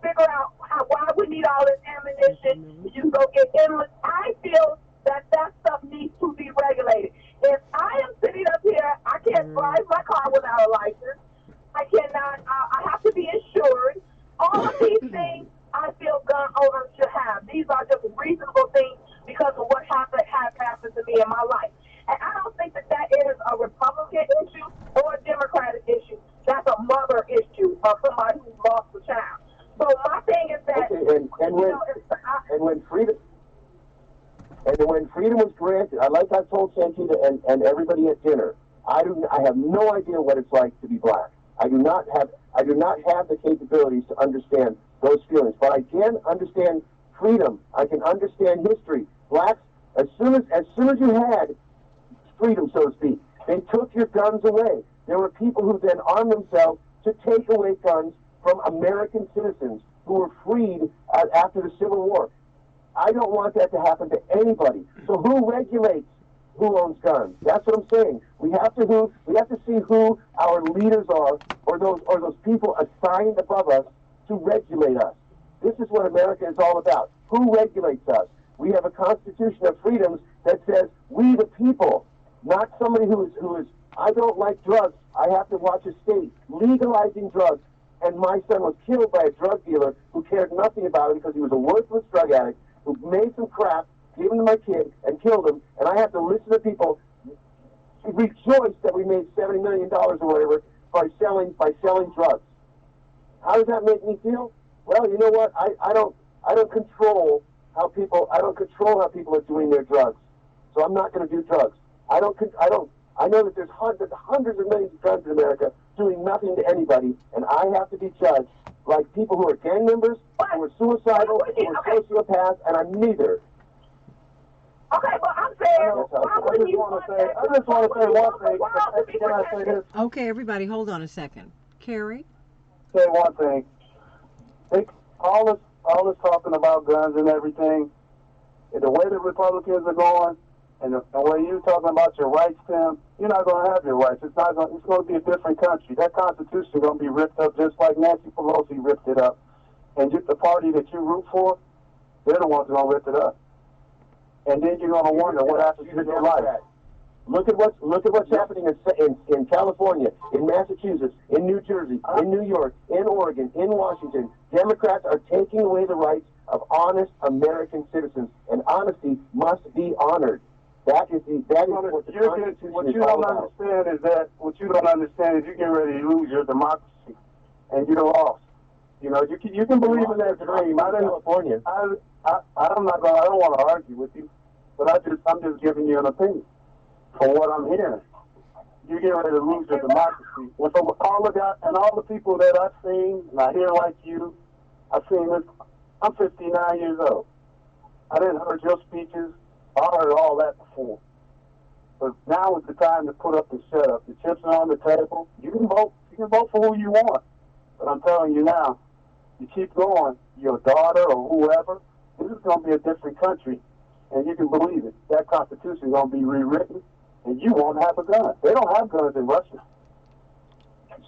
figure out why we need all this ammunition. You go get endless. I feel that stuff needs to be regulated. If I am my car without a license. I cannot, I have to be insured. All of these things I feel gun owners should have. These are just reasonable things because of what has happened to me in my life. And I don't think that is a Republican issue or a Democratic issue. That's a mother issue of somebody who lost a child. So my thing is that, when freedom was granted, like I told Santita and everybody at dinner, I have no idea what it's like to be black. I do not have the capabilities to understand those feelings, but I can understand freedom. I can understand history. Blacks, as soon as you had freedom, so to speak, they took your guns away. There were people who then armed themselves to take away guns from American citizens who were freed after the Civil War. I don't want that to happen to anybody. So who regulates who owns guns? That's what I'm saying. We have to see who our leaders are, or those people assigned above us to regulate us. This is what America is all about. Who regulates us? We have a Constitution of freedoms that says we the people, not somebody who is I don't like drugs. I have to watch a state legalizing drugs, and my son was killed by a drug dealer who cared nothing about it because he was a worthless drug addict who made some crap, gave him to my kid, and killed him. And I have to listen to people rejoice that we made $70 million or whatever by selling drugs. How does that make me feel? Well, you know what? I don't control how people are doing their drugs. So I'm not going to do drugs. I know that there's hundreds of millions of guns in America doing nothing to anybody, and I have to be judged like people who are gang members, who are suicidal, who are sociopaths, and I'm neither. Okay, but I'm saying, I just want to say one thing. Can I say this? Okay, everybody, hold on a second. Carrie? Say one thing. All this talking about guns and everything, the way the Republicans are going, and the way you're talking about your rights, Tim, you're not going to have your rights. It's going to be a different country. That Constitution is going to be ripped up just like Nancy Pelosi ripped it up. And just the party that you root for, they're the ones going to rip it up. And then you're going to wonder what happens to your life. Look at what's happening in California, in Massachusetts, in New Jersey, in New York, in Oregon, in Washington. Democrats are taking away the rights of honest American citizens, and honesty must be honored. That is what the Constitution is all about. What you don't understand is you're getting ready to lose your democracy, and you're lost. You know, you can believe in that dream. I don't want to argue with you, but I'm just giving you an opinion from what I'm hearing. You're getting ready to lose your democracy. And from all the people that I've seen, and I hear like you, I've seen this. I'm 59 years old. I didn't heard your speeches. I heard all that before. But now is the time to put up and shut up. The chips are on the table. You can vote. You can vote for who you want. But I'm telling you now, you keep going, your daughter or whoever, this is going to be a different country. And you can believe it. That Constitution is going to be rewritten, and you won't have a gun. They don't have guns in Russia.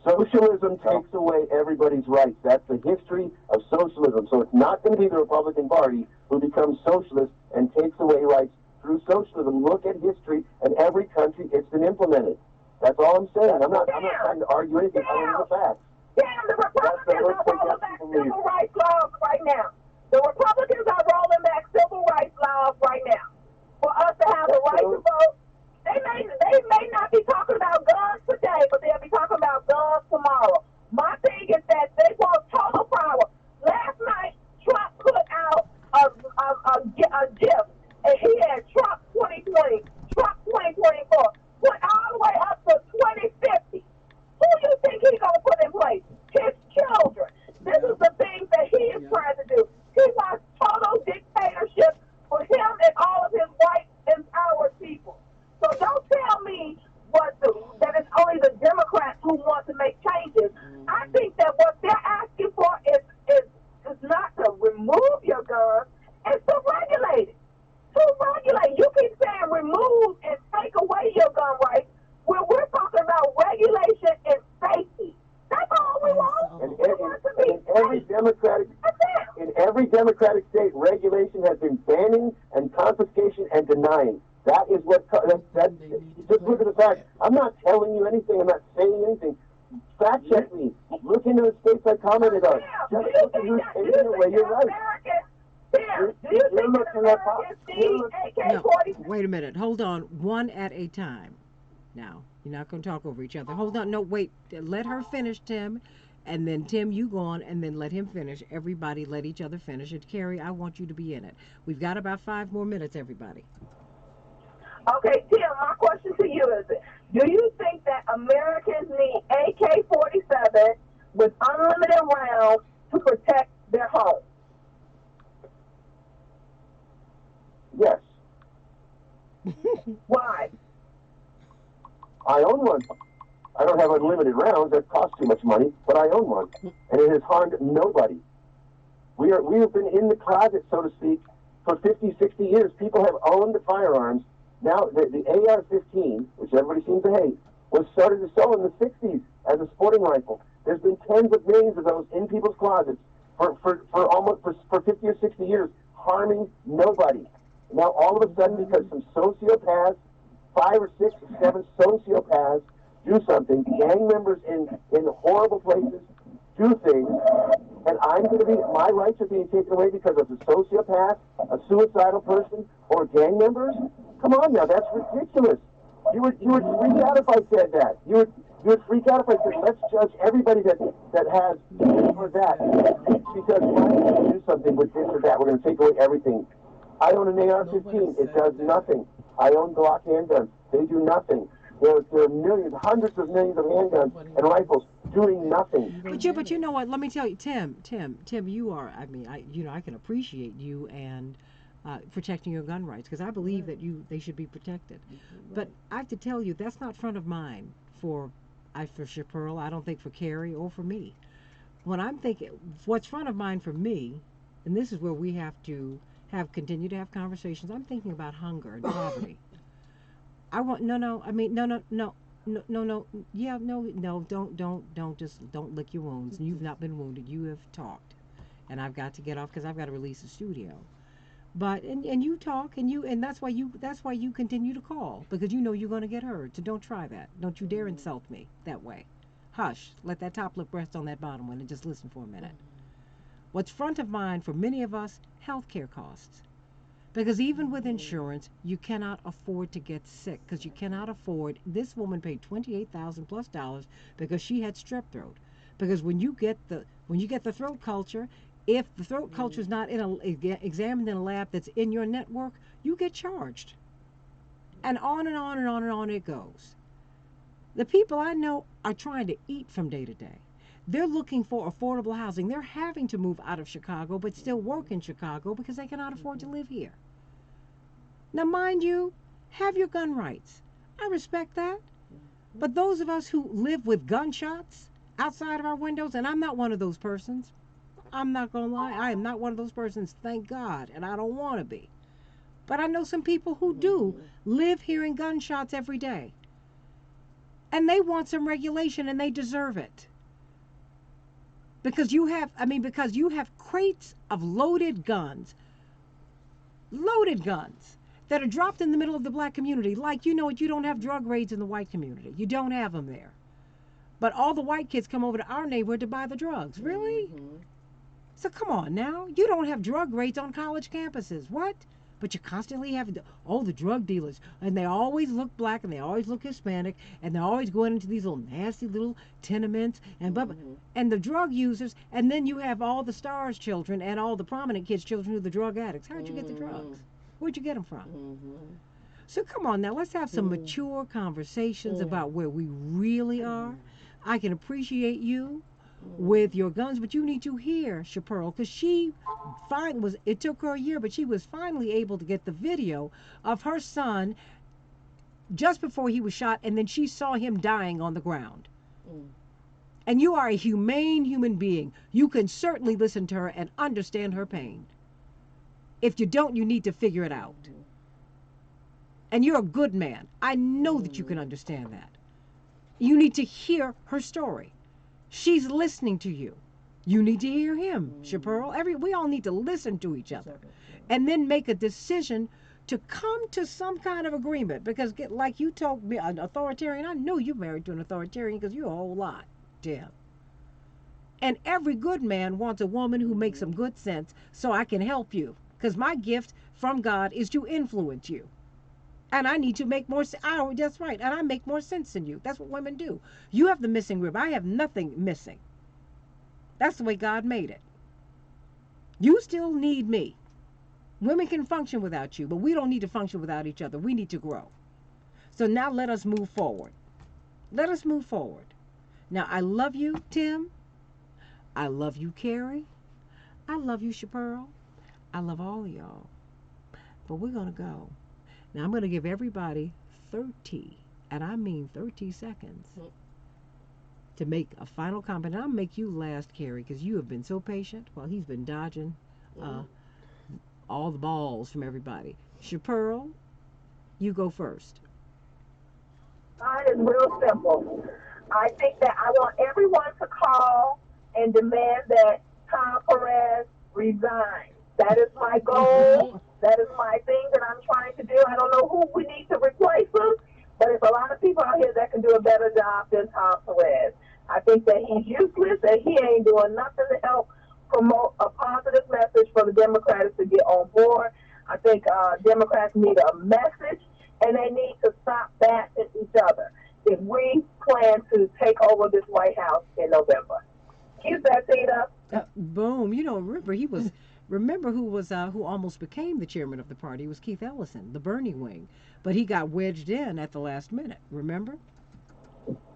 Socialism takes away everybody's rights. That's the history of socialism. So it's not going to be the Republican Party who becomes socialist and takes away rights through socialism. Look at history, and every country it's been implemented. That's all I'm saying. I'm not trying to argue anything other than the facts. Damn, the Republicans are rolling back civil rights laws right now. The Republicans are rolling back civil rights laws right now. For us to have the right to vote, they may not be talking about guns today, but they'll be talking about guns tomorrow. My thing is that they want total power. Last night, Trump put out a GIF, and he had Trump 2020, Trump 2024, put all the way up to 2050. Who do you think he's going to put in place? His children. This is the thing that Just look at the facts. I'm not telling you anything. I'm not saying anything. Fact check me. Look into the states I commented on. Just look at who's taking it away. You're right. No, wait a minute. Hold on. One at a time. Now, you're not going to talk over each other. Hold on. No, wait. Let her finish, Tim. And then, Tim, you go on, and then let him finish. Everybody let each other finish. And, Carrie, I want you to be in it. We've got about 5 more minutes, everybody. Okay, Tim, my question to you is, do you think that Americans need AK-47 with unlimited rounds to protect their home? Yes. Why? I own one. I don't have unlimited rounds. That costs too much money, but I own one. And it has harmed nobody. We have been in the closet, so to speak, for 50, 60 years. People have owned firearms. Now, the AR-15, which everybody seems to hate, was started to sell in the 60s as a sporting rifle. There's been tens of millions of those in people's closets for 50 or 60 years, harming nobody. Now, all of a sudden, because some sociopaths, 5 or 6 or 7 sociopaths do something, gang members in horrible places do things, and my rights are being taken away because of a sociopath, a suicidal person, or gang members? Come on now, that's ridiculous. You would freak out if I said that. You would freak out if I said, let's judge everybody that has this or that because why would you do something with this or that? We're going to take away everything. I own an AR-15. It does nothing. I own Glock handguns. They do nothing. There are millions, hundreds of millions of handguns and rifles doing nothing. But you know what? Let me tell you, Tim, you are. I mean, I can appreciate you and protecting your gun rights because I believe that they should be protected. But I have to tell you, that's not front of mind for Chaparral. I don't think for Carrie or for me. When I'm thinking, what's front of mind for me, and this is where we have to continue to have conversations. I'm thinking about hunger and poverty. I want no, don't lick your wounds. You've not been wounded. You have talked, and I've got to get off because I've got to release the studio. But and you talk and that's why you continue to call because you know you're going to get heard. So don't try that. Don't you dare insult me that way. Hush. Let that top lip rest on that bottom one and just listen for a minute. What's front of mind for many of us? Healthcare costs. Because even with insurance, you cannot afford to get sick because you cannot afford. This woman paid $28,000+ because she had strep throat. Because when you get the throat culture, if the throat culture is not examined in a lab that's in your network, you get charged. And on and on and on and on it goes. The people I know are trying to eat from day to day. They're looking for affordable housing. They're having to move out of Chicago but still work in Chicago because they cannot afford to live here. Now, mind you, have your gun rights. I respect that. But those of us who live with gunshots outside of our windows, and I'm not one of those persons. I'm not going to lie. I am not one of those persons, thank God, and I don't want to be. But I know some people who do live hearing gunshots every day. And they want some regulation, and they deserve it. Because you have crates of loaded guns that are dropped in the middle of the black community. Like, you don't have drug raids in the white community. You don't have them there. But all the white kids come over to our neighborhood to buy the drugs. Really? So come on now. You don't have drug raids on college campuses. What? But you constantly have the drug dealers, and they always look black, and they always look Hispanic, and they're always going into these little nasty little tenements, and and the drug users, and then you have all the stars' children and all the prominent kids' children who are the drug addicts. How'd you get the drugs? Where'd you get them from? So come on now, let's have some mature conversations about where we really are. I can appreciate you with your guns, but you need to hear Chaparral, because it took her a year, but she was finally able to get the video of her son just before he was shot, and then she saw him dying on the ground. And you are a humane human being. You can certainly listen to her and understand her pain. If you don't, you need to figure it out. And you're a good man. I know that you can understand that. You need to hear her story. She's listening to you. You need to hear him, Chaparral. We all need to listen to each other and then make a decision to come to some kind of agreement. Because, like you told me, an authoritarian, I know you're married to an authoritarian because you're a whole lot, Tim. And every good man wants a woman who makes some good sense so I can help you. Because my gift from God is to influence you. And I need to make more sense. That's right. And I make more sense than you. That's what women do. You have the missing rib. I have nothing missing. That's the way God made it. You still need me. Women can function without you, but we don't need to function without each other. We need to grow. So now let us move forward. Let us move forward. Now, I love you, Tim. I love you, Carrie. I love you, Chaparral. I love all of y'all. But we're going to go. Now, I'm going to give everybody 30, and I mean 30 seconds, to make a final comment. And I'll make you last, Carrie, because you have been so patient while he's been dodging all the balls from everybody. Chaparral, you go first. Mine is real simple. I think that I want everyone to call and demand that Tom Perez resign. That is my goal. That is my thing that I'm trying to do. I don't know who we need to replace him, but there's a lot of people out here that can do a better job than Tom Perez. I think that he's useless, and he ain't doing nothing to help promote a positive message for the Democrats to get on board. I think Democrats need a message, and they need to stop bashing each other if we plan to take over this White House in November. Keep that seat up. Boom. You know, remember who almost became the chairman of the party was Keith Ellison, the Bernie wing, but he got wedged in at the last minute. Remember?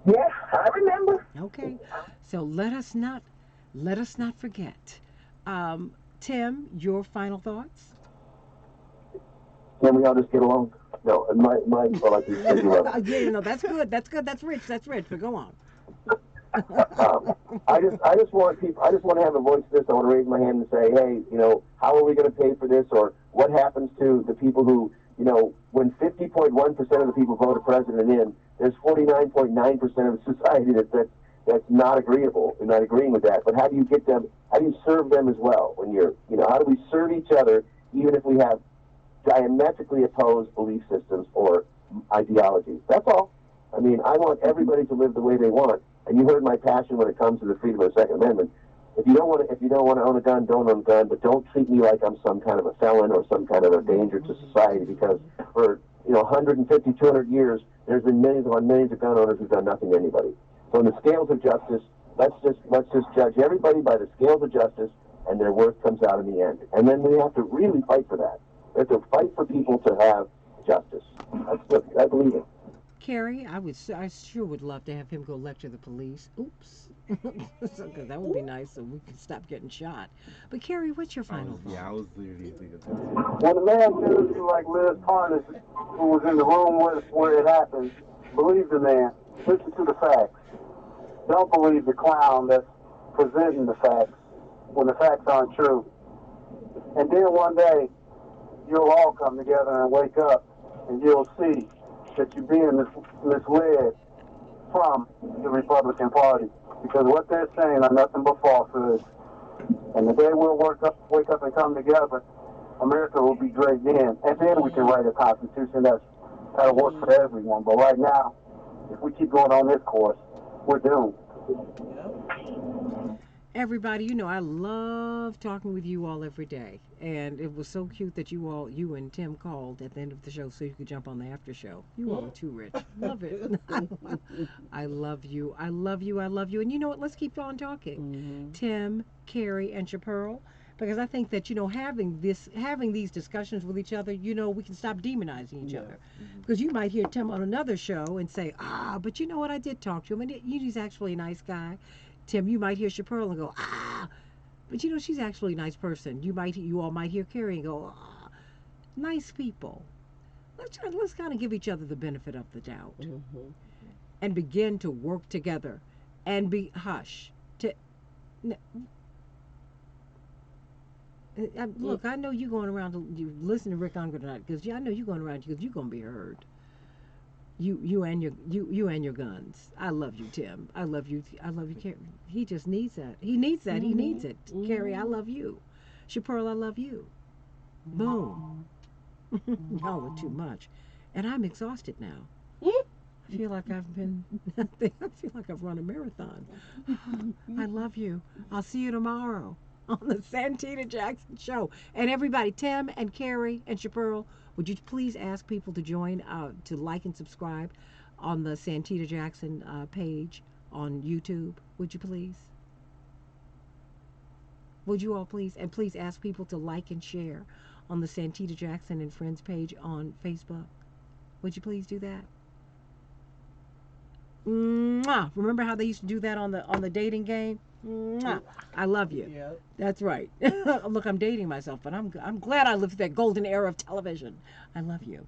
Yeah, I remember. Okay, so let us not forget. Tim, your final thoughts? Can we all just get along? No, my well, I just yeah, no, that's good. That's good. That's rich. But go on. I just want people. I just want to have a voice for this. I want to raise my hand and say, hey, how are we going to pay for this, or what happens to the people who, when 50.1% of the people vote a president in, there's 49.9% of the society that's not agreeable. They're not agreeing with that. But how do you get them? How do you serve them as well? When how do we serve each other, even if we have diametrically opposed belief systems or ideologies? That's all. I mean, I want everybody to live the way they want. And you heard my passion when it comes to the freedom of the Second Amendment. If you don't want to own a gun, don't own a gun, but don't treat me like I'm some kind of a felon or some kind of a danger to society, because for 150, 200 years, there's been millions upon millions of gun owners who've done nothing to anybody. So in the scales of justice, let's just judge everybody by the scales of justice, and their worth comes out in the end. And then we have to really fight for that. We have to fight for people to have justice. I believe it. Carrie, I sure would love to have him go lecture the police. Oops. Because that would be nice so we could stop getting shot. But Carrie, what's your final thought? Yeah, I was literally thinking that. When a man tells you like Liz Parnas, who was in the room where it happened, believe the man. Listen to the facts. Don't believe the clown that's presenting the facts when the facts aren't true. And then one day, you'll all come together and wake up, and you'll see that you're being misled from the Republican Party, because what they're saying are nothing but falsehoods. And the day we'll wake up and come together, America will be great then, and then we can write a constitution that'll work for everyone. But right now, if we keep going on this course, we're doomed. Everybody, I love talking with you all every day. And it was so cute that you and Tim called at the end of the show so you could jump on the after show. You all are too rich. Love it. I love you. I love you. I love you. And you know what? Let's keep on talking. Tim, Carrie, and Chaparral. Because I think that, having these discussions with each other, we can stop demonizing each other. Because you might hear Tim on another show and say, but you know what? I did talk to him. And he's actually a nice guy. Tim, you might hear Chaparral and go, but she's actually a nice person. You all might hear Carrie and go, nice people. Let's kind of give each other the benefit of the doubt, and begin to work together, and be look, I know you going around you listen to Rick Unger tonight, because I know you going around because you're gonna be heard. You and your guns. I love you, Tim. I love you, Carrie. He just needs that. He needs that. He needs it. Carrie, I love you. Chaparral, I love you. Boom. Y'all are too much. And I'm exhausted now. I feel like I've been, I feel like I've run a marathon. I love you. I'll see you tomorrow on the Santita Jackson Show. And everybody, Tim and Carrie and Chaparral, would you please ask people to join, to like and subscribe on the Santita Jackson page on YouTube? Would you please? Would you all please? And please ask people to like and share on the Santita Jackson and Friends page on Facebook. Would you please do that? Mwah. Remember how they used to do that on the dating game? Mwah. I love you. Yep. That's right. Look, I'm dating myself, but I'm glad I lived that golden era of television. I love you.